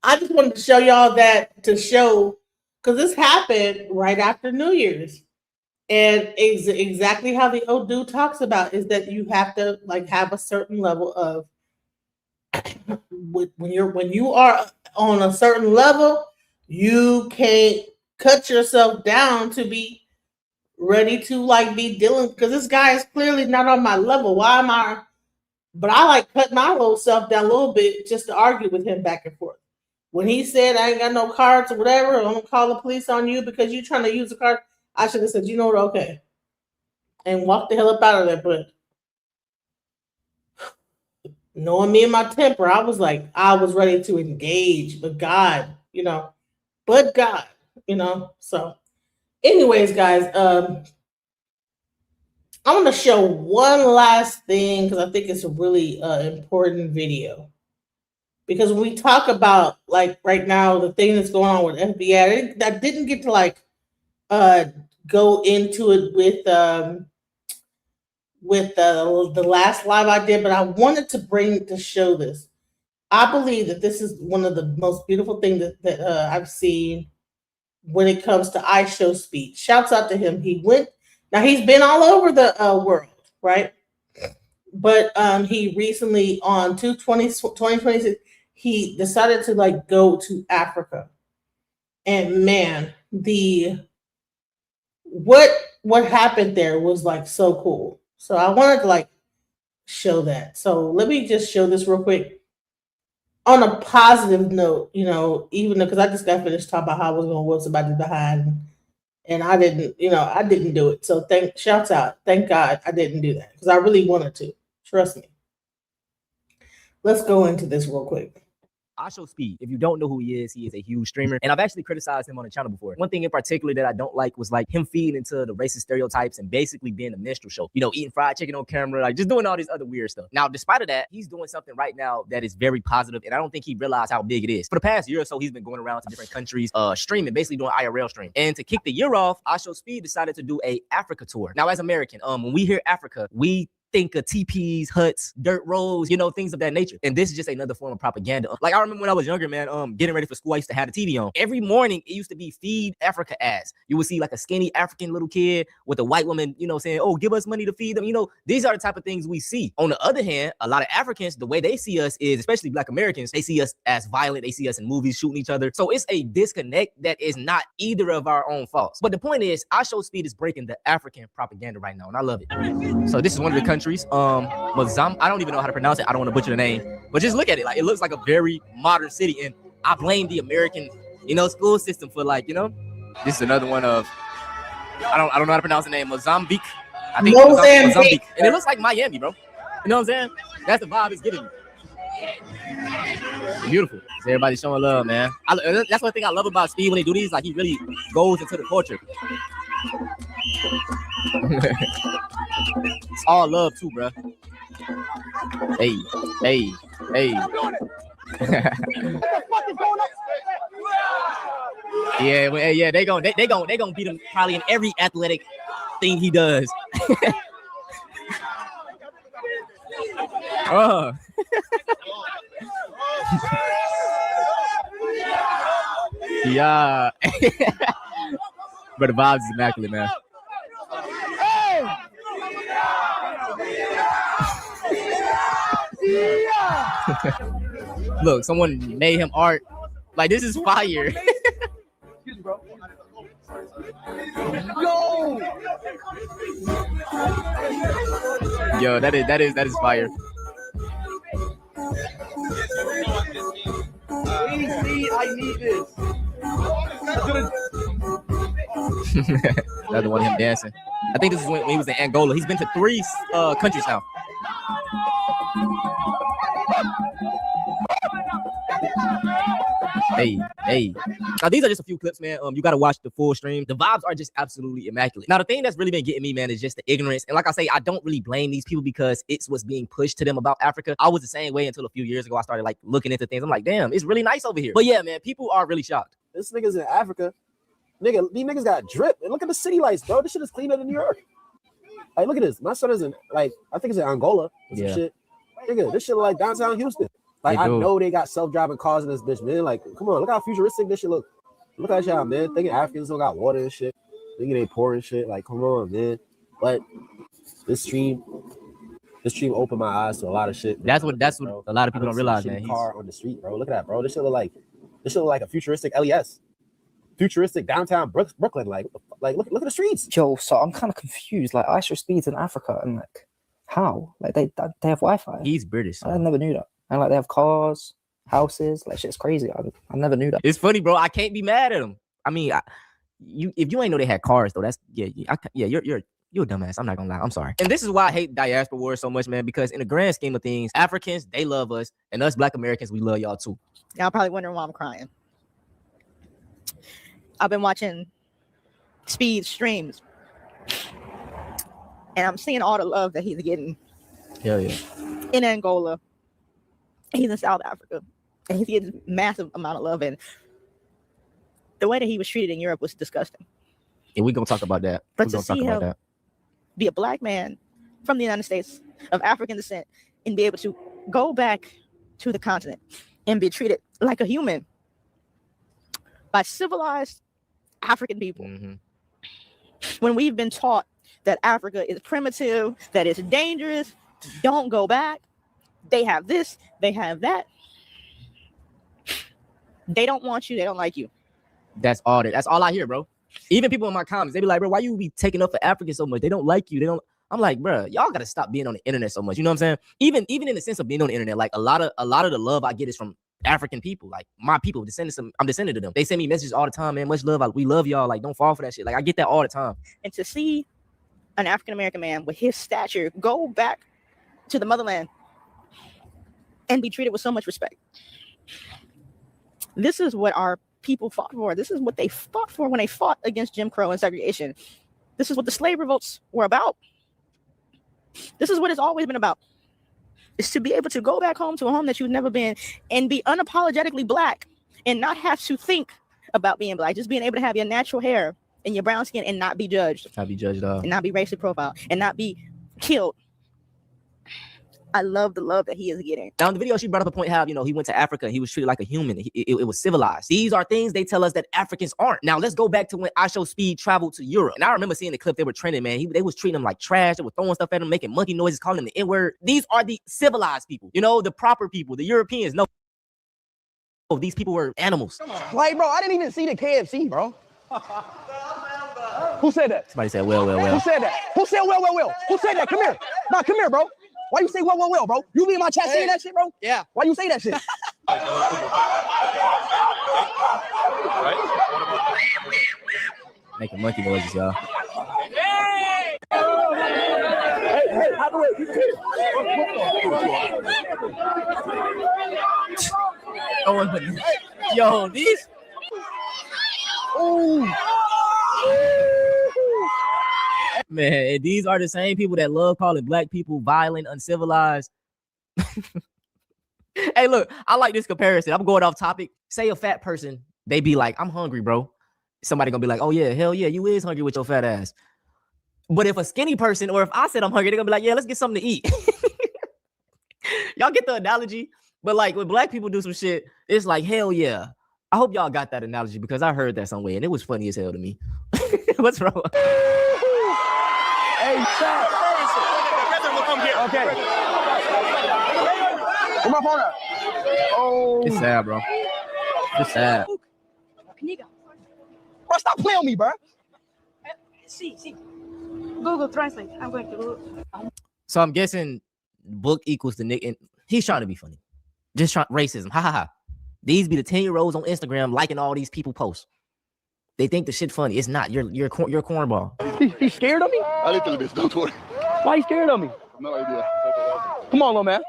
I just wanted to show y'all that to show because this happened right after New Year's. And exactly how the Odu talks about is that you have to like have a certain level of when you are on a certain level, you can't cut yourself down to be ready to like be dealing because this guy is clearly not on my level. Why am I? But I like cut my little self down a little bit just to argue with him back and forth. When he said I ain't got no cards or whatever, I'm gonna call the police on you because you're trying to use a card. I should have said, you know what, okay, and walk the hell up out of there. But knowing me and my temper, I was ready to engage, but but God. So, anyways, guys, I want to show one last thing because I think it's a really important video. Because when we talk about like right now the thing that's going on with FBI, I didn't get to like go into it with the last live I did, but I wanted to show this. I believe that this is one of the most beautiful things that I've seen when it comes to I show speed. Shouts out to him. He's been all over the world, right? But he recently on 2026, he decided to like go to Africa. And man, what happened there was like so cool. So I wanted to like show that. So let me just show this real quick. On a positive note, even because I just got finished talking about how I was gonna whoop somebody behind and I didn't do it. So shouts out. Thank God I didn't do that because I really wanted to. Trust me. Let's go into this real quick. I show speed. If you don't know who he is a huge streamer. And I've actually criticized him on the channel before. One thing in particular that I don't like was like him feeding into the racist stereotypes and basically being a minstrel show. Eating fried chicken on camera, like just doing all this other weird stuff. Now, despite of that, he's doing something right now that is very positive, and I don't think he realized how big it is. For the past year or so, he's been going around to different countries, streaming, basically doing IRL stream. And to kick the year off, I Show Speed decided to do a Africa tour. Now, as American, when we hear Africa, we think of teepees, huts, dirt roads, you know, things of that nature. And this is just another form of propaganda. Like I remember when I was younger, man, getting ready for school, I used to have the TV on. Every morning, it used to be Feed Africa ads. You would see like a skinny African little kid with a white woman, you know, saying, oh, give us money to feed them. You know, these are the type of things we see. On the other hand, a lot of Africans, the way they see us is, especially Black Americans, they see us as violent. They see us in movies shooting each other. So it's a disconnect that is not either of our own faults. But the point is, our show speed is breaking the African propaganda right now, and I love it. So this is one of the countries, Mozambique. I don't even know how to pronounce it. I don't want to butcher the name, but just look at it. Like, it looks like a very modern city, and I blame the American, you know, school system for, like, you know. This is another one of, I don't know how to pronounce the name. Mozambique. I think Mozambique. And it looks like Miami, bro. You know what I'm saying? That's the vibe it's giving me. Beautiful. So everybody's showing love, man. That's one thing I love about Steve when they do these. Like, he really goes into the culture. It's all love too, bro. Hey. Yeah, they gonna beat him probably in every athletic thing he does. Yeah. But the vibes is immaculate, man. Look, someone made him art. Like, this is fire. Excuse me, bro. Yo, that is fire. I need this. Another one of him dancing. I think this is when he was in Angola. He's been to 3 countries now. Hey. Now, these are just a few clips, man. You got to watch the full stream. The vibes are just absolutely immaculate. Now, the thing that's really been getting me, man, is just the ignorance. And like I say, I don't really blame these people because it's what's being pushed to them about Africa. I was the same way until a few years ago. I started, like, looking into things. I'm like, damn, it's really nice over here. But yeah, man, people are really shocked. This nigga's in Africa. Nigga, these niggas got drip. And look at the city lights, bro. This shit is cleaner than New York. Like, look at this. My son is in, like, I think it's in Angola. Some shit. Nigga, this shit look like downtown Houston. Like, I know they got self-driving cars in this bitch, man. Like, come on, look how futuristic this shit look. Look at y'all, man. Thinking Africans don't got water and shit. Thinking they poor and shit. Like, come on, man. But this stream opened my eyes to a lot of shit. That's what a lot of people don't realize, man. Car on the street, bro. Look at that, bro. This shit look like a futuristic LES. Futuristic downtown Brooklyn. Like look at the streets. Joe, so I'm kind of confused. Like, ISO speeds in Africa, and like, how? Like, they have Wi-Fi. He's British. So. I never knew that. And like, they have cars, houses. Like, shit's crazy. I never knew that. It's funny, bro. I can't be mad at him. I mean, if you ain't know they had cars though, that's you're a dumbass. I'm not gonna lie. I'm sorry. And this is why I hate diaspora wars so much, man. Because in the grand scheme of things, Africans, they love us, and us Black Americans, we love y'all too. Y'all probably wondering why I'm crying. I've been watching Speed streams, and I'm seeing all the love that he's getting. Hell yeah. In Angola, he's in South Africa, and he's getting massive amount of love. And the way that he was treated in Europe was disgusting. And we're gonna talk about that. But to see him be a Black man from the United States of African descent and be able to go back to the continent and be treated like a human by civilized African people, when we've been taught that Africa is primitive, that it's dangerous, don't go back. They have this, they have that. They don't want you, they don't like you. That's all I hear, bro. Even people in my comments, they be like, bro, why you be taking up for Africans so much? They don't like you. I'm like, bro, y'all gotta stop being on the internet so much. You know what I'm saying? Even in the sense of being on the internet, like a lot of the love I get is from African people, like my people, I'm descended to them. They send me messages all the time, man. Much love. We love y'all. Like, don't fall for that shit. Like, I get that all the time. And to see an African American man with his stature go back to the motherland and be treated with so much respect. This is what our people fought for. This is what they fought for when they fought against Jim Crow and segregation. This is what the slave revolts were about. This is what it's always been about. Is to be able to go back home to a home that you've never been and be unapologetically Black and not have to think about being Black. Just being able to have your natural hair and your brown skin and not be judged. Not be judged off. And not be racially profiled and not be killed I love the love that he is getting. Now in the video, she brought up a point how, he went to Africa and he was treated like a human. It was civilized. These are things they tell us that Africans aren't. Now let's go back to when I Show Speed traveled to Europe. And I remember seeing the clip they were trending, man. They was treating him like trash. They were throwing stuff at him, making monkey noises, calling him the N-word. These are the civilized people, the proper people, the Europeans. No, these people were animals. Like, bro, I didn't even see the KFC, bro. Who said that? Somebody said, well. Who said that? Who said well? Who said that? Come here. Nah, come here, bro. Why you say well, bro? You be in my chat saying that shit, bro? Yeah. Why you say that shit? Making monkey noises, y'all. Hey, how do Yo, these. Ooh. Man, and these are the same people that love calling black people violent, uncivilized. Hey, look, I like this comparison. I'm going off topic. Say a fat person, they be like, I'm hungry, bro. Somebody gonna be like, oh yeah, hell yeah, you is hungry with your fat ass. But if a skinny person, or if I said I'm hungry, they're gonna be like, yeah, let's get something to eat. Y'all get the analogy? But like when black people do some shit, it's like, hell yeah. I hope y'all got that analogy because I heard that somewhere and it was funny as hell to me. What's wrong? Hey, chat. Okay. Where my phone at? Oh. It's sad, bro. It's sad. Bro, stop playing with me, bro. See. Google Translate. I'm going to Google. So I'm guessing book equals the Nick, and he's trying to be funny. Just trying racism. Ha ha ha. These be the 10-year-olds on Instagram liking all these people posts. They think the shit funny. It's not. You're a cornball. He's scared of me? A little bit, don't worry. Why he scared of me? No idea. Come on, little man.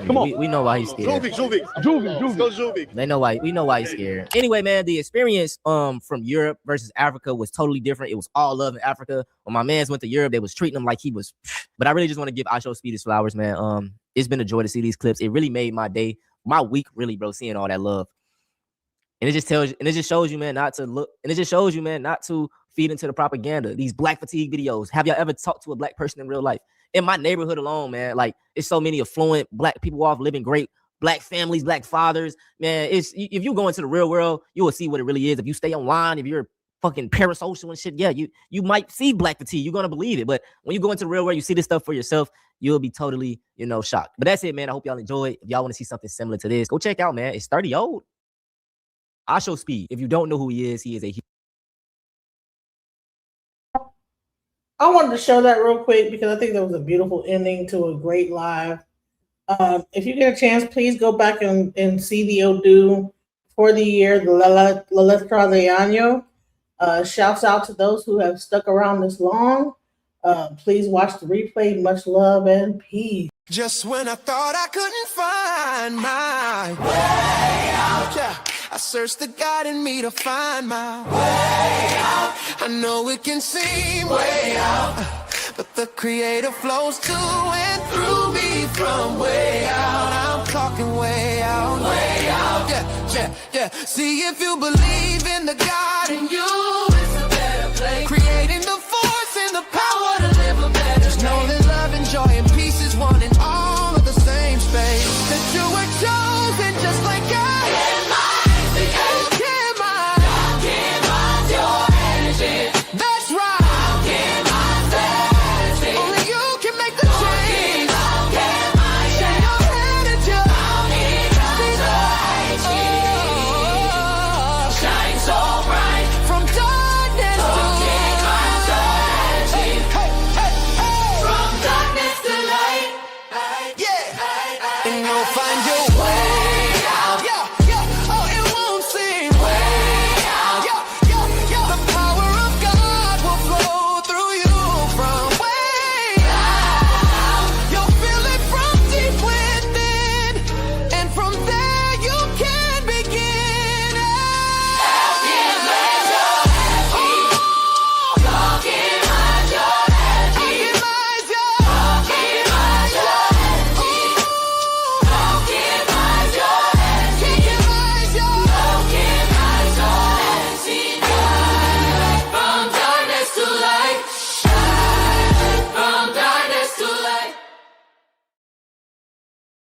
Come on. We know why he's scared. Juvik. They know why. We know why he's scared. Anyway, man, the experience from Europe versus Africa was totally different. It was all love in Africa. When my mans went to Europe, they was treating him like he was. But I really just want to give I Show Speed his flowers, man. It's been a joy to see these clips. It really made my day, my week, really, bro. Seeing all that love, and it just tells you, and it just shows you, man, not to look, and it just shows you, man, not to feed into the propaganda. These black fatigue videos. Have y'all ever talked to a black person in real life? In my neighborhood alone, man, like it's so many affluent black people off living great, black families, black fathers, man. It's if you go into the real world, you will see what it really is. If you stay online, if you're fucking parasocial and shit, yeah, you might see black fatigue. You're gonna believe it, but when you go into the real world, you see this stuff for yourself, you'll be totally, shocked. But that's it, man. I hope y'all enjoy. If y'all want to see something similar to this, go check out, man. It's 30 old. I Show Speed. If you don't know who he is a I wanted to show that real quick because I think that was a beautiful ending to a great live. If you get a chance, please go back and see the Odu for the year, the La Letra de Año. Shouts out to those who have stuck around this long. Please watch the replay. Much love and peace. Just when I thought I couldn't find my way out, yeah, I searched the God in me to find my way out. I know it can seem way out, but the Creator flows to and through me from way out. I'm talking way out, yeah. See if you believe in the God